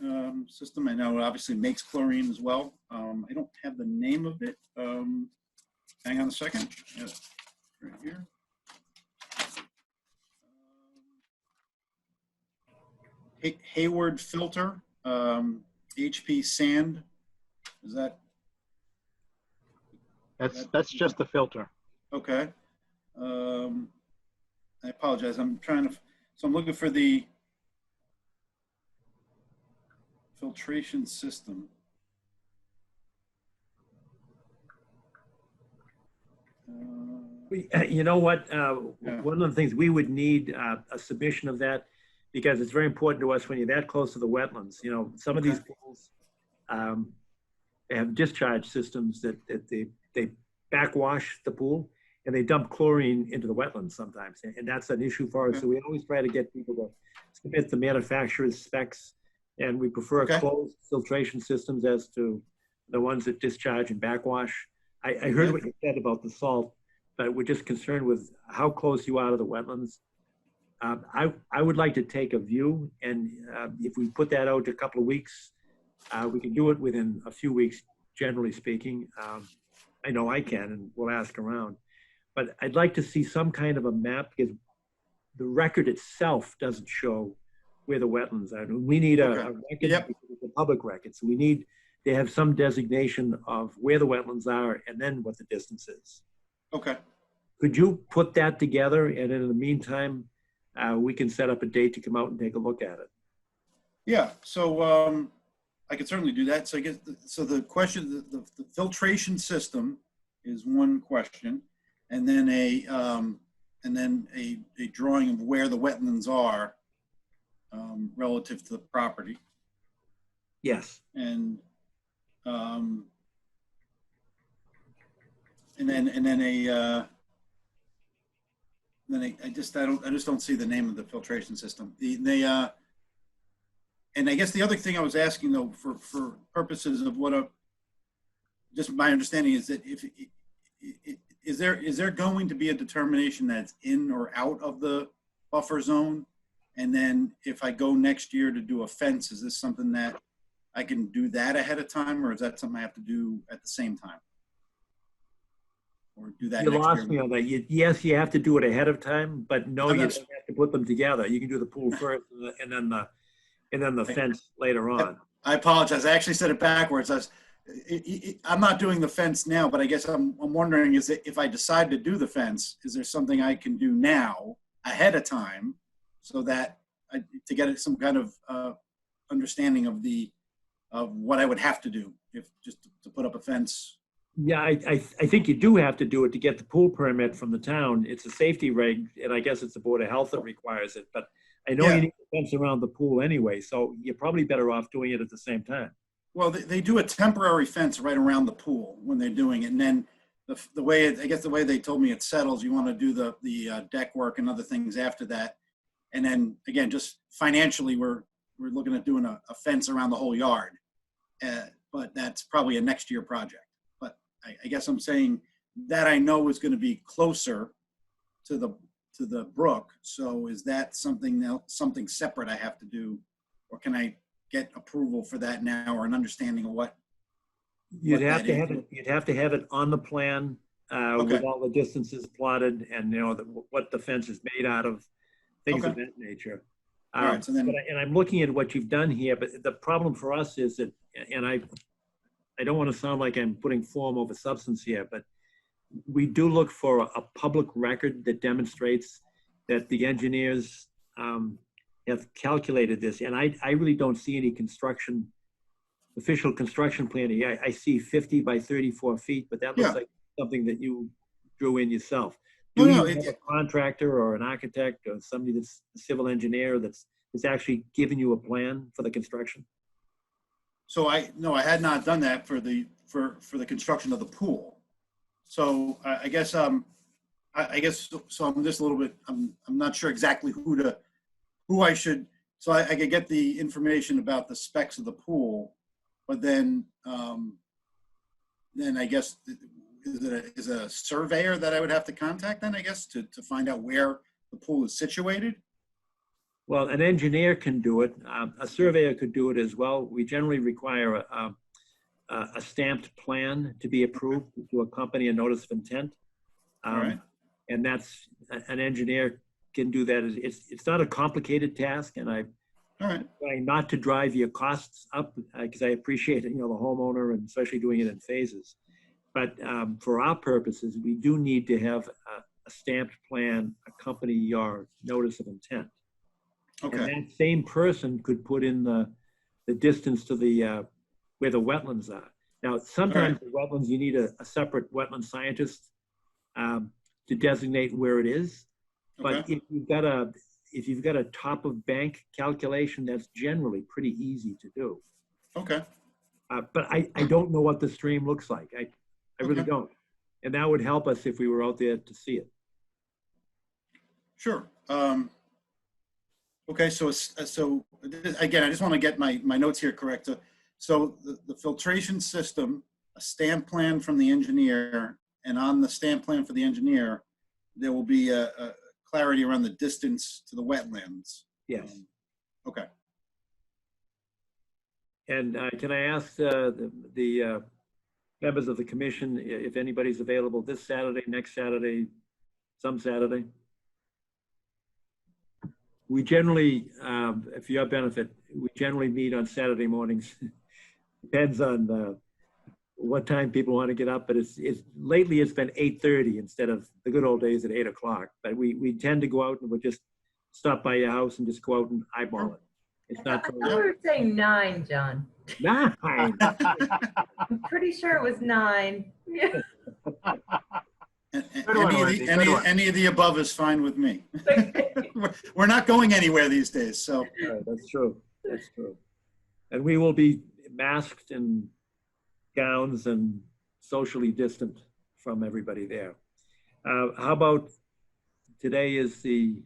system. I know it obviously makes chlorine as well. I don't have the name of it. Hang on a second. Yeah, right here. Hayward filter, HP sand. Is that? That's just the filter. Okay. I apologize. So I'm looking for the filtration system. You know what? One of the things we would need a submission of that, because it's very important to us when you're that close to the wetlands. Some of these pools they have discharge systems that they backwash the pool, and they dump chlorine into the wetlands sometimes, and that's an issue for us. So we always try to get people to submit the manufacturer's specs, and we prefer closed filtration systems as to the ones that discharge and backwash. I heard what you said about the salt, but we're just concerned with how close you are to the wetlands. I would like to take a view, and if we put that out a couple of weeks, we can do it within a few weeks, generally speaking. I know I can, and we'll ask around. But I'd like to see some kind of a map, because the record itself doesn't show where the wetlands are. We need a record, because it's a public record. So we need to have some designation of where the wetlands are and then what the distance is. Okay. Could you put that together, and in the meantime, we can set up a date to come out and take a look at it? Yeah, so I could certainly do that. So I guess, the question, the filtration system is one question, and then a drawing of where the wetlands are relative to the property. Yes. And I just don't see the name of the filtration system. And I guess the other thing I was asking, though, for purposes of just my understanding is that is there going to be a determination that's in or out of the buffer zone? And then if I go next year to do a fence, is this something that I can do that ahead of time, or is that something I have to do at the same time? Or do that You next lost year? me on that. Yes, you have to do it ahead of time, but no, you don't have to put them together. You can do the pool first, and then the fence later on. I apologize. I actually said it backwards. I'm not doing the fence now, but I guess I'm wondering, is it, if I decide to do the fence, is there something I can do now ahead of time so that to get some kind of understanding of the of what I would have to do if just to put up a fence. Yeah, I think you do have to do it to get the pool permit from the town. It's a safety reg, and I guess it's the Board of Health that requires it, but I know Yeah. you need a fence around the pool anyway, so you're probably better off doing it at the same time. Well, they do a temporary fence right around the pool when they're doing it. And then the way, I guess the way they told me it settles, you want to do the deck work and other things after that. And then again, just financially, we're looking at doing a fence around the whole yard. But that's probably a next year project. But I guess I'm saying that I know is going to be closer to the brook. So is that something else, something separate I have to do, or can I get approval for that now, or an understanding of what? You'd what have that to is? have it, you'd have to have it on the plan with Okay. all the distances plotted and, you know, what the fence is made out of, things of Okay. that nature. All right, so then- And I'm looking at what you've done here, but the problem for us is that, and I don't want to sound like I'm putting form over substance here, but we do look for a public record that demonstrates that the engineers have calculated this. And I really don't see any official construction plan here. I see 50 by 34 feet, but that looks Yeah. like something that you drew in yourself. No, Do no, you have a contractor or an architect or somebody that's a civil engineer that's actually given you a plan for the construction? So no, I had not done that for the construction of the pool. So I guess I guess so. I'm just a little bit. I'm not sure exactly who I should. So I could get the information about the specs of the pool, but then I guess is it a surveyor that I would have to contact then, I guess, to find out where the pool is situated? Well, an engineer can do it. A surveyor could do it as well. We generally require a stamped plan to be approved to accompany a notice of intent. All right. And that's, an engineer can do that. It's not a complicated task, and I All right. try not to drive your costs up because I appreciate it, you know, the homeowner, and especially doing it in phases. But for our purposes, we do need to have a stamped plan accompany your notice of intent. Okay. And that same person could put in the distance to the where the wetlands are. Now, sometimes the wetlands, you need a separate wetland scientist to designate where it is. But Okay. if you've got a top of bank calculation, that's generally pretty easy to do. Okay. But I don't know what the stream looks like. I really Okay. don't. And that would help us if we were out there to see it. Sure. Okay, so again, I just want to get my notes here correct. So the filtration system, a stamp plan from the engineer, and on the stamp plan for the engineer, there will be a clarity around the distance to the wetlands. Yes. Okay. And can I ask the members of the commission if anybody's available this Saturday, next Saturday, some Saturday? We generally, for your benefit, we generally meet on Saturday mornings. Depends on what time people want to get up, but lately it's been 8:30 instead of the good old days at 8 o'clock. But we tend to go out and we'll just stop by your house and just go out and eyeball it. It's not. I thought we were saying 9, John. 9. I'm pretty sure it was 9. Yeah. Any of the above is fine with me. We're not going anywhere these days, so. Right, that's true. That's true. And we will be masked in gowns and socially distant from everybody there. How about, today is the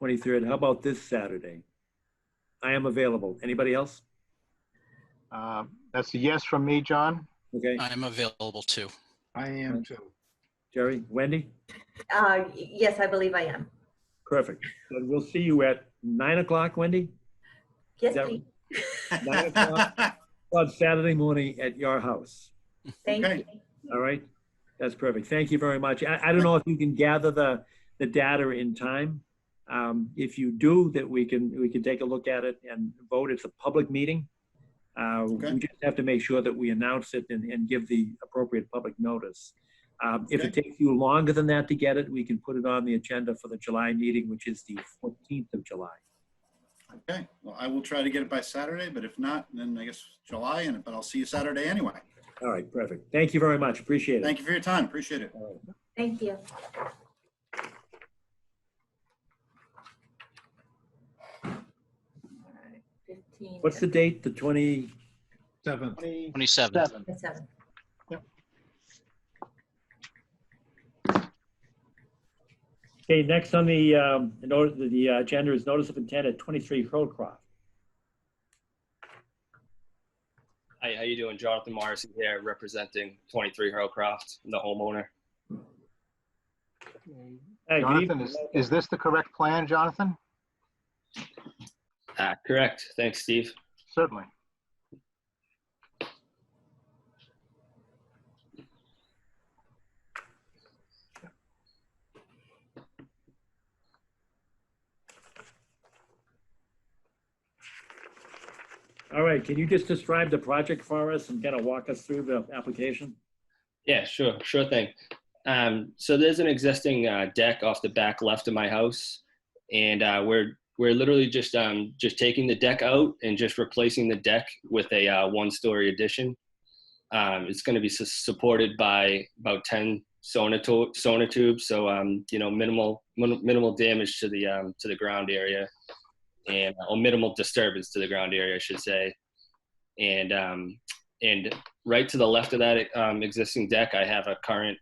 23rd. How about this Saturday? I am available. Anybody else? That's a yes from me, John. Okay. I'm available too. I am too. Jerry, Wendy? Yes, I believe I am. Perfect. And we'll see you at 9 o'clock, Wendy? Yes, that- please. 9 o'clock on Saturday morning at your house. Thank Okay. you. All right? That's perfect. Thank you very much. I don't know if you can gather the data in time. If you do, that we can take a look at it and vote. It's a public meeting. We just have to make sure that we announce it and give the appropriate public notice. If it takes you longer than that to get it, we can put it on the agenda for the July meeting, which is the 14th of July. Okay, well, I will try to get it by Saturday, but if not, then I guess July, but I'll see you Saturday anyway. All right, perfect. Thank you very much. Appreciate it. Thank you for your time. Appreciate it. Thank you. All right, 15. What's the date? The 27th? 27th. 27. Okay, next on the agenda is notice of intent at 23 Hillcroft. Hi, how you doing? Jonathan Morrissey here, representing 23 Hurlcroft, the homeowner. Hey, Jonathan, is this the correct plan, Jonathan? Correct. Thanks, Steve. Certainly. All right, can you just describe the project for us and kind of walk us through the application? Yeah, sure thing. So there's an existing deck off the back left of my house, and we're literally just taking the deck out and just replacing the deck with a one-story addition. It's going to be supported by about 10 sonotubes, so you know, minimal damage to the ground area, and or minimal disturbance to the ground area, I should say. And right to the left of that existing deck, I have a current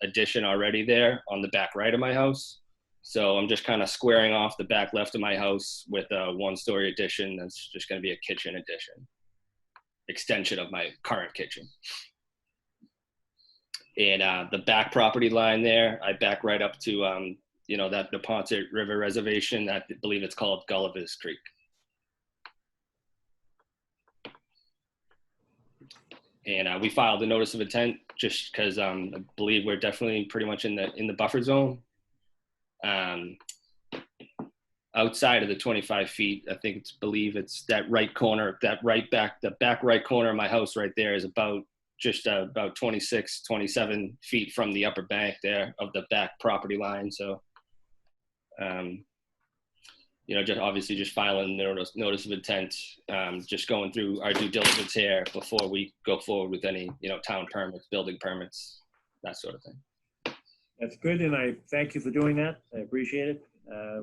addition already there on the back right of my house. So I'm just kind of squaring off the back left of my house with a one-story addition. That's just going to be a kitchen addition, extension of my current kitchen. And the back property line there, I back right up to you know, that the Ponce River Reservation. I believe it's called Gulliver's Creek. And we filed a notice of intent just because I believe we're definitely pretty much in the buffer zone. Outside of the 25 feet, I believe it's that right corner, the back right corner of my house right there is about 26, 27 feet from the upper bank there of the back property line. So, you know, just obviously just filing the notice of intent, just going through our due diligence here before we go forward with any, you know, town permits, building permits, that sort of thing. That's good, and I thank you for doing that. I appreciate it.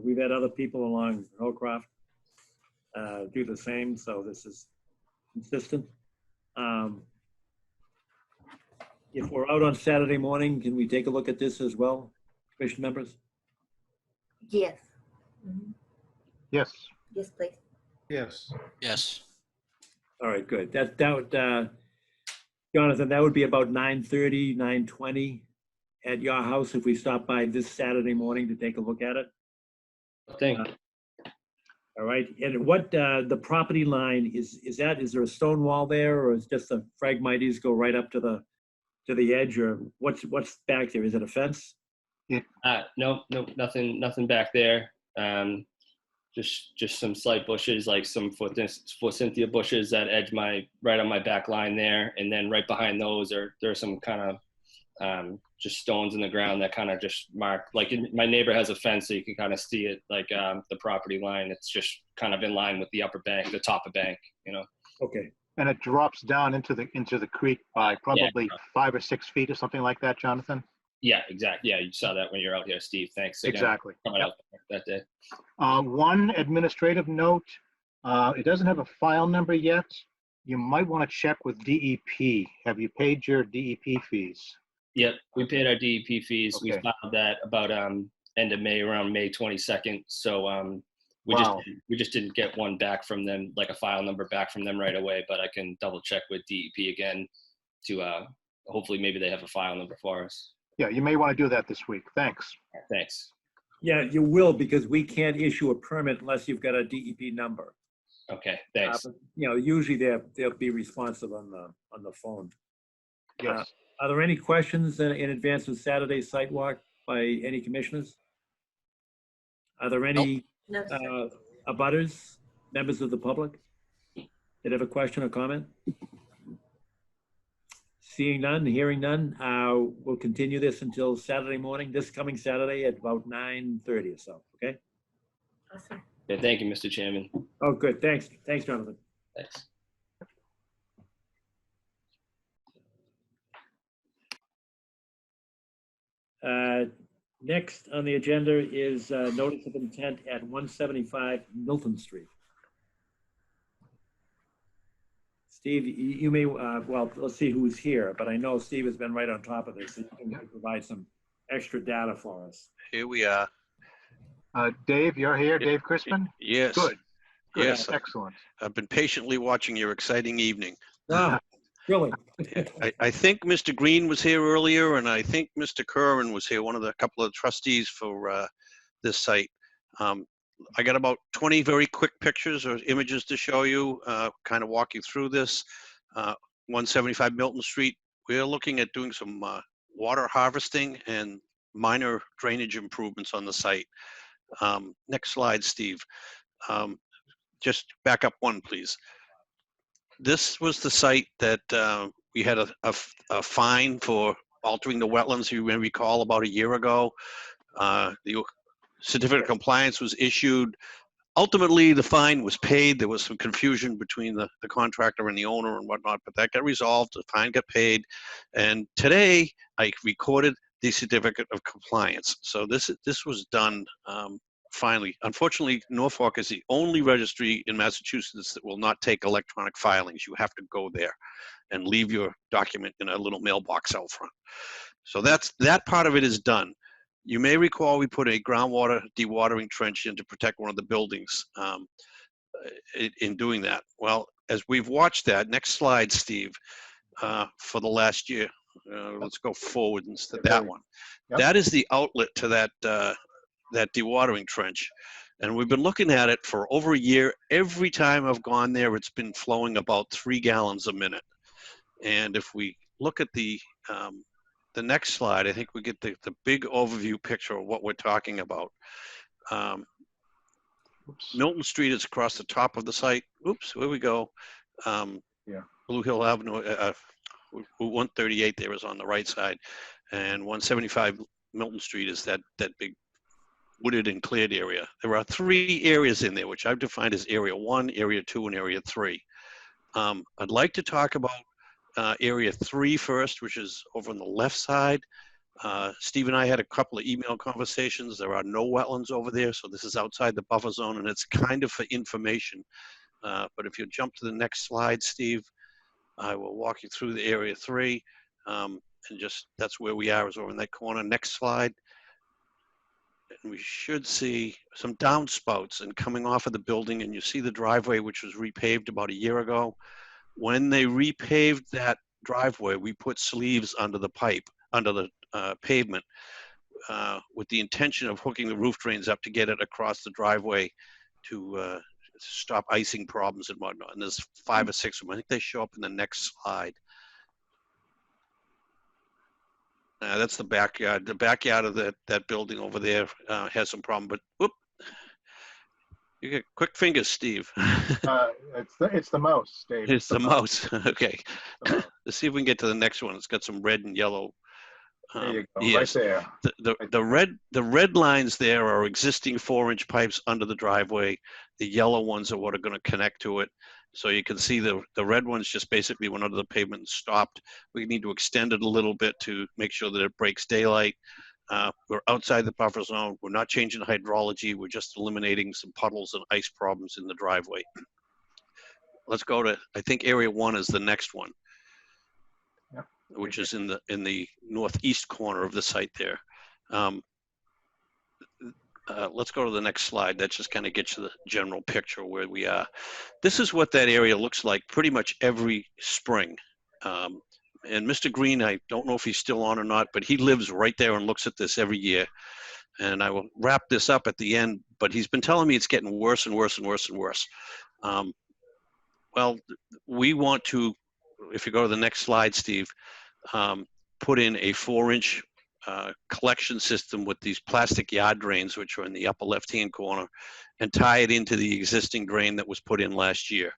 We've had other people along Hillcroft do the same, so this is consistent. If we're out on Saturday morning, can we take a look at this as well, commission members? Yes. Mhm. Yes. Yes, please. Yes. Yes. All right, good. That would, Jonathan, that would be about 9:30, 9:20 at your house if we stop by this Saturday morning to take a look at it. Thank you. All right, and what the property line is that? Is there a stone wall there, or is just the phragmites go right up to the edge, or what's back there? Is it a fence? No, nothing back there. Just some slight bushes, like some forsythia bushes that edge right on my back line there, and then right behind those there are some kind of just stones in the ground that kind of just mark, like my neighbor has a fence, so you can kind of see it, like the property line. It's just kind of in line with the upper bank, the top of bank, you know. Okay. And it drops down into the creek by probably 5 or 6 feet or something like that, Jonathan? Yeah, exactly. Yeah, you saw that when you were out here, Steve. Thanks again. Exactly. Coming out that day. One administrative note, it doesn't have a file number yet. You might want to check with DEP. Have you paid your DEP fees? Yep, we paid our DEP fees. Okay. We filed that about end of May, around May 22nd. So we just didn't get one back from them, like a file number back from them right away. But I can double check with DEP again to hopefully maybe they have a file number for us. Yeah, you may want to do that this week. Thanks. Thanks. Yeah, you will, because we can't issue a permit unless you've got a DEP number. Okay, thanks. But, you know, usually they'll be responsive on the phone. Yes. Are there any questions in advance of Saturday's site walk by any commissioners? Are there any abutters, members of the public that have a question or comment? Seeing none, hearing none, we'll continue this until Saturday morning, this coming Saturday at about 9:30 or so, okay? Awesome. Yeah, thank you, Mr. Chairman. Oh, good. Thanks. Thanks, Jonathan. Thanks. Next on the agenda is notice of intent at 175 Milton Street. Steve, you may, well, let's see who's here, but I know Steve has been right on top of this. So you can provide some extra data for us. Here we are. Dave, you're here, Dave Crispin? Yes. Good. Good. Yes. Excellent. I've been patiently watching your exciting evening. Wow, really? I think Mr. Green was here earlier, and I think Mr. Curran was here, one of the couple of trustees for this site. I got about 20 very quick pictures or images to show you, kind of walk you through this. 175 Milton Street, we're looking at doing some water harvesting and minor drainage improvements on the site. Next slide, Steve. Just back up one, please. This was the site that we had a fine for altering the wetlands, you may recall, about a year ago. The certificate of compliance was issued. Ultimately, the fine was paid. There was some confusion between the contractor and the owner and whatnot, but that got resolved. The fine got paid. And today, I recorded the certificate of compliance. So this was done finally. Unfortunately, Norfolk is the only registry in Massachusetts that will not take electronic filings. You have to go there and leave your document in a little mailbox out front. So that part of it is done. You may recall we put a groundwater dewatering trench in to protect one of the buildings in doing that. Well, as we've watched that, next slide, Steve, for the last year, let's go forward instead of that one. Yep. That is the outlet to that dewatering trench. And we've been looking at it for over a year. Every time I've gone there, it's been flowing about 3 gallons a minute. And if we look at the next slide, I think we get the big overview picture of what we're talking about. Milton Street is across the top of the site. Oops, where we go. Yeah. Blue Hill Avenue, 138 there is on the right side. And 175 Milton Street is that big wooded and cleared area. There are 3 areas in there, which I've defined as Area 1, Area 2, and Area 3. I'd like to talk about Area 3 first, which is over on the left side. Steve and I had a couple of email conversations. There are no wetlands over there, so this is outside the buffer zone, and it's kind of for information. But if you jump to the next slide, Steve, I will walk you through the Area 3, and just that's where we are, is over in that corner. Next slide. And we should see some downspouts and coming off of the building, and you see the driveway, which was repaved about a year ago. When they repaved that driveway, we put sleeves under the pipe, under the pavement, with the intention of hooking the roof drains up to get it across the driveway to stop icing problems and whatnot. And there's 5 or 6 of them. I think they show up in the next slide. That's the backyard. The backyard of that building over there has some problem, but whoop. You get quick fingers, Steve. It's the mouse, Dave. It's the mouse. Okay. Let's see if we can get to the next one. It's got some red and yellow. There you go, yes. right there. The red lines there are existing 4-inch pipes under the driveway. The yellow ones are what are going to connect to it. So you can see the red ones just basically went under the pavement and stopped. We need to extend it a little bit to make sure that it breaks daylight. We're outside the buffer zone. We're not changing hydrology. We're just eliminating some puddles and ice problems in the driveway. Let's go to, I think Area 1 is the next one, yep, which is in the northeast corner of the site there. Let's go to the next slide. That just kind of gets you the general picture where we are. This is what that area looks like pretty much every spring. And Mr. Green, I don't know if he's still on or not, but he lives right there and looks at this every year. And I will wrap this up at the end, but he's been telling me it's getting worse and worse and worse and worse. Well, we want to, if you go to the next slide, Steve, put in a 4-inch collection system with these plastic yard drains, which are in the upper left-hand corner, and tie it into the existing drain that was put in last year.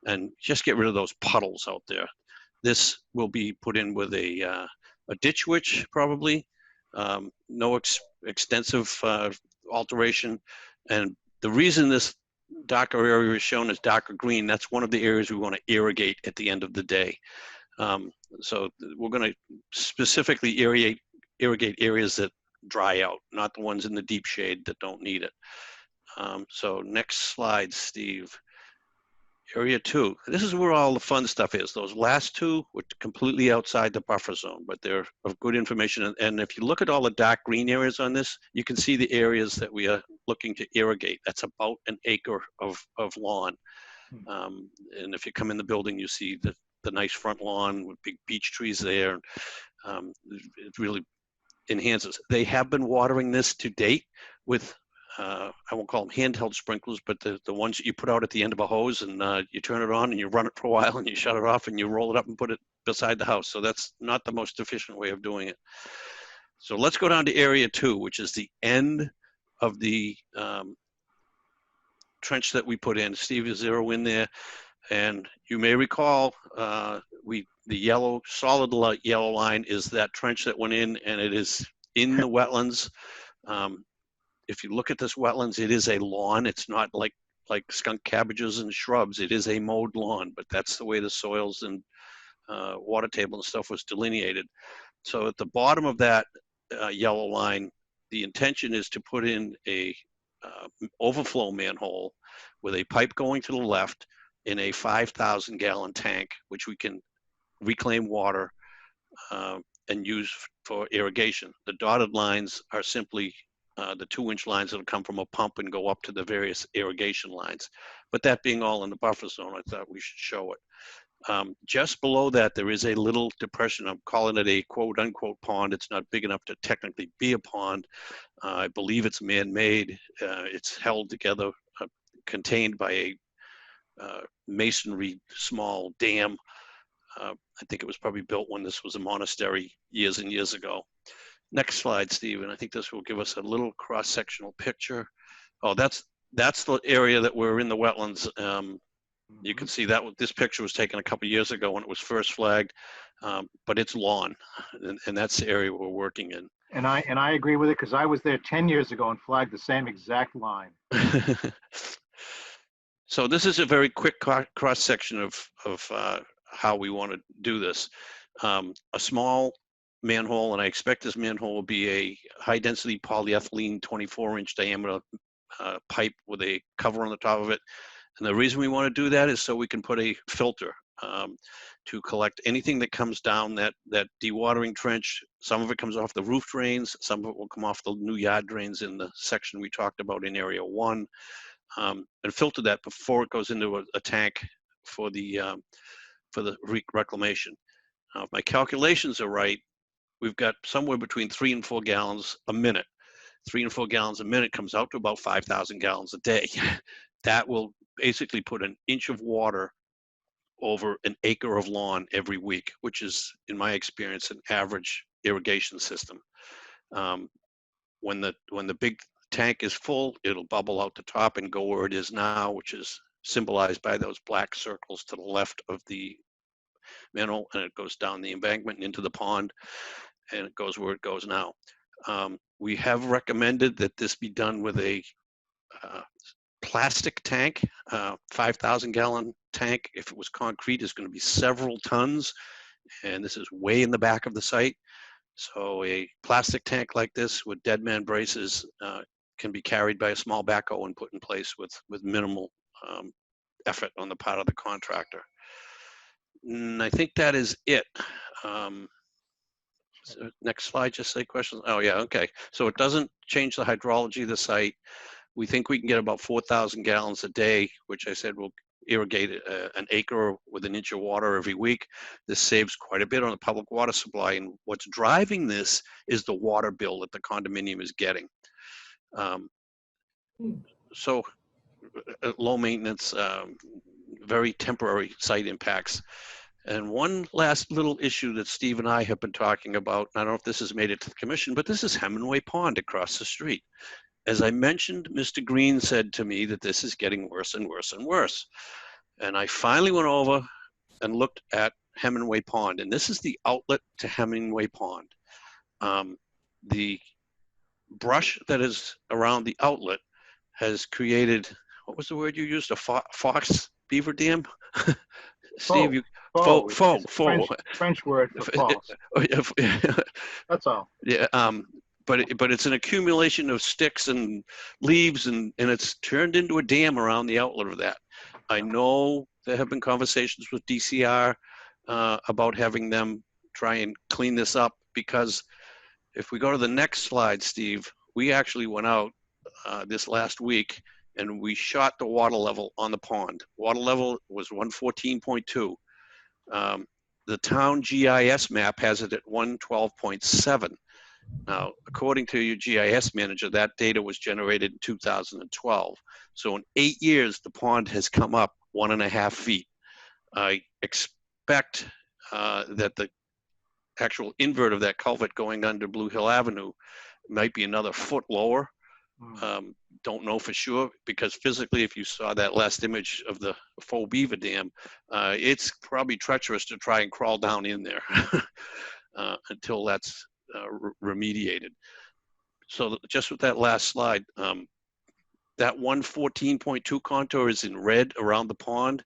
And just get rid of those puddles out there. This will be put in with a ditch witch, probably. No extensive alteration. And The reason this darker area is shown as darker green, that's one of the areas we want to irrigate at the end of the day. So we're going to specifically irrigate areas that dry out, not the ones in the deep shade that don't need it. So next slide, Steve. Area 2. This is where all the fun stuff is. Those last two were completely outside the buffer zone, but they're of good information. And if you look at all the dark green areas on this, you can see the areas that we are looking to irrigate. That's about an acre of lawn. And if you come in the building, you see the nice front lawn with big beech trees there. It really enhances. They have been watering this to date with I won't call them handheld sprinklers, but the ones that you put out at the end of a hose, and you turn it on and you run it for a while and you shut it off and you roll it up and put it beside the house. So that's not the most efficient way of doing it. So let's go down to area 2, which is the end of the trench that we put in. Steve, you zero in there. And you may recall the yellow, solid yellow line is that trench that went in, and it is in the wetlands. If you look at this wetlands, it is a lawn. It's not like skunk cabbages and shrubs. It is a mowed lawn, but that's the way the soils and water table and stuff was delineated. So at the bottom of that yellow line, the intention is to put in a overflow manhole with a pipe going to the left in a 5,000 gallon tank, which we can reclaim water and use for irrigation. The dotted lines are simply the 2-inch lines that'll come from a pump and go up to the various irrigation lines. But that being all in the buffer zone, I thought we should show it. Just below that, there is a little depression. I'm calling it a quote unquote pond. It's not big enough to technically be a pond. I believe it's man-made. It's held together, contained by a masonry small dam. I think it was probably built when this was a monastery years and years ago. Next slide, Stephen. I think this will give us a little cross-sectional picture. Oh, that's the area that we're in the wetlands. You can see that this picture was taken a couple of years ago when it was first flagged, but it's lawn, and that's the area we're working in. And I agree with it because I was there 10 years ago and flagged the same exact line. So this is a very quick cross-section of how we want to do this. A small manhole, and I expect this manhole will be a high-density polyethylene 24-inch diameter pipe with a cover on the top of it. And the reason we want to do that is so we can put a filter to collect anything that comes down that dewatering trench. Some of it comes off the roof drains, some of it will come off the new yard drains in the section we talked about in area 1, and filter that before it goes into a tank for the reclamation. Now, if my calculations are right, we've got somewhere between 3 and 4 gallons a minute. 3 and 4 gallons a minute comes out to about 5,000 gallons a day. That will basically put an inch of water over an acre of lawn every week, which is, in my experience, an average irrigation system. When the big tank is full, it'll bubble out the top and go where it is now, which is symbolized by those black circles to the left of the manhole, and it goes down the embankment and into the pond, and it goes where it goes now. We have recommended that this be done with a plastic tank, 5,000 gallon tank. If it was concrete, it's going to be several tons, and this is way in the back of the site. So a plastic tank like this with dead man braces can be carried by a small backhoe and put in place with minimal effort on the part of the contractor. And I think that is it. So next slide, just say questions. Oh yeah, okay. So it doesn't change the hydrology of the site. We think we can get about 4,000 gallons a day, which I said will irrigate an acre with an inch of water every week. This saves quite a bit on the public water supply. And what's driving this is the water bill that the condominium is getting. So low maintenance, very temporary site impacts. And one last little issue that Steve and I have been talking about, I don't know if this has made it to the commission, but this is Hemingway Pond across the street. As I mentioned, Mr. Green said to me that this is getting worse and worse and worse. And I finally went over and looked at Hemingway Pond, and this is the outlet to Hemingway Pond. The brush that is around the outlet has created, what was the word you used? A fox beaver dam? Faux. Steve, you Faux. faux. It's a French word for false. That's all. Yeah, but it's an accumulation of sticks and leaves, and it's turned into a dam around the outlet of that. I know there have been conversations with DCR about having them try and clean this up, because if we go to the next slide, Steve, we actually went out this last week and we shot the water level on the pond. Water level was 114.2. The town GIS map has it at 112.7. Now, according to your GIS manager, that data was generated in 2012. So in 8 years, the pond has come up 1.5 feet. I expect that the actual invert of that culvert going under Blue Hill Avenue might be another foot lower. Don't know for sure, because physically, if you saw that last image of the faux beaver dam, it's probably treacherous to try and crawl down in there until that's remediated. So just with that last slide, that 114.2 contour is in red around the pond.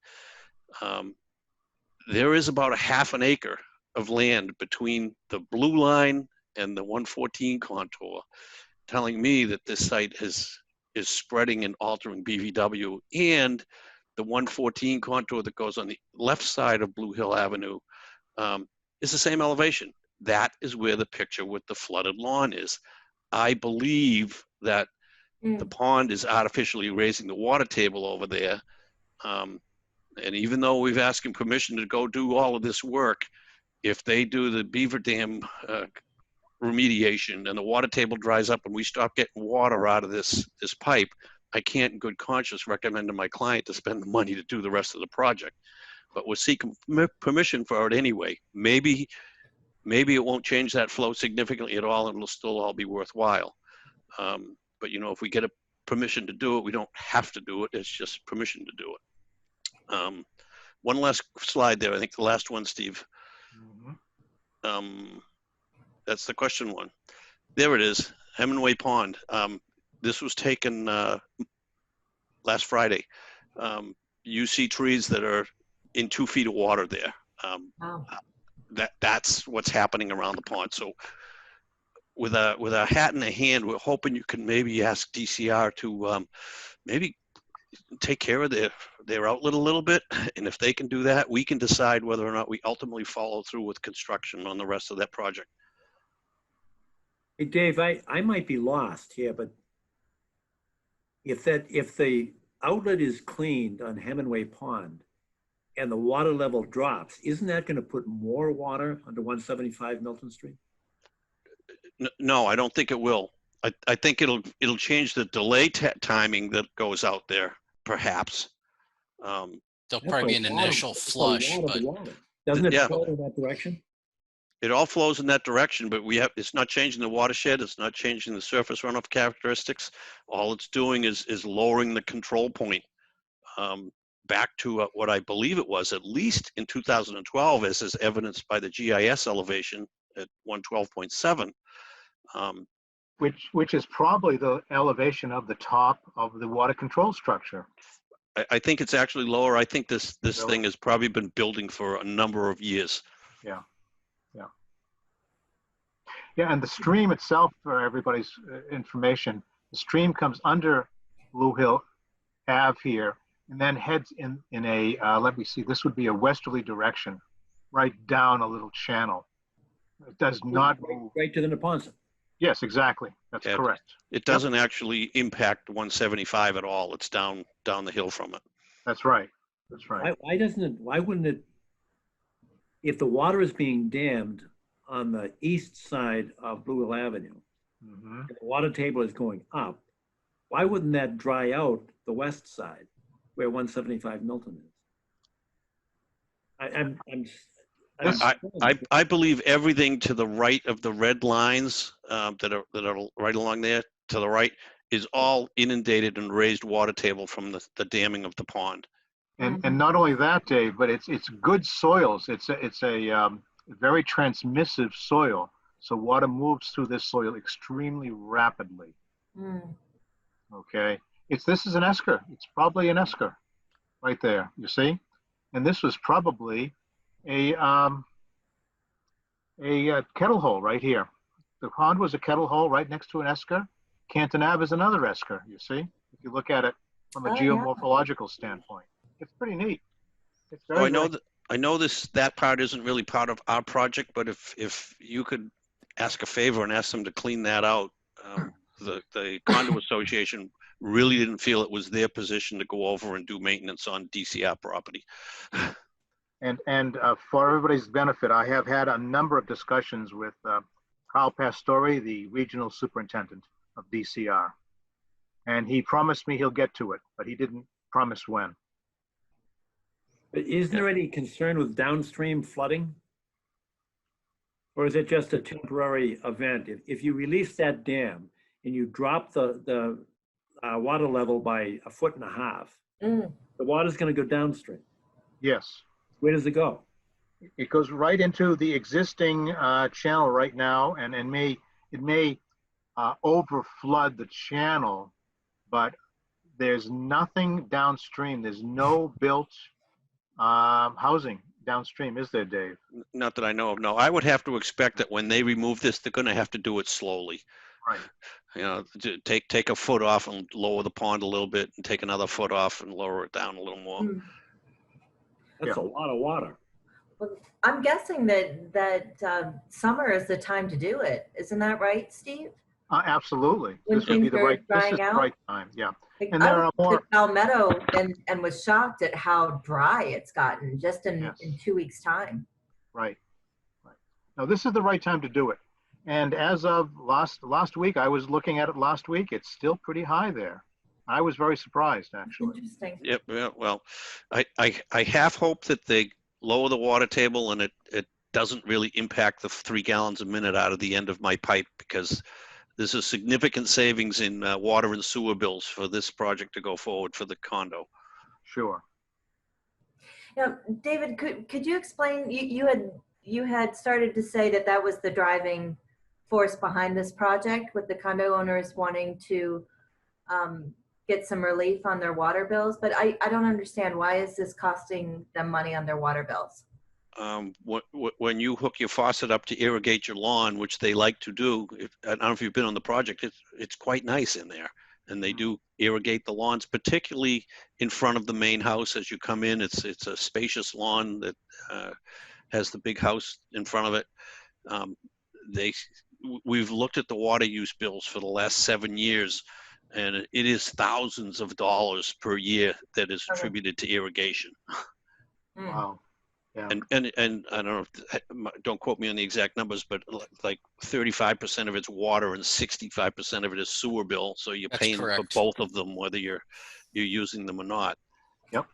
There is about a half an acre of land between the blue line and the 114 contour, telling me that this site is spreading and altering BVW, and the 114 contour that goes on the left side of Blue Hill Avenue is the same elevation. That is where the picture with the flooded lawn is. I believe that the pond is artificially raising the water table over there. And even though we've asked him permission to go do all of this work, if they do the beaver dam remediation and the water table dries up and we stop getting water out of this pipe, I can't in good conscience recommend to my client to spend the money to do the rest of the project. But we're seeking permission for it anyway. Maybe it won't change that flow significantly at all and it'll still all be worthwhile. But you know, if we get a permission to do it, we don't have to do it. It's just permission to do it. One last slide there. I think the last one, Steve. That's the question one. There it is, Hemingway Pond. This was taken last Friday. You see trees that are in 2 feet of water there. Wow. That's what's happening around the pond. So with a hat in a hand, we're hoping you can maybe ask DCR to maybe take care of their outlet a little bit. And if they can do that, we can decide whether or not we ultimately follow through with construction on the rest of that project. Hey, Dave, I might be lost here, but if the outlet is cleaned on Hemingway Pond and the water level drops, isn't that going to put more water onto 175 Milton Street? No, I don't think it will. I think it'll change the delay timing that goes out there, perhaps. There'll probably be an initial flush, but doesn't it flow in that direction? It all flows in that direction, but it's not changing the watershed. It's not changing the surface runoff characteristics. All it's doing is lowering the control point back to what I believe it was at least in 2012, as is evidenced by the GIS elevation at 112.7. Which is probably the elevation of the top of the water control structure. I think it's actually lower. I think this thing has probably been building for a number of years. Yeah, and the stream itself, for everybody's information, the stream comes under Blue Hill Ave here and then heads in a, let me see, this would be a westerly direction, right down a little channel. It does not move. Right to the Neponset. Yes, exactly. That's correct. It doesn't actually impact 175 at all. It's down the hill from it. That's right. That's right. Why wouldn't it, if the water is being dammed on the east side of Blue Hill Avenue, and the water table is going up, why wouldn't that dry out the west side where 175 Milton is? I believe everything to the right of the red lines that are right along there to the right is all inundated and raised water table from the damming of the pond. And not only that, Dave, but it's good soils. It's a very transmissive soil. So water moves through this soil extremely rapidly. Okay. This is an esker. It's probably an esker right there, you see? And this was probably a kettle hole right here. The pond was a kettle hole right next to an esker. Canton Ave is another esker, you see? If you look at it from a geomorphological standpoint. It's pretty neat. It's very, I know that part isn't really part of our project, but if you could ask a favor and ask them to clean that out, the condo association really didn't feel it was their position to go over and do maintenance on DCR property. And for everybody's benefit, I have had a number of discussions with Carl Pastore, the regional superintendent of DCR. And he promised me he'll get to it, but he didn't promise when. But is there any concern with downstream flooding? Or is it just a temporary event? If you release that dam and you drop the water level by 1.5 feet, the water's going to go downstream. Yes. Where does it go? It goes right into the existing channel right now, and it may overflood the channel, but there's nothing downstream. There's no built housing downstream, is there, Dave? Not that I know of. No, I would have to expect that when they remove this, they're going to have to do it slowly. Right. You know, take a foot off and lower the pond a little bit, and take another foot off and lower it down a little more. That's a lot of water. Well, I'm guessing that summer is the time to do it. Isn't that right, Steve? Absolutely. When This would be the things are right. This drying is the out? right time. Yeah. Like, And I there are was more. at Palmetto and was shocked at how dry it's gotten just in 2 weeks' time. Right. Now this is the right time to do it. And as of last week, I was looking at it last week. It's still pretty high there. I was very surprised, actually. Interesting. Yep. Yeah, well, I half hope that they lower the water table and it doesn't really impact the 3 gallons a minute out of the end of my pipe, because there's a significant savings in water and sewer bills for this project to go forward for the condo. Sure. Now, David, could you explain? You had started to say that was the driving force behind this project, with the condo owners wanting to get some relief on their water bills. But I don't understand, why is this costing them money on their water bills? When you hook your faucet up to irrigate your lawn, which they like to do, I don't know if you've been on the project, it's quite nice in there. And they do irrigate the lawns, particularly in front of the main house as you come in. It's a spacious lawn that has the big house in front of it. We've looked at the water use bills for the last 7 years, and it is thousands of dollars per year that is attributed to irrigation. Wow. Yeah. And I don't know, don't quote me on the exact numbers, but like 35% of it's water and 65% of it is sewer bill. So you're paying for both of them, whether you're using them or not. Yep.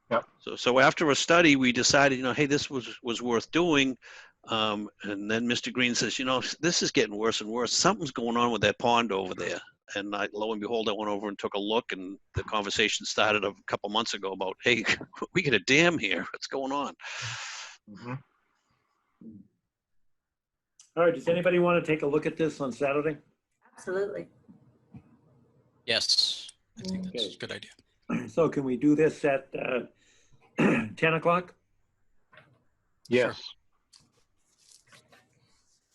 Yep. So after a study, we decided, hey, this was worth doing. And then Mr. Green says, this is getting worse and worse. Something's going on with that pond over there. And lo and behold, I went over and took a look, and the conversation started a couple months ago about, hey, we get a dam here. What's going on? Mm-hmm. All right. Does anybody want to take a look at this on Saturday? Absolutely. Yes, I think that's a good idea. So can we do this at 10 o'clock? Yes.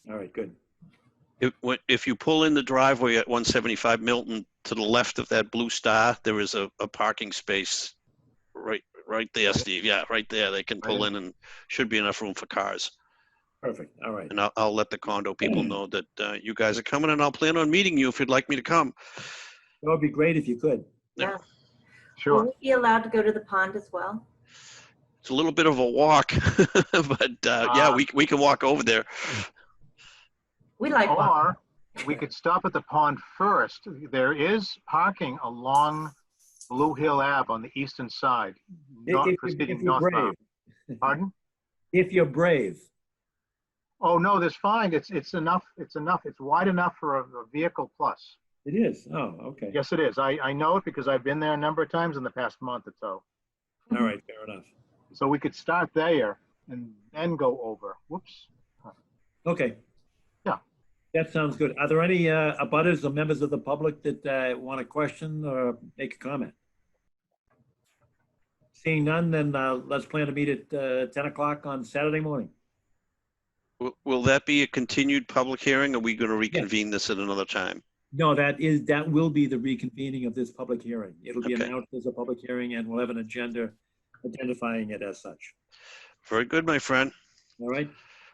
All right, good. If you pull in the driveway at 175 Milton, to the left of that blue star, there is a parking space right there, Steve. Yeah, right there. They can pull in, and should be enough room for cars. Perfect. All right. And I'll let the condo people know that you guys are coming, and I'll plan on meeting you if you'd like me to come. That would be great if you could. Yeah. Sure. Will we be allowed to go to the pond as well? It's a little bit of a walk, but yeah, we can walk over there. We like Or walking. we could stop at the pond first. There is parking along Blue Hill Ave on the eastern side, not proceeding northbound. Pardon? If you're brave. Oh no, that's fine. It's enough. It's enough. It's wide enough for a vehicle plus. It is. Oh, okay. Yes, it is. I know it because I've been there a number of times in the past month or so. All right, fair enough. So we could start there and then go over. Whoops. Okay. Yeah. That sounds good. Are there any abutters or members of the public that want to question or make a comment? Seeing none, then let's plan to meet at 10 o'clock on Saturday morning. Will that be a continued public hearing? Or are we going to reconvene this at another time? No, that will be the reconvening of this public hearing. It'll be Okay. announced as a public hearing, and we'll have an agenda identifying it as such. Very good, my friend. All right.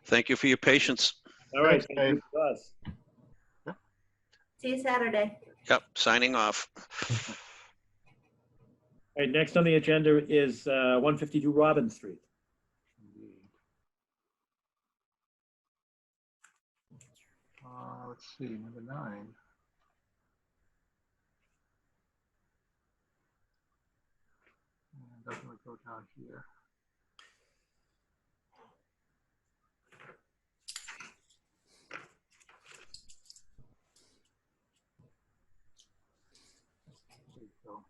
Thank you for your patience. All right. Thanks, Thank you, Buzz. See you Saturday. Yep, signing off. All right, next on the agenda is 152 Robin Street. Let's see, number 9. Doesn't really go down here. There you go.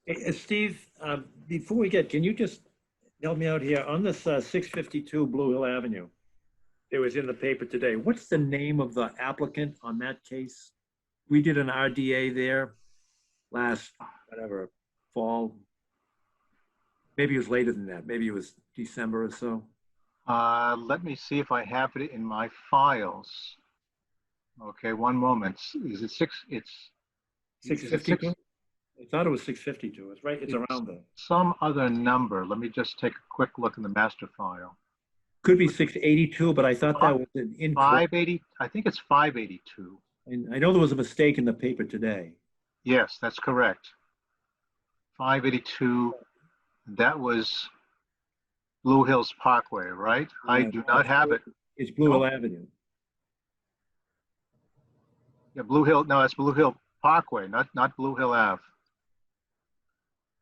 Hey, Steve, before we can you just help me out here on this 652 Blue Hill Avenue? It was in the paper today. What's the name of the applicant on that case? We did an RDA there last, whatever, fall. Maybe it was later than that. Maybe it was December or so. Let me see if I have it in my files. Okay, one moment. Is it 6? It's 652? I thought it was 652. It's right. It's around there. some other number. Let me just take a quick look in the master file. Could be 682, but I thought that was an incorrect. 580. I think it's 582. And I know there was a mistake in the paper today. Yes, that's correct. 582. That was Blue Hills Parkway, right? I do not have it. It's Blue Hill Avenue. Yeah, Blue Hill. No, that's Blue Hill Parkway, not Blue Hill Ave.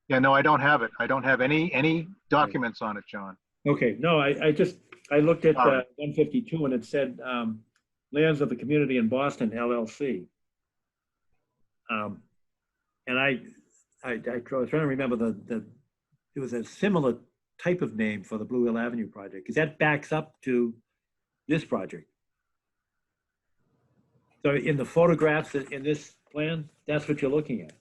Yeah, no, I don't have it. I don't have any documents on it, John. Okay, no, I looked at Sorry. 152 and it said Lands of the Community in Boston, LLC. And I was trying to remember it was a similar type of name for the Blue Hill Avenue project, because that backs up to this project. So in the photographs in this plan, that's what you're looking at.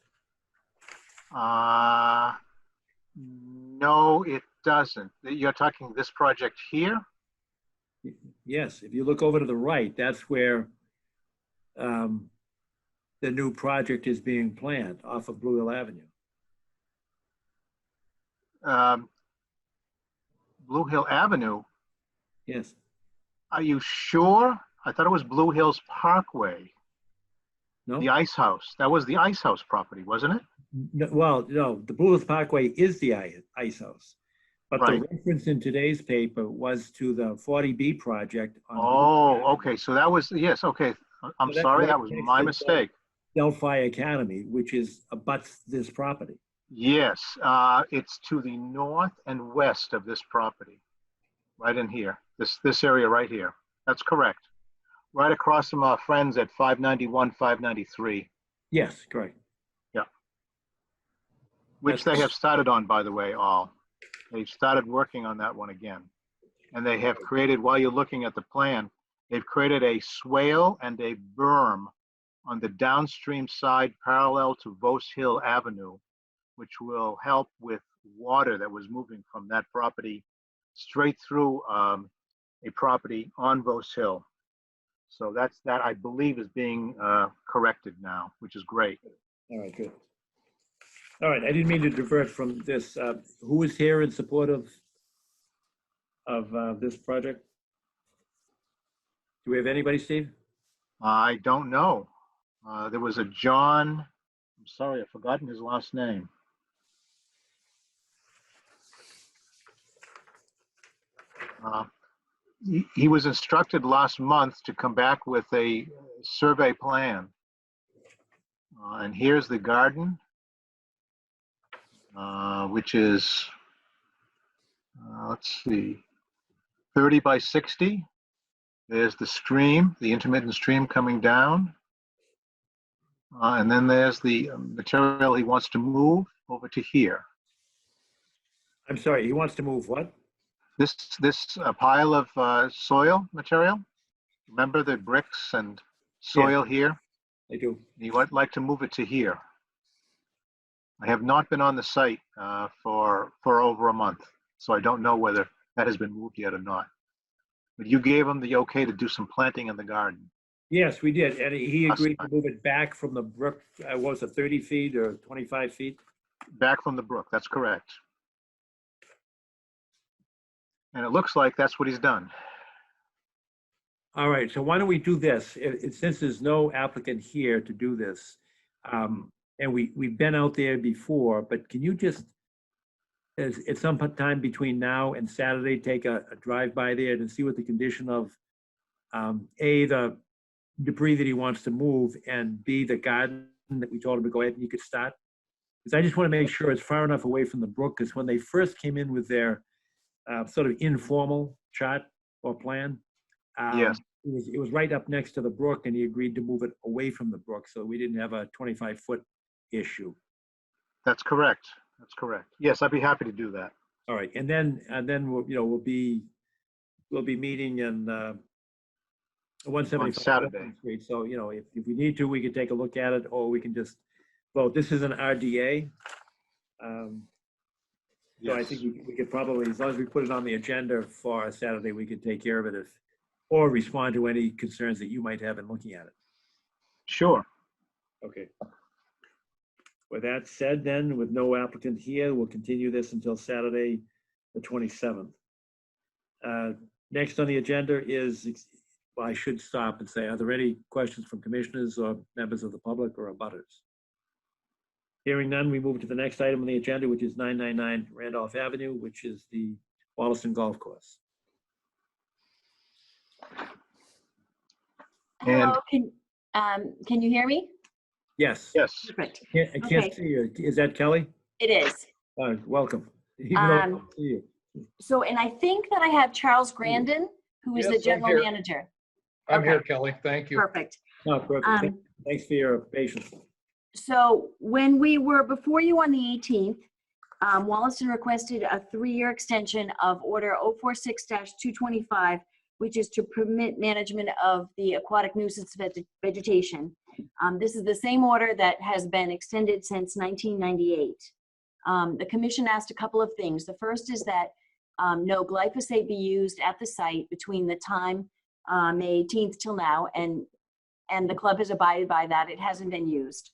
No, it doesn't. You're talking this project here? Yes, if you look over to the right, that's where the new project is being planned off of Blue Hill Avenue. Blue Hill Avenue? Yes. Are you sure? I thought it was Blue Hills Parkway. No? The Ice House. That was the Ice House property, wasn't it? No, well, no, the Blue Hills Parkway is the ice house. But Right. the reference in today's paper was to the 40B project. Oh, okay. So that was, yes, okay. I'm sorry, that was my mistake. Delphi Academy, which abuts this property. Yes, it's to the north and west of this property, right in here, this area right here. That's correct. Right across from our friends at 591, 593. Yes, correct. Yeah. Which they have started on, by the way, all. They've started working on that one again. And they have created, while you're looking at the plan, they've created a swale and a berm on the downstream side parallel to Vose Hill Avenue, which will help with water that was moving from that property straight through a property on Vose Hill. So that I believe is being corrected now, which is great. All right, good. All right, I didn't mean to divert from this. Who is here in support of this project? Do we have anybody, Steve? I don't know. There was a John, I'm sorry, I've forgotten his last name. He was instructed last month to come back with a survey plan. And here's the garden, which is, let's see, 30 by 60. There's the stream, the intermittent stream coming down. And then there's the material he wants to move over to here. I'm sorry, he wants to move what? This pile of soil material. Remember the bricks and soil here? I do. He would like to move it to here. I have not been on the site for over a month, so I don't know whether that has been moved yet or not. But you gave him the okay to do some planting in the garden. Yes, we did, and he agreed to move it back from the brook. What was it, 30 feet or 25 feet? Back from the brook, that's correct. And it looks like that's what he's done. All right, so why don't we do this? Since there's no applicant here to do this, and we've been out there before, but can you just, at some time between now and Saturday, take a drive by there to see what the condition of, A, the debris that he wants to move, and B, the garden that we told him to go ahead and you could start? Because I just want to make sure it's far enough away from the brook, because when they first came in with their sort of informal chart or plan, yes, it was right up next to the brook, and he agreed to move it away from the brook, so we didn't have a 25-foot issue. That's correct. That's correct. Yes, I'd be happy to do that. All right, and then we'll be meeting in 175 On Saturday. Street. So if we need to, we could take a look at it, or we can just vote. This is an RDA. So I think we could probably, as long as we put it on the agenda for Saturday, we could take care of it or respond to any concerns that you might have in looking at it. Sure. Okay. With that said, then, with no applicant here, we'll continue this until Saturday, the 27th. Next on the agenda is, well, I should stop and say, are there any questions from commissioners or members of the public or abutters? Hearing none, we move to the next item on the agenda, which is 999 Randolph Avenue, which is the Wollaston Golf Course. Hello, can you hear me? Yes. Yes. Perfect. I can't see you. Is that Kelly? It is. Welcome. Even though I don't see you. So, and I think that I have Charles Grandin, who is the Yes, I'm general here. manager. I'm Okay. here, Kelly. Thank you. Perfect. No, perfect. Thanks for your patience. So when we were before you on the 18th, Wollaston requested a 3-year extension of Order 046-225, which is to permit management of the aquatic nuisance vegetation. This is the same order that has been extended since 1998. The commission asked a couple of things. The first is that no glyphosate be used at the site between the time May 18th till now, and the club has abided by that. It hasn't been used.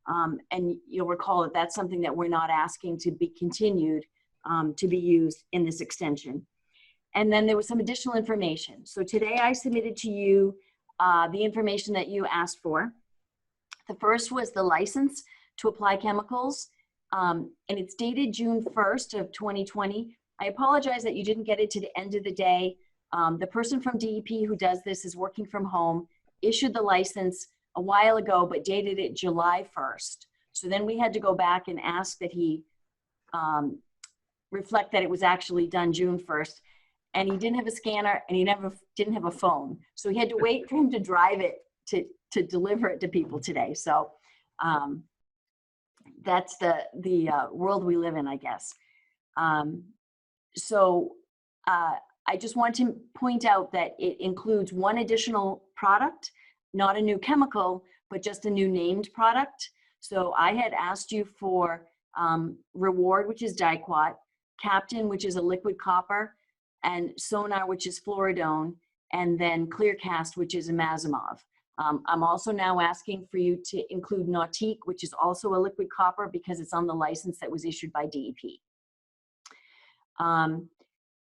And you'll recall that that's something that we're not asking to be continued to be used in this extension. And then there was some additional information. So today I submitted to you the information that you asked for. The first was the license to apply chemicals, and it's dated June 1st of 2020. I apologize that you didn't get it to the end of the day. The person from DEP who does this is working from home, issued the license a while ago, but dated it July 1st. So then we had to go back and ask that he reflect that it was actually done June 1st. And he didn't have a scanner, and he didn't have a phone. So he had to wait for him to drive it to deliver it to people today. So that's the world we live in, I guess. I just want to point out that it includes one additional product, not a new chemical, but just a new named product. So I had asked you for Reward, which is Diquat, Captain, which is a liquid copper, and Sonar, which is fluoridone, and then Clearcast, which is imazimov. I'm also now asking for you to include Nautique, which is also a liquid copper, because it's on the license that was issued by DEP.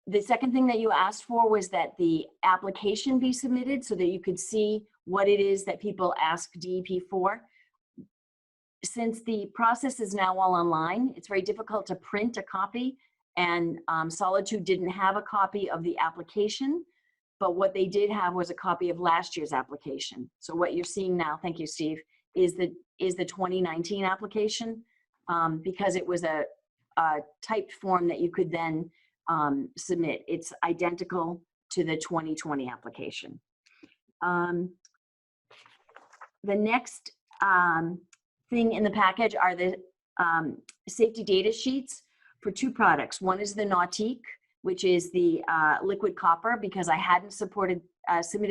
The second thing that you asked for was that the application be submitted so that you could see what it is that people ask DEP for. Since the process is now all online, it's very difficult to print a copy, and Solitude didn't have a copy of the application, but what they did have was a copy of last year's application. So what you're seeing now, thank you, Steve, is the 2019 application, because it was a typed form that you could then submit. It's identical to the 2020 application. The next thing in the package are the safety data sheets for two products. One is the Nautique, which is the liquid copper, because I hadn't submitted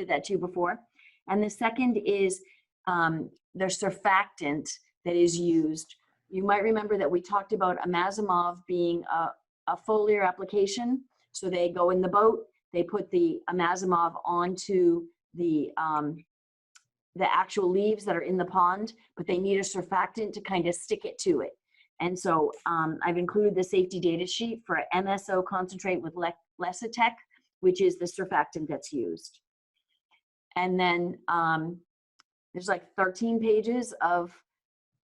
that to you before. And the second is the surfactant that is used. You might remember that we talked about imazimov being a foliar application. So they go in the boat, they put the imazimov onto the actual leaves that are in the pond, but they need a surfactant to kind of stick it to it. And so I've included the safety data sheet for MSO concentrate with Lecitec, which is the surfactant that's used. And then there's like 13 pages of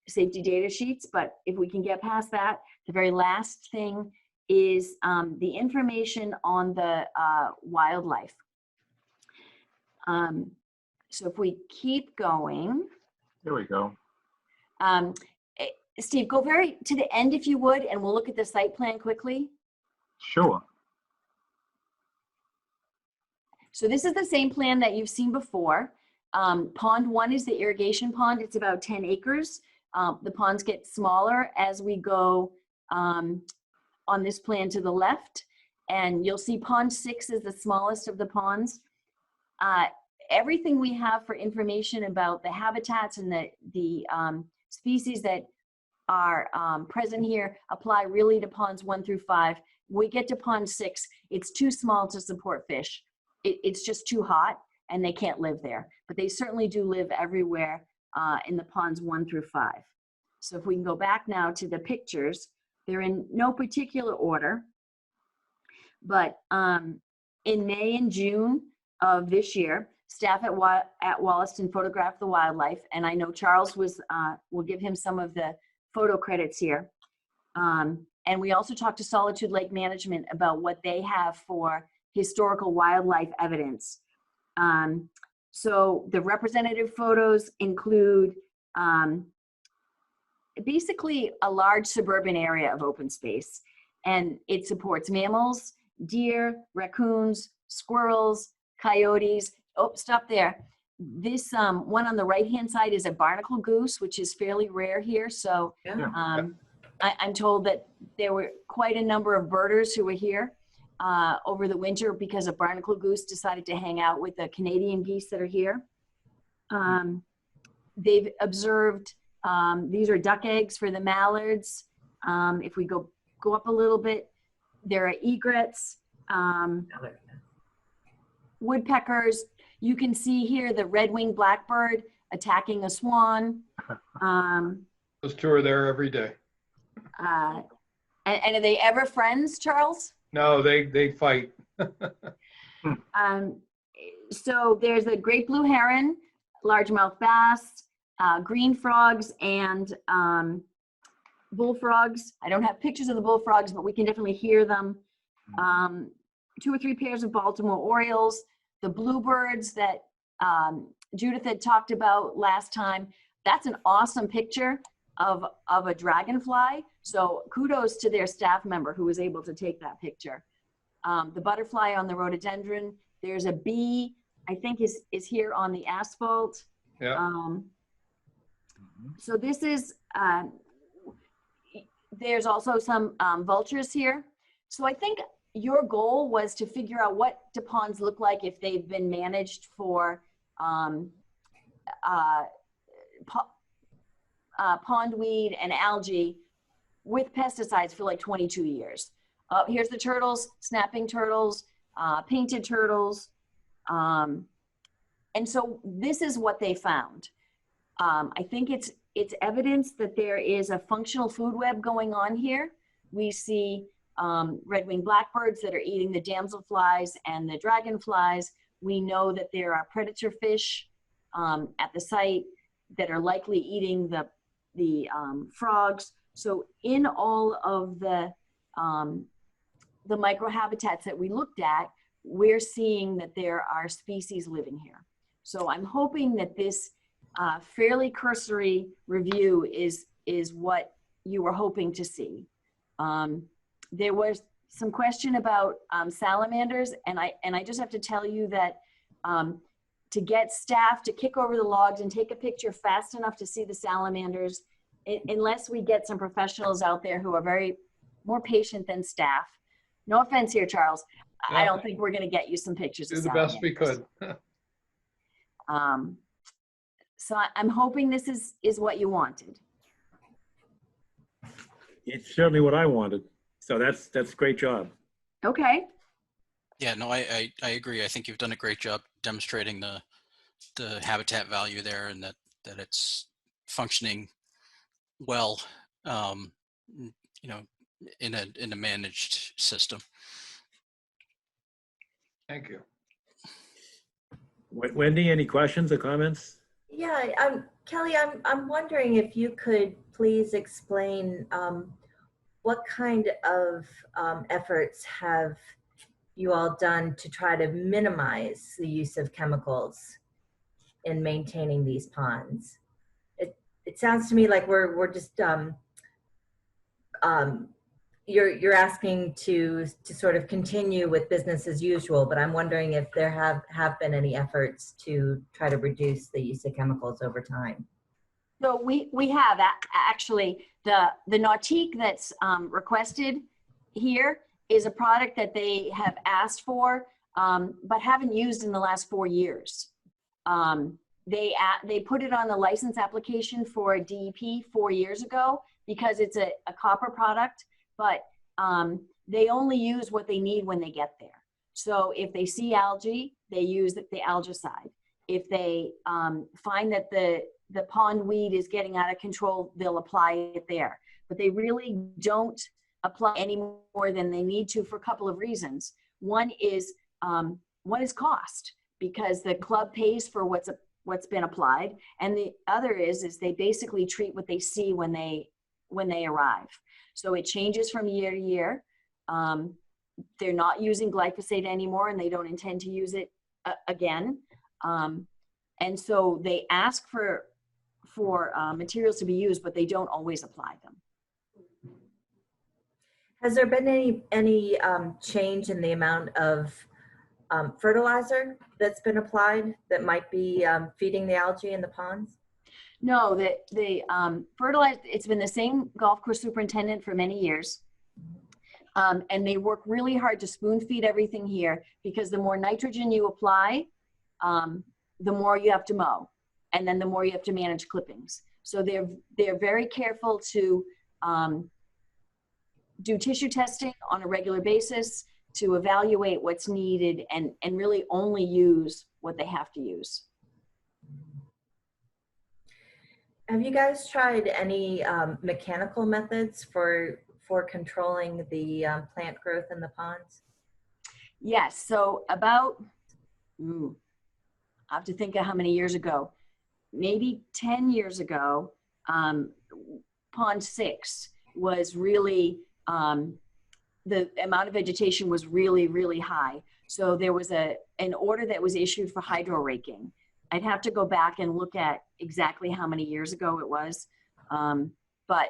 safety data sheets, but if we can get past that, the very last thing is the information on the wildlife. So if we keep going. There we go. Steve, go to the end if you would, and we'll look at the site plan quickly. Sure. So this is the same plan that you've seen before. Pond 1 is the irrigation pond. It's about 10 acres. The ponds get smaller as we go on this plan to the left. And you'll see pond 6 is the smallest of the ponds. Everything we have for information about the habitats and the species that are present here apply really to ponds 1 through 5. When we get to pond 6, it's too small to support fish. It's just too hot and they can't live there. But they certainly do live everywhere in the ponds 1 through 5. So if we can go back now to the pictures, they're in no particular order. But in May and June of this year, staff at Wollaston photographed the wildlife, and I know Charles will give him some of the photo credits here. And we also talked to Solitude Lake Management about what they have for historical wildlife evidence. So the representative photos include basically a large suburban area of open space, and it supports mammals, deer, raccoons, squirrels, coyotes. Oh, stop there. This one on the right-hand side is a barnacle goose, which is fairly rare here. So I'm told that there were quite a number of birders who were here over the winter because a barnacle goose decided to hang out with the Canadian geese that are here. They've observed, these are duck eggs for the mallards. If we go up a little bit, there are egrets, woodpeckers. You can see here the red-winged blackbird attacking a swan. Those two are there every day. And are they ever friends, Charles? No, they fight. So there's a great blue heron, largemouth bass, green frogs, and bullfrogs. I don't have pictures of the bullfrogs, but we can definitely hear them. 2 or 3 pairs of Baltimore Orioles, the bluebirds that Judith had talked about last time. That's an awesome picture of a dragonfly. So kudos to their staff member who was able to take that picture. The butterfly on the rhododendron. There's a bee, I think is here on the asphalt. Yeah. So this is, there's also some vultures here. So I think your goal was to figure out what do ponds look like if they've been managed for pondweed and algae with pesticides for like 22 years. Here's the turtles, snapping turtles, painted turtles. And so this is what they found. I think it's evidence that there is a functional food web going on here. We see red-winged blackbirds that are eating the damselflies and the dragonflies. We know that there are predator fish at the site that are likely eating the frogs. So in all of the microhabitats that we looked at, we're seeing that there are species living here. So I'm hoping that this fairly cursory review is what you were hoping to see. There was some question about salamanders, and I just have to tell you that to get staff to kick over the logs and take a picture fast enough to see the salamanders, unless we get some professionals out there who are more patient than staff. No offense here, Charles. I don't think we're going to get you some pictures. Do the best we could. So I'm hoping this is what you wanted. It's certainly what I wanted. So that's a great job. Okay. Yeah, no, I agree. I think you've done a great job demonstrating the habitat value there, and that it's functioning well, you know, in a managed system. Thank you. Wendy, any questions or comments? Yeah, Kelly, I'm wondering if you could please explain what kind of efforts have you all done to try to minimize the use of chemicals in maintaining these ponds? It sounds to me like we're just you're asking to sort of continue with business as usual, but I'm wondering if there have been any efforts to try to reduce the use of chemicals over time. So we have actually the Nautique that's requested here is a product that they have asked for, but haven't used in the last 4 years. They put it on the license application for DEP 4 years ago because it's a copper product, but they only use what they need when they get there. So if they see algae, they use the algicide. If they find that the pond weed is getting out of control, they'll apply it there. But they really don't apply any more than they need to for a couple of reasons. One is cost, because the club pays for what's been applied, and the other is they basically treat what they see when they arrive. So it changes from year to year. They're not using glyphosate anymore, and they don't intend to use it again. And so they ask for materials to be used, but they don't always apply them. Has there been any change in the amount of fertilizer that's been applied that might be feeding the algae in the ponds? No, the fertilizer, it's been the same golf course superintendent for many years. And they work really hard to spoon feed everything here, because the more nitrogen you apply, the more you have to mow, and then the more you have to manage clippings. So they're very careful to do tissue testing on a regular basis to evaluate what's needed and really only use what they have to use. Have you guys tried any mechanical methods for controlling the plant growth in the ponds? Yes, so about, I have to think of how many years ago, maybe 10 years ago, Pond 6 was really, the amount of vegetation was really, really high. So there was an order that was issued for hydro raking. I'd have to go back and look at exactly how many years ago it was. But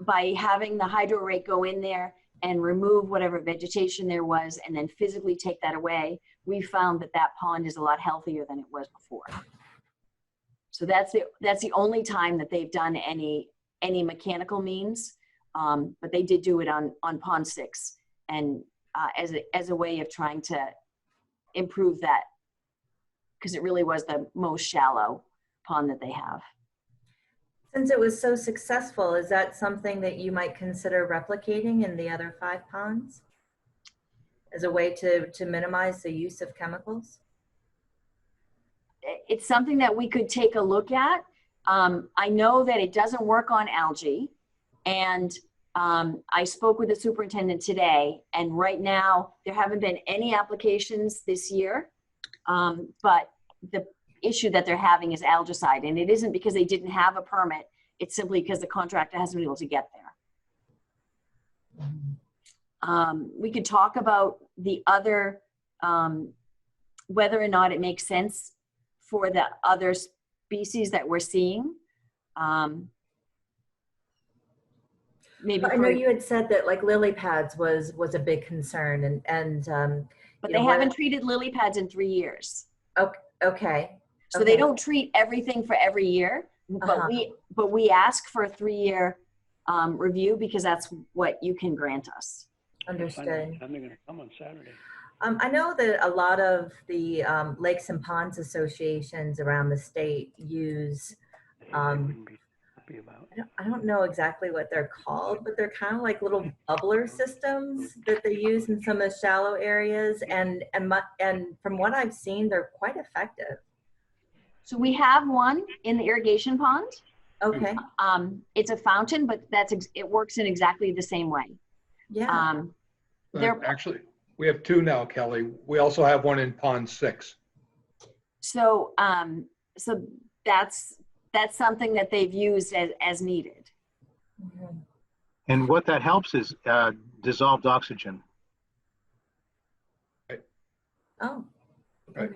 by having the hydro rake go in there and remove whatever vegetation there was and then physically take that away, we found that pond is a lot healthier than it was before. So that's the only time that they've done any mechanical means, but they did do it on Pond 6, and as a way of trying to improve that, because it really was the most shallow pond that they have. Since it was so successful, is that something that you might consider replicating in the other 5 ponds as a way to minimize the use of chemicals? It's something that we could take a look at. I know that it doesn't work on algae, and I spoke with the superintendent today, and right now there haven't been any applications this year, but the issue that they're having is algicide, and it isn't because they didn't have a permit, it's simply because the contractor hasn't been able to get there. We could talk about the other, whether or not it makes sense for the other species that we're seeing. Maybe I know you had said that like lily pads was a big concern, but you know, they haven't treated lily pads in 3 years. Okay. So they don't treat everything for every year, but we ask for a 3-year review because that's what you can grant us. Understood. I'm going to come on Saturday. I know that a lot of the lakes and ponds associations around the state use, I don't know exactly what they're called, but they're kind of like little bubbler systems that they use in some of the shallow areas. And from what I've seen, they're quite effective. So we have one in the irrigation pond. Okay. It's a fountain, but it works in exactly the same way. Yeah. Actually, we have 2 now, Kelly. We also have one in Pond 6. So, so that's something that they've used as needed. And what that helps is dissolved oxygen. Right. Oh. Right.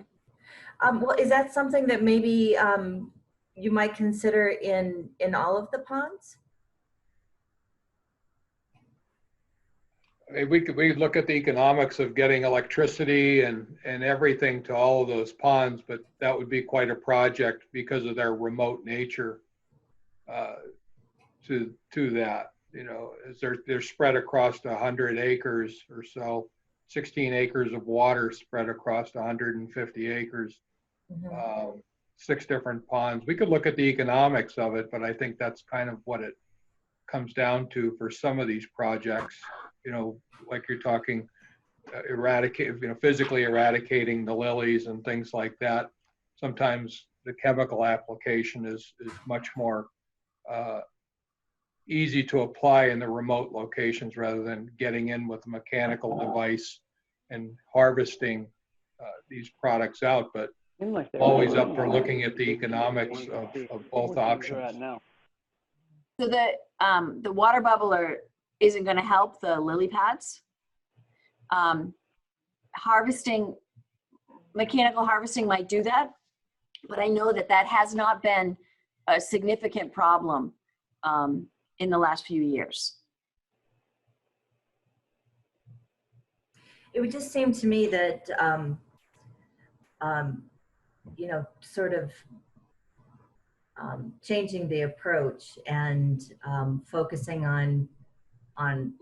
Well, is that something that maybe you might consider in all of the ponds? I mean, we could look at the economics of getting electricity and everything to all of those ponds, but that would be quite a project because of their remote nature to that. You know, as they're spread across 100 acres or so, 16 acres of water spread across 150 acres, 6 different ponds. We could look at the economics of it, but I think that's kind of what it comes down to for some of these projects. You know, like you're talking, physically eradicating the lilies and things like that. Sometimes the chemical application is much more easy to apply in the remote locations rather than getting in with a mechanical device and harvesting these products out. But always up for looking at the economics of both options. So the water bubbler isn't going to help the lily pads. Mechanical harvesting might do that, but I know that has not been a significant problem in the last few years. It would just seem to me that, you know, sort of changing the approach and focusing on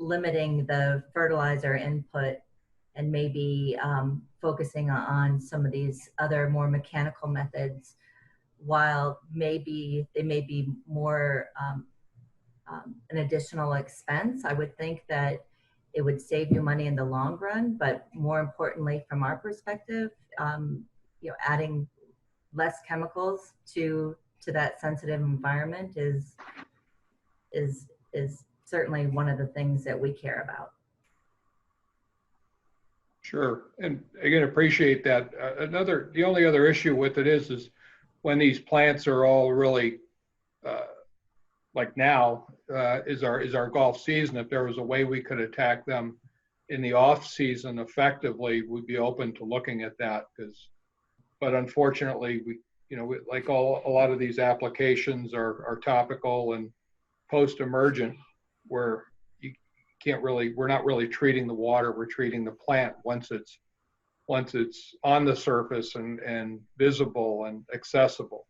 limiting the fertilizer input and maybe focusing on some of these other more mechanical methods, while maybe they may be more an additional expense. I would think that it would save you money in the long run, but more importantly, from our perspective, you know, adding less chemicals to that sensitive environment is certainly one of the things that we care about. Sure, and again, appreciate that. The only other issue with it is when these plants are all really like now is our golf season. If there was a way we could attack them in the off season effectively, we'd be open to looking at that. But unfortunately, like a lot of these applications are topical and post-emergent, where we're not really treating the water, we're treating the plant once it's on the surface and visible and accessible.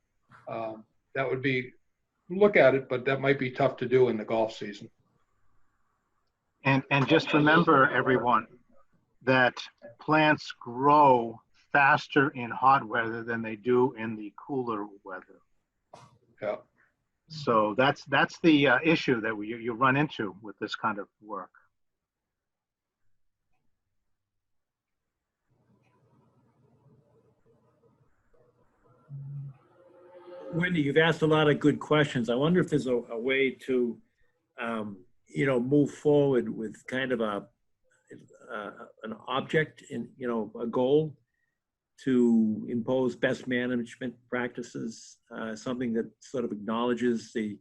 That would be, look at it, but that might be tough to do in the golf season. And just remember, everyone, that plants grow faster in hot weather than they do in the cooler weather. Yeah. So that's the issue that you run into with this kind of work. Wendy, you've asked a lot of good questions. I wonder if there's a way to, you know, move forward with kind of an object in, you know, a goal to impose best management practices, something that sort of acknowledges the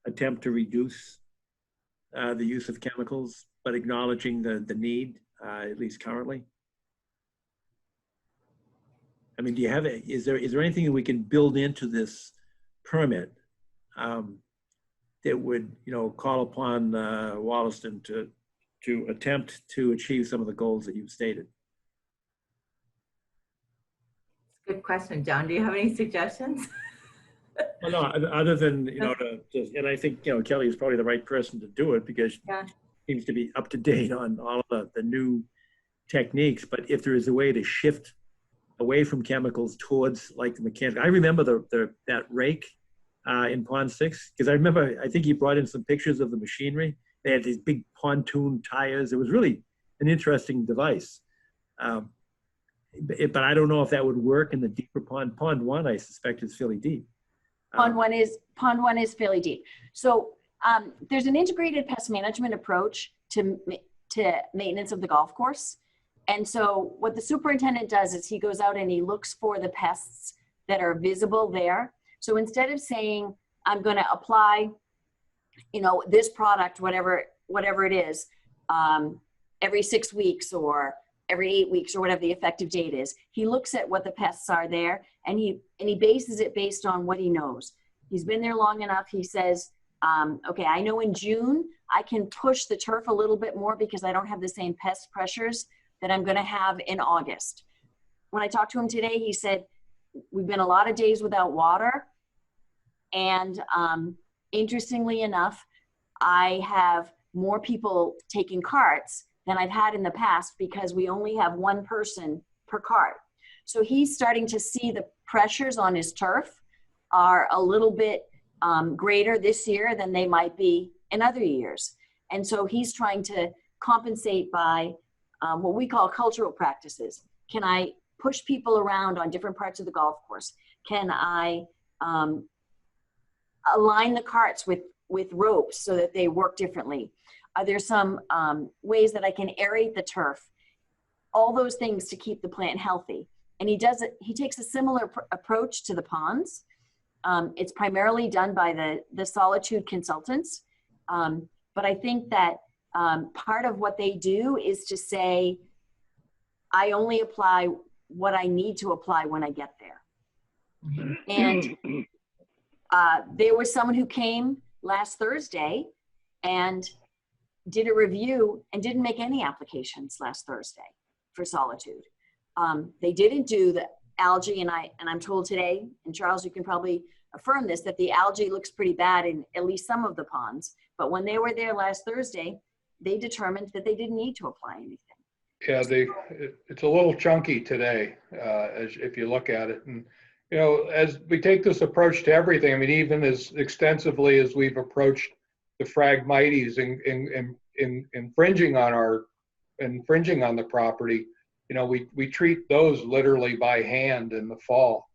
attempt to reduce the use of chemicals, but acknowledging the need, at least currently. I mean, is there anything that we can build into this permit that would, call upon Wollaston to attempt to achieve some of the goals that you've stated? Good question, John. Do you have any suggestions? Well, no, other than, and I think, Kelly is probably the right person to do it because she seems to be up to date on all of the new techniques. But if there is a way to shift away from chemicals towards like the mechanical, I remember that rake in Pond 6, because I think he brought in some pictures of the machinery. They had these big pontoon tires. It was really an interesting device. But I don't know if that would work in the deeper pond. Pond 1, I suspect, is fairly deep. Pond one is fairly deep. So there's an integrated pest management approach to maintenance of the golf course. And so what the superintendent does is he goes out and he looks for the pests that are visible there. So instead of saying, I'm going to apply, this product, whatever it is, every 6 weeks or every 8 weeks or whatever the effective date is, he looks at what the pests are there and he bases it based on what he knows. He's been there long enough. He says, okay, I know in June I can push the turf a little bit more because I don't have the same pest pressures that I'm going to have in August. When I talked to him today, he said, we've been a lot of days without water. And interestingly enough, I have more people taking carts than I've had in the past because we only have one person per cart. So he's starting to see the pressures on his turf are a little bit greater this year than they might be in other years. And so he's trying to compensate by what we call cultural practices. Can I push people around on different parts of the golf course? Can I align the carts with ropes so that they work differently? Are there some ways that I can aerate the turf? All those things to keep the plant healthy. And he takes a similar approach to the ponds. It's primarily done by the Solitude consultants. But I think that part of what they do is to say, I only apply what I need to apply when I get there. And there was someone who came last Thursday and did a review and didn't make any applications last Thursday for Solitude. They didn't do the algae, and I'm told today, and Charles, you can probably affirm this, that the algae looks pretty bad in at least some of the ponds. But when they were there last Thursday, they determined that they didn't need to apply anything. Yeah, it's a little chunky today, if you look at it. And, as we take this approach to everything, I mean, even as extensively as we've approached the Phragmites in infringing on the property, we treat those literally by hand in the fall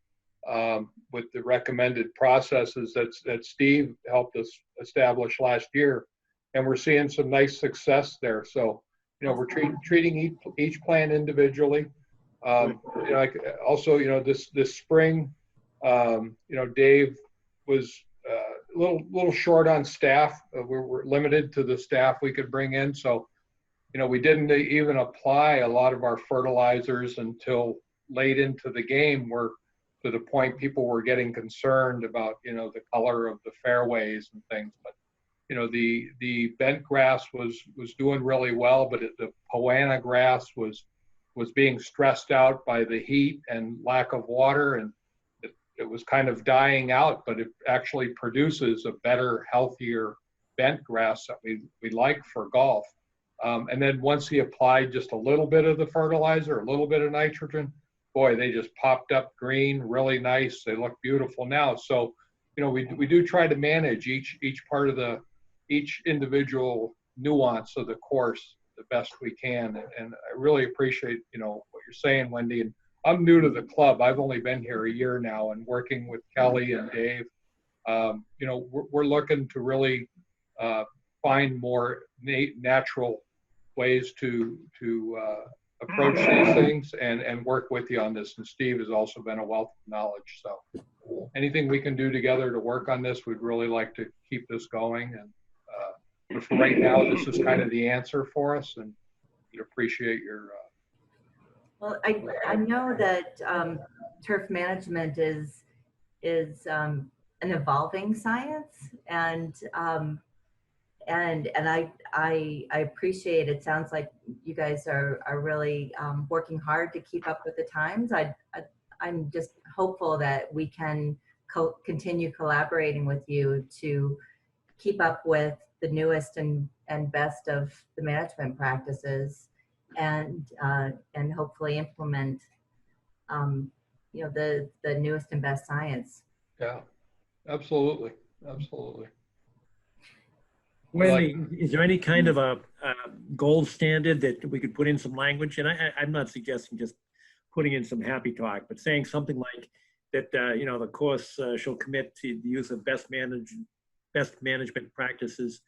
with the recommended processes that Steve helped us establish last year. And we're seeing some nice success there. So, we're treating each plant individually. Also, this spring, Dave was a little short on staff. We're limited to the staff we could bring in. So, we didn't even apply a lot of our fertilizers until late into the game, where to the point people were getting concerned about, the color of the fairways and things. But, the bent grass was doing really well, but the Poana grass was being stressed out by the heat and lack of water, and it was kind of dying out, but it actually produces a better, healthier bent grass that we like for golf. And then once he applied just a little bit of the fertilizer, a little bit of nitrogen, boy, they just popped up green, really nice. They look beautiful now. So, we do try to manage each part of each individual nuance of the course the best we can. And I really appreciate, what you're saying, Wendy. And I'm new to the club. I've only been here a year now, and working with Kelly and Dave, we're looking to really find more natural ways to approach these things and work with you on this. And Steve has also been a wealth of knowledge. So anything we can do together to work on this, we'd really like to keep this going. And but for right now, this is kind of the answer for us, and we'd appreciate your. Well, I know that turf management is an evolving science, and I appreciate. It sounds like you guys are really working hard to keep up with the times. I'm just hopeful that we can continue collaborating with you to keep up with the newest and best of the management practices, and hopefully implement the newest and best science. Yeah, absolutely, absolutely. Wendy, is there any kind of a gold standard that we could put in some language? And I'm not suggesting just putting in some happy talk, but saying something like that, the course shall commit to the use of best management practices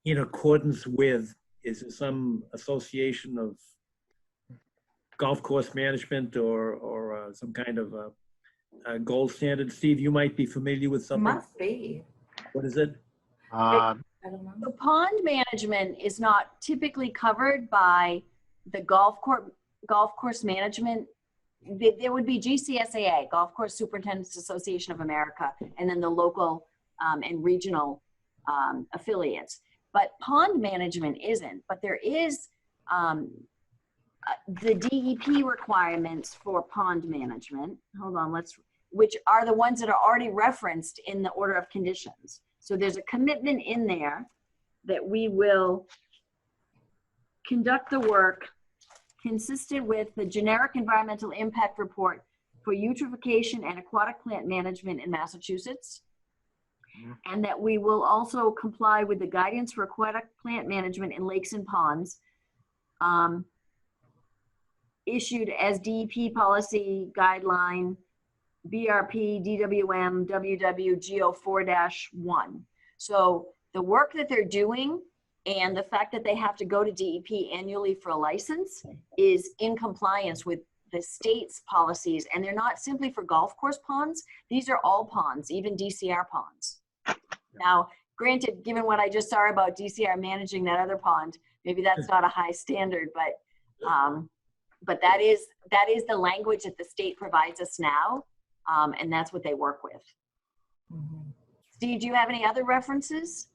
in accordance with, is there some association of golf course management or some kind of a gold standard? Steve, you might be familiar with something. Must be. What is it? I don't know. So pond management is not typically covered by the golf course management. There would be GCSAA, Golf Course Superintendents Association of America, and then the local and regional affiliates. But pond management isn't. But there is the DEP requirements for pond management. Hold on, which are the ones that are already referenced in the order of conditions. So there's a commitment in there that we will conduct the work consistent with the generic environmental impact report for eutrophication and aquatic plant management in Massachusetts. And that we will also comply with the guidance for aquatic plant management in lakes and ponds, issued as DEP policy guideline BRP DWM WWGO 4-1. So the work that they're doing and the fact that they have to go to DEP annually for a license is in compliance with the state's policies. And they're not simply for golf course ponds. These are all ponds, even DCR ponds. Now, granted, given what I just saw about DCR managing that other pond, maybe that's not a high standard, but that is the language that the state provides us now. And that's what they work with. Steve, do you have any other references?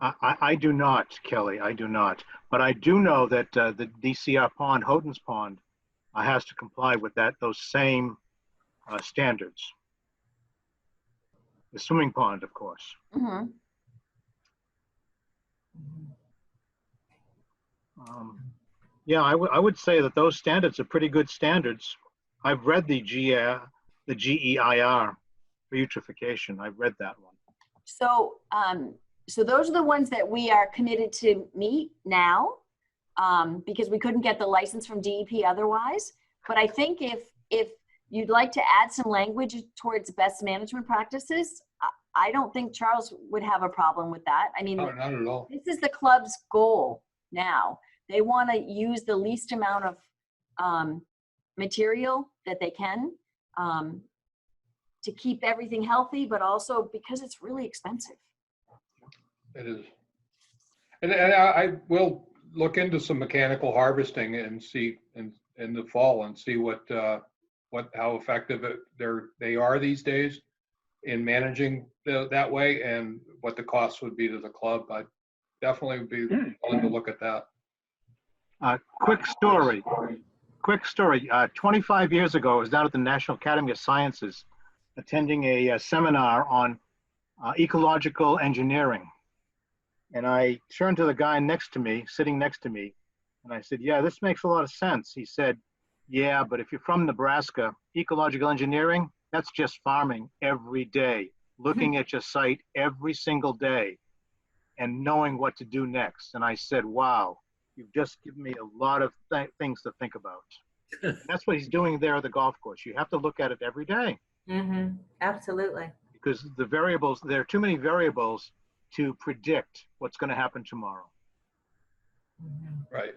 I do not, Kelly, I do not. But I do know that the DCR pond, Houghton's Pond, has to comply with those same standards. The swimming pond, of course. Yeah, I would say that those standards are pretty good standards. I've read the GEIR for eutrophication. I've read that one. So, so those are the ones that we are committed to meet now, because we couldn't get the license from DEP otherwise. But I think if you'd like to add some language towards best management practices, I don't think Charles would have a problem with that. I mean, no, not at all. This is the club's goal now. They want to use the least amount of material that they can to keep everything healthy, but also because it's really expensive. It is. And I will look into some mechanical harvesting and see in the fall and see how effective they are these days in managing that way, and what the cost would be to the club. I'd definitely be willing to look at that. Quick story. 25 years ago, I was down at the National Academy of Sciences attending a seminar on ecological engineering. And I turned to the guy sitting next to me, and I said, yeah, this makes a lot of sense. He said, yeah, but if you're from Nebraska, ecological engineering, that's just farming every day, looking at your site every single day and knowing what to do next. And I said, wow, you've just given me a lot of things to think about. That's what he's doing there at the golf course. You have to look at it every day. Absolutely. Because there are too many variables to predict what's going to happen tomorrow. Right.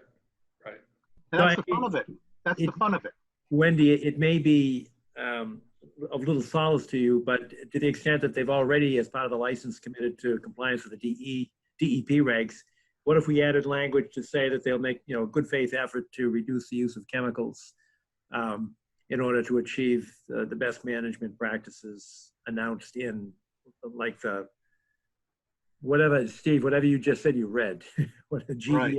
And that's the fun of it. That's the fun of it. Wendy, it may be of little solace to you, but to the extent that they've already, as part of the license, committed to compliance with the DEP regs, what if we added language to say that they'll make, good faith effort to reduce the use of chemicals in order to achieve the best management practices announced in like the, whatever, Steve, whatever you just said you read. What a Right.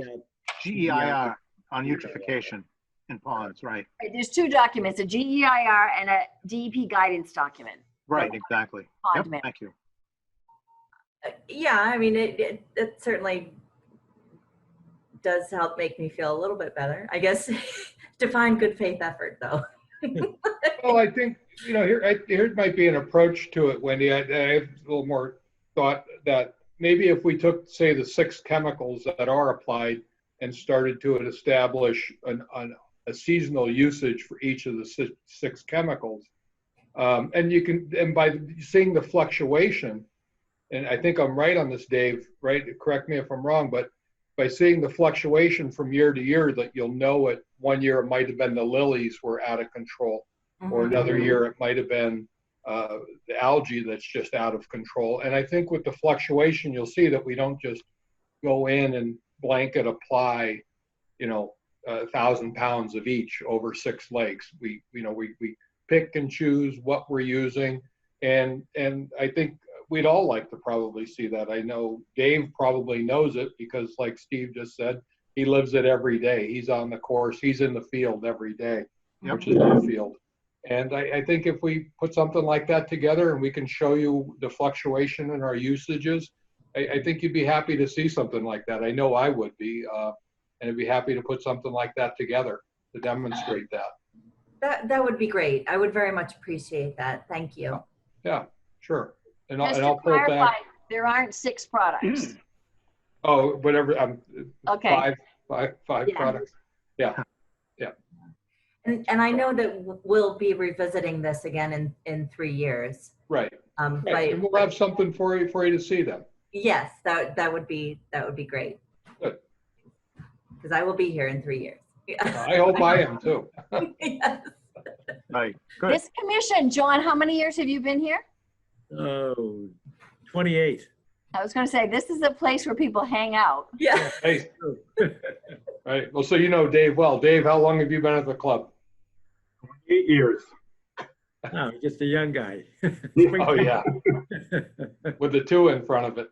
GEI. GEIR on eutrophication in ponds, right. Right, there's two documents, a GEIR and a DEP guidance document. Right, exactly. Pond Yep, man. thank you. Yeah, I mean, it certainly does help make me feel a little bit better. I guess define good faith effort, though. Well, I think, here might be an approach to it, Wendy. I have a little more thought that maybe if we took, say, the 6 chemicals that are applied and started to establish a seasonal usage for each of the 6 chemicals, and by seeing the fluctuation, and I think I'm right on this, Dave, right? Correct me if I'm wrong, but by seeing the fluctuation from year to year, that you'll know it. One year it might have been the lilies were out of control, or another year it might have been the algae that's just out of control. And I think with the fluctuation, you'll see that we don't just go in and blanket apply, 1,000 pounds of each over 6 lakes. We pick and choose what we're using, and I think we'd all like to probably see that. I know Dave probably knows it because, like Steve just said, he lives it every day. He's on the course. He's in the field every day, which is our field. And I think if we put something like that together and we can show you the fluctuation in our usages, I think you'd be happy to see something like that. I know I would be, and I'd be happy to put something like that together to demonstrate that. That would be great. I would very much appreciate that. Thank you. Yeah, sure. And Just I'll to pull it clarify, back. there aren't 6 products. Oh, whatever. Okay. Five Yeah. products. Yeah. And I know that we'll be revisiting this again in 3 years. Right. Right. And we'll have something for you to see then. Yes, that would be great. Good. Because I will be here in 3 years. I hope I am too. Yes. Right. Good. This commission, John, how many years have you been here? Oh, 28. I was going to say, this is a place where people hang out. Yeah. Hey. Right. Well, so you know Dave well. Dave, how long have you been at the club? 8 years. No, just a young guy. Oh, yeah. With the 2 in front of it.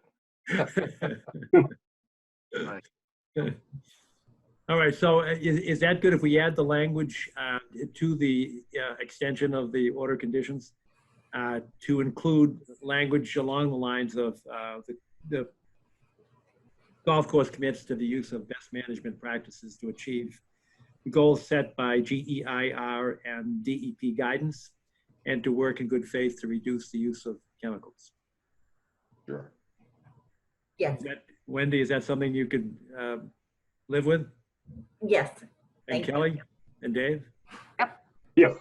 All right, so is that good if we add the language to the extension of the order conditions to include language along the lines of the golf course commits to the use of best management practices to achieve the goals set by GEIR and DEP guidance, and to work in good faith to reduce the use of chemicals? Sure. Yes. Wendy, is that something you could live with? Yes. And Thank you. Kelly and Dave? Yep. Yes.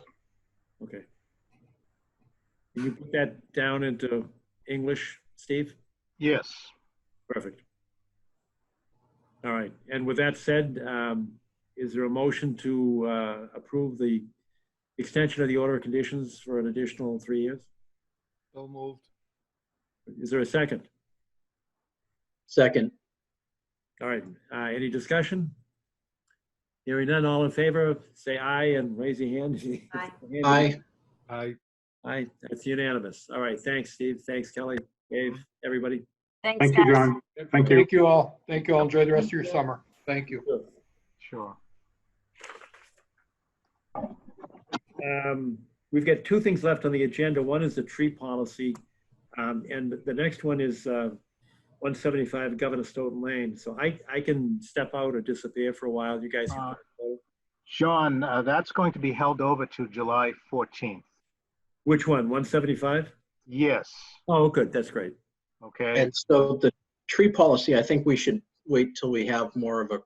Okay. Can you put that down into English, Steve? Yes. Perfect. All right. And with that said, is there a motion to approve the extension of the order of conditions for an additional 3 years? So moved. Is there a second? Second. All right. Any discussion? Hearing none, all in favor, say aye and raise your hand. Aye. Aye. Aye. Aye. That's unanimous. All right. Thanks, Steve. Thanks, Kelly, Dave, everybody. Thanks, Thank guys. you, John. Thank you. Thank you all. Thank you all. Enjoy the rest of your summer. Thank you. Sure. We've got 2 things left on the agenda. One is the tree policy, and the next one is 175 Governor Stoughton Lane. So I can step out or disappear for a while. You guys can vote. John, that's going to be held over to July 14th. Which one? 175? Yes. Oh, good. That's great. Okay. And so the tree policy, I think we should wait till we have more of a,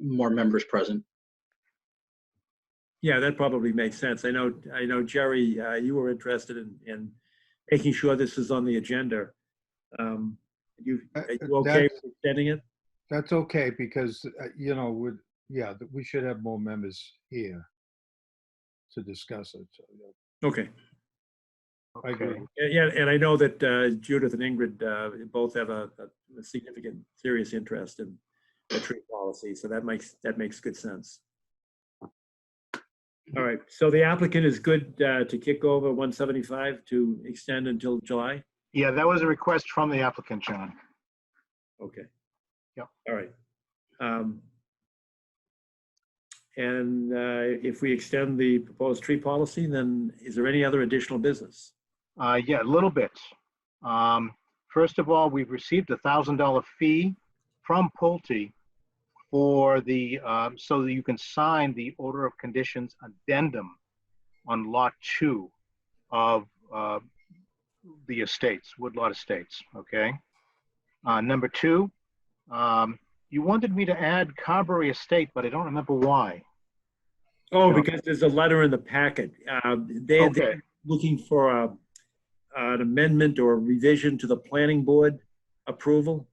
more members present. Yeah, that probably makes sense. I know, Jerry, you were interested in making sure this is on the agenda. Are you okay with extending it? That's okay because, we should have more members here to discuss it. So, yeah. Okay. I agree. Yeah, and I know that Judith and Ingrid both have a significant, serious interest in the tree policy, so that makes good sense. All right, so the applicant is good to kick over 175 to extend until July? Yeah, that was a request from the applicant, John. Okay. Yep. All right. And if we extend the proposed tree policy, then is there any other additional business? Yeah, a little bit. First of all, we've received a $1,000 fee from Pulte for the, so that you can sign the order of conditions addendum on lot 2 of the estates, Woodlot Estates, okay? Number 2, you wanted me to add Carberry Estate, but I don't remember why. Oh, So- because there's a letter in the packet. They're looking for an amendment or revision to the planning board approval.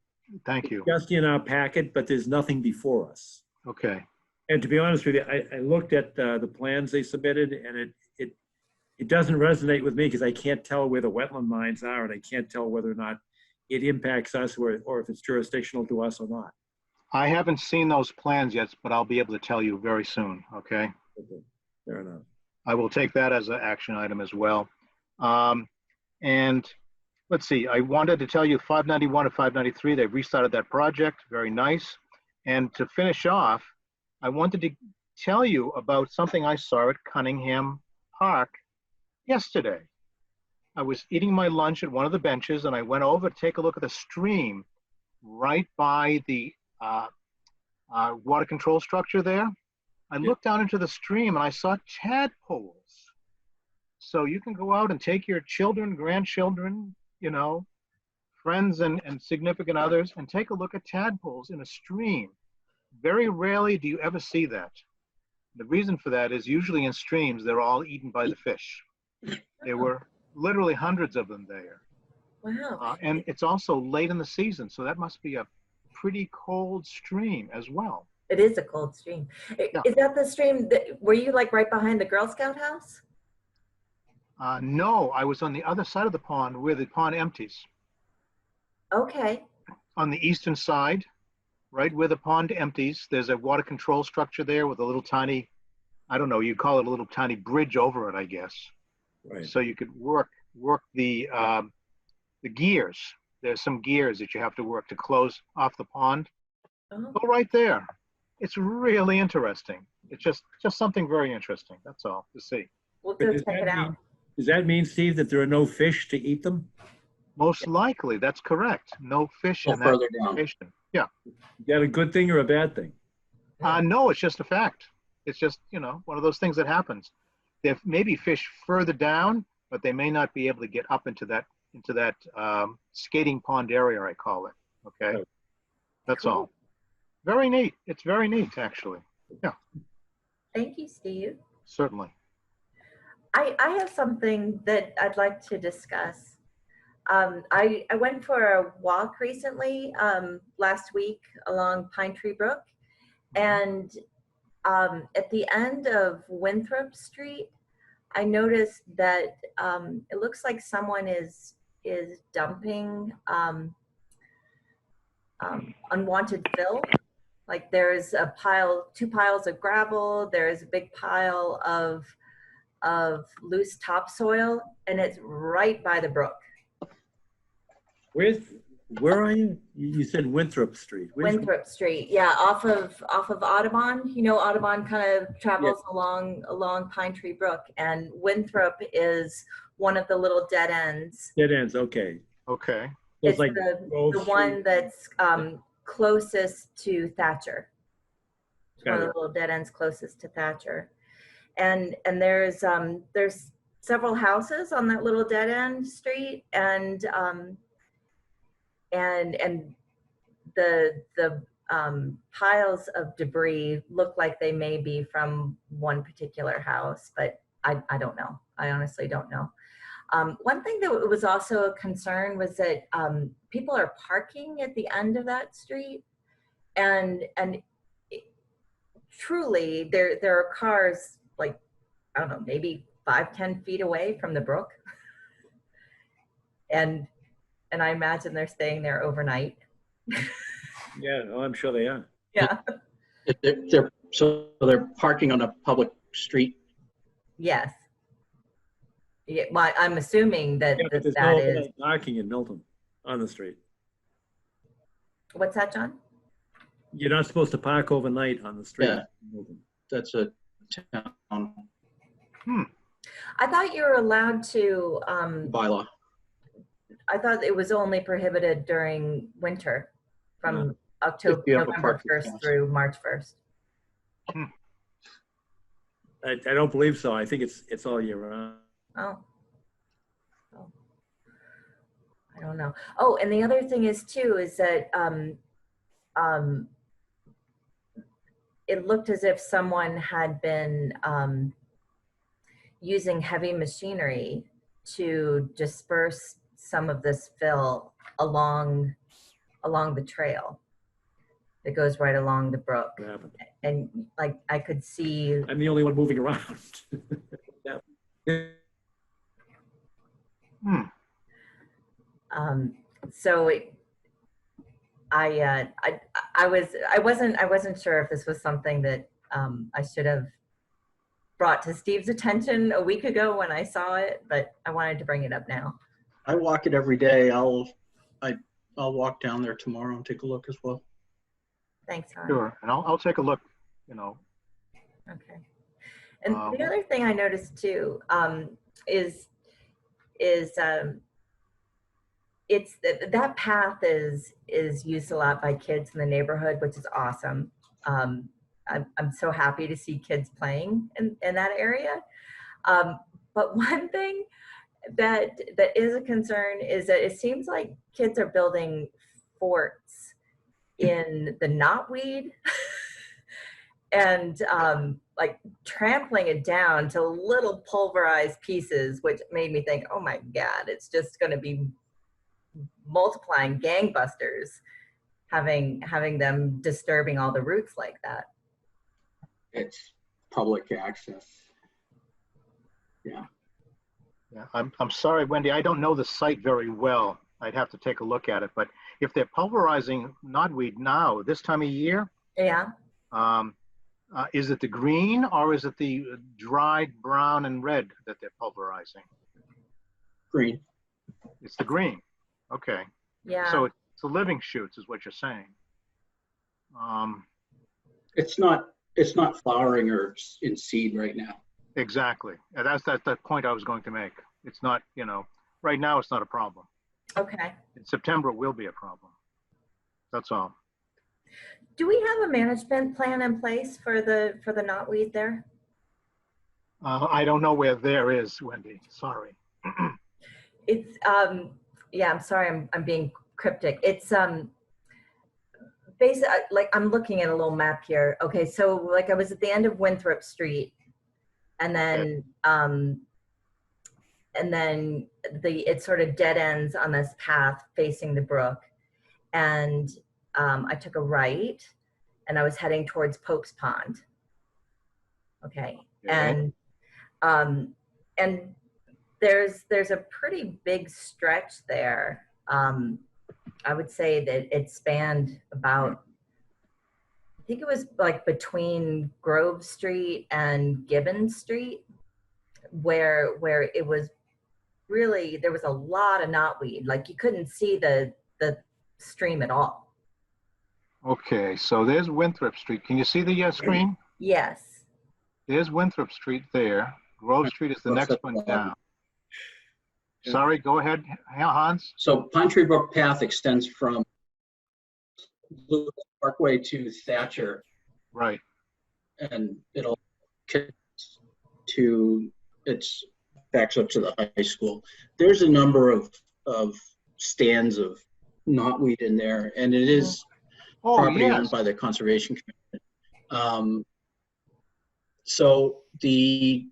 Thank you. Just in our packet, but there's nothing before us. Okay. And to be honest with you, I looked at the plans they submitted, and it doesn't resonate with me because I can't tell where the wetland lines are, and I can't tell whether or not it impacts us or if it's jurisdictional to us or not. I haven't seen those plans yet, but I'll be able to tell you very soon, okay? Okay, fair enough. I will take that as an action item as well. And let's see, I wanted to tell you 591 and 593, they've restarted that project, very nice. And to finish off, I wanted to tell you about something I saw at Cunningham Park yesterday. I was eating my lunch at one of the benches and I went over to take a look at the stream right by the water control structure there. I looked down into the stream and I saw tadpoles. So you can go out and take your children, grandchildren, you know, friends and significant others and take a look at tadpoles in a stream. Very rarely do you ever see that. The reason for that is usually in streams, they're all eaten by the fish. There were literally hundreds of them there. Wow. And it's also late in the season, so that must be a pretty cold stream as well. It is a cold stream. Is that the stream that, were you like right behind the Girl Scout house? No, I was on the other side of the pond where the pond empties. Okay. On the eastern side, right where the pond empties, there's a water control structure there with a little tiny, I don't know, you call it a little tiny bridge over it, I guess. Right. So you could work the gears. There's some gears that you have to work to close off the pond. Oh. Go right there. It's really interesting. It's just something very interesting. That's all to see. We'll go check it out. Does that mean, Steve, that there are no fish to eat them? Most likely, that's correct. No fish Go in further that down. location. Yeah. Is that a good thing or a bad thing? No, it's just a fact. It's just, you know, one of those things that happens. There may be fish further down, but they may not be able to get up into that skating pond area, I call it. Okay. That's all. Very neat. It's very neat, actually. Yeah. Thank you, Steve. Certainly. I have something that I'd like to discuss. I went for a walk recently, last week along Pine Tree Brook, and at the end of Winthrop Street, I noticed that it looks like someone is dumping unwanted fill. Like there's a pile, 2 piles of gravel. There's a big pile of loose topsoil, and it's right by the brook. Where are you? You said Winthrop Street. Winthrop Street, yeah, off of Audubon. You know, Audubon kind of travels along Pine Tree Brook, and Winthrop is one of the little dead ends. Dead ends, okay. Okay. So It's like the one that's closest to Thatcher. It's one of the little dead ends closest to Thatcher. And there's several houses on that little dead end street, and the piles of debris look like they may be from one particular house, but I don't know. I honestly don't know. One thing that was also a concern was that people are parking at the end of that street, and truly there are cars like, I don't know, maybe 5-10 feet away from the brook, and I imagine they're staying there overnight. Yeah, oh, I'm sure they are. Yeah. They're parking on a public street Yes. Yeah, well, I'm assuming that Yeah, but there's that no is. overnight parking in Milton on the street. What's that, John? You're not supposed to park overnight on the street. Yeah. in Milton. That's a town I thought you were allowed to. bylaw. I thought it was only prohibited during winter, from If you have a November parking 1st pass. through March 1st. I don't believe so. I think it's all year round. Oh. Oh. I don't know. Oh, and the other thing is too, is that it looked as if someone had been using heavy machinery to disperse some of this fill along the trail that goes right along the brook. What happened? And like I could see. I'm the only one moving around. Yeah. So I wasn't sure if this was something that I should have brought to Steve's attention a week ago when I saw it, but I wanted to bring it up now. I walk it every day. I'll walk down there tomorrow and take a look as well. Thanks, Hon. Sure, and I'll take a look, Okay. And the other thing I noticed too is it's that path is used a lot by kids in the neighborhood, which is awesome. I'm so happy to see kids playing in that area. But one thing that is a concern is that it seems like kids are building forts in the knotweed and like trampling it down to little pulverized pieces, which made me think, oh my God, it's just going to be multiplying gangbusters, having them disturbing all the roots like that. It's public access. Yeah. Yeah, I'm sorry, Wendy, I don't know the site very well. I'd have to take a look at it, but if they're pulverizing knotweed now, this time of year, yeah, is it the green or is it the dried brown and red that they're pulverizing? Green. It's the green. Okay. Yeah. So it's the living shoots is what you're saying. It's not flowering or in seed right now. Exactly. And that's the point I was going to make. It's not, right now it's not a problem. Okay. In September it will be a problem. That's all. Do we have a management plan in place for the knotweed there? I don't know where there is, Wendy. Sorry. It's yeah, I'm sorry, I'm being cryptic. It's basically, like, I'm looking at a little map here. Okay, so like I was at the end of Winthrop Street, and then it sort of dead ends on this path facing the brook, and I took a right, and I was heading towards Pope's Pond. Okay, and there's a pretty big stretch there. I would say that it spanned about, I think it was like between Grove Street and Gibbon Street, where it was really, there was a lot of knotweed. Like you couldn't see the stream at all. Okay, so there's Winthrop Street. Can you see the screen? Yes. There's Winthrop Street there. Grove Street is the next one down. Sorry, go ahead, Hans. So Pine Tree Brook Path extends from Lucas Parkway to Thatcher. Right. And it'll backs up to the high school. There's a number of stands of knotweed in there, and it is property owned by the Conservation Commission. So the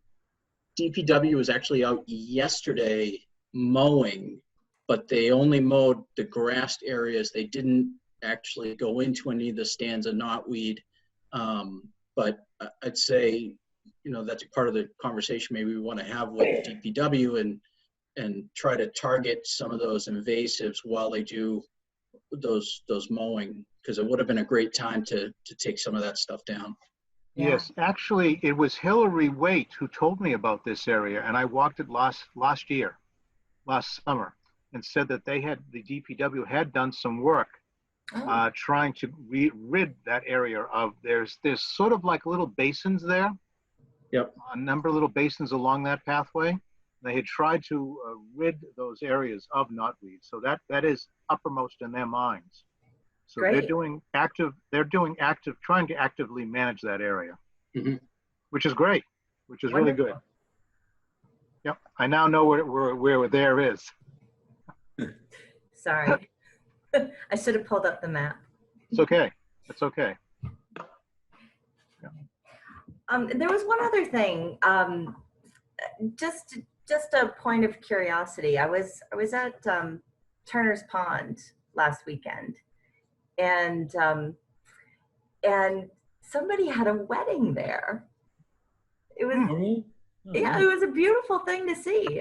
DPW was actually out yesterday mowing, but they only mowed the grassed areas. They didn't actually go into any of the stands of knotweed. But I'd say, that's a part of the conversation maybe we want to have with DPW and try to target some of those invasives while they do those mowing, because it would have been a great time to take some of that stuff down. Yes, actually, it was Hillary Waite who told me about this area, and I walked it last summer, and said that the DPW had done some work trying to rid that area of, there's sort of like little basins there. Yep. A number of little basins along that pathway. They had tried to rid those areas of knotweed, so that is uppermost in their minds. So Great. trying to actively manage that area, which is great, which is Wonderful. really good. Yep, I now know where there is. Sorry. I should have pulled up the map. It's okay. It's okay. There was one other thing. Just a point of curiosity. I was at Turner's Pond last weekend, and somebody had a wedding there. It was yeah, it was a beautiful thing to see.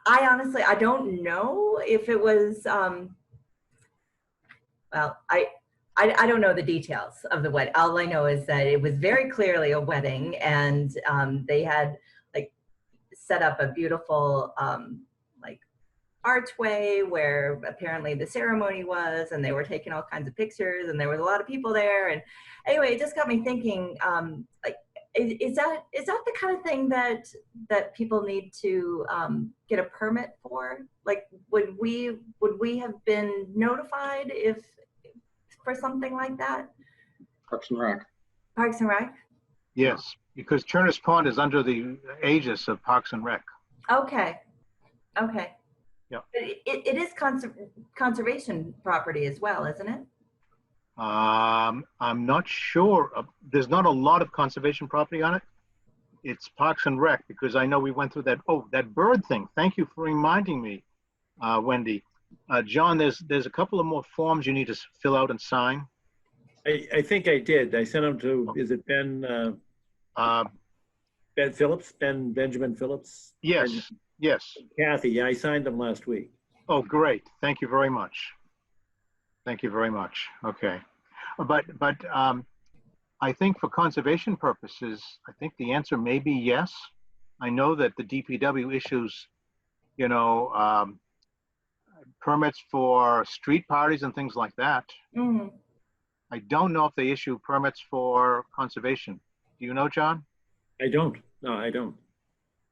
I honestly, I don't know if it was well, I don't know the details of the wedding. All I know is that it was very clearly a wedding, and they had like set up a beautiful like archway where apparently the ceremony was, and they were taking all kinds of pictures, and there was a lot of people there. And anyway, it just got me thinking, like, is that the kind of thing that people need to get a permit for? Like, would we have been notified if for something like that? Parks and Rec. Parks and Rec? Yes, because Turner's Pond is under the aegis of Parks and Rec. Okay. Okay. Yeah. It is conservation property as well, isn't it? I'm not sure. There's not a lot of conservation property on it. It's Parks and Rec, because I know we went through that. Oh, that bird thing. Thank you for reminding me, Wendy. John, there's a couple of more forms you need to fill out and sign. I think I did. I sent them to, is it Ben Phillips? Benjamin Phillips? Yes, yes. Kathy, yeah, I signed them last week. Oh, great. Thank you very much. Thank you very much. Okay. But I think for conservation purposes, I think the answer may be yes. I know that the DPW issues, you know, permits for street parties and things like that. Mm-hmm. I don't know if they issue permits for conservation. Do you know, John? I don't. No, I don't.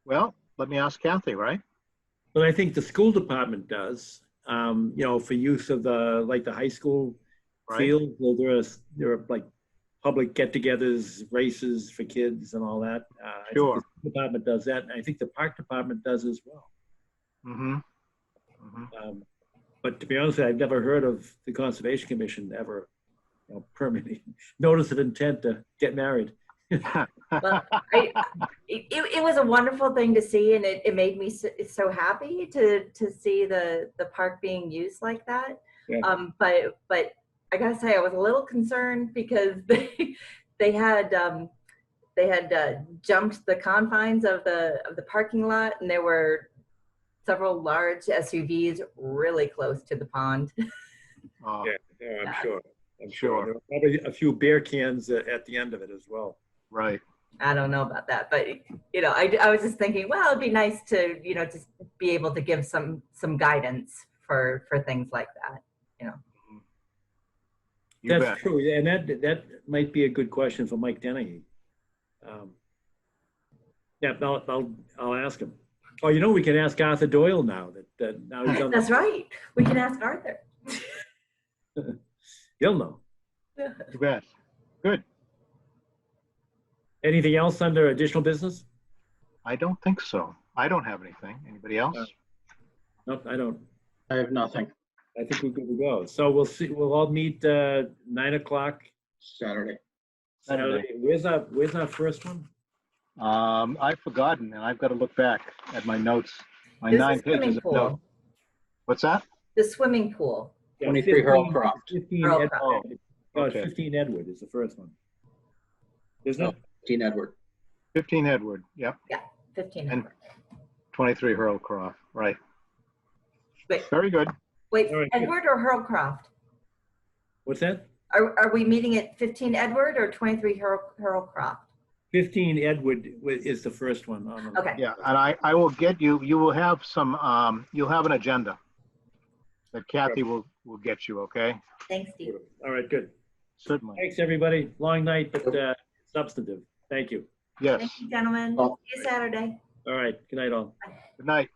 Well, let me ask Kathy, right? But I think the school department does, you know, for use of the, like the high school field. Well, there are like public get-togethers, races for kids and all that. Sure. I think the school department does that, and I think the park department does as well. Mm-hmm. Mm-hmm. But to be honest, I've never heard of the Conservation Commission ever, you know, permitting notice of intent to get married. Well, it was a wonderful thing to see, and it made me so happy to see the park being used like that. Yeah. But I gotta say, I was a little concerned because they had jumped the confines of the parking lot, and there were several large SUVs really close to the pond. Yeah, I'm sure. I'm sure. There were probably a few beer cans at the end of it as well. Right. I don't know about that, but you know, I was just thinking, well, it'd be nice to, you know, just be able to give some guidance for things like that, you know. That's true, and that might be a good question for Mike Dennehy. Yeah, I'll ask him. Oh, you know, we can ask Arthur Doyle now that now he's on. That's right. We can ask Arthur. He'll know. You bet. Good. Anything else under additional business? I don't think so. I don't have anything. Anybody else? Nope, I don't. I have nothing. I think we're good to go. So we'll see. We'll all meet 9 o'clock Saturday. Saturday. Where's our first one? I've forgotten, and I've got to look back at my notes. My This is 9 pages swimming of pool. notes. What's that? The swimming pool. 23 Harold Croft. 15 Harold Edward. Croft. Oh, Okay. 15 Edward is the first one. Isn't it? 15 Edward. 15 Edward. Yep. Yeah, 15. And 23 Harold Croft. Right. Wait, Very good. wait, All right. Edward or Harold Croft? What's that? Are we meeting at 15 Edward or 23 Hurlcroft? 15 Edward is the first one. On the, Okay. Yeah, and I will get you, you will have some, you'll have an agenda that Kathy will get you, okay? Thanks, Steve. All right, good. Certainly. Thanks, everybody. Long night, but substantive. Thank you. Yes. Thank you, gentlemen. See you Saturday. All right. Good night, all. Good night.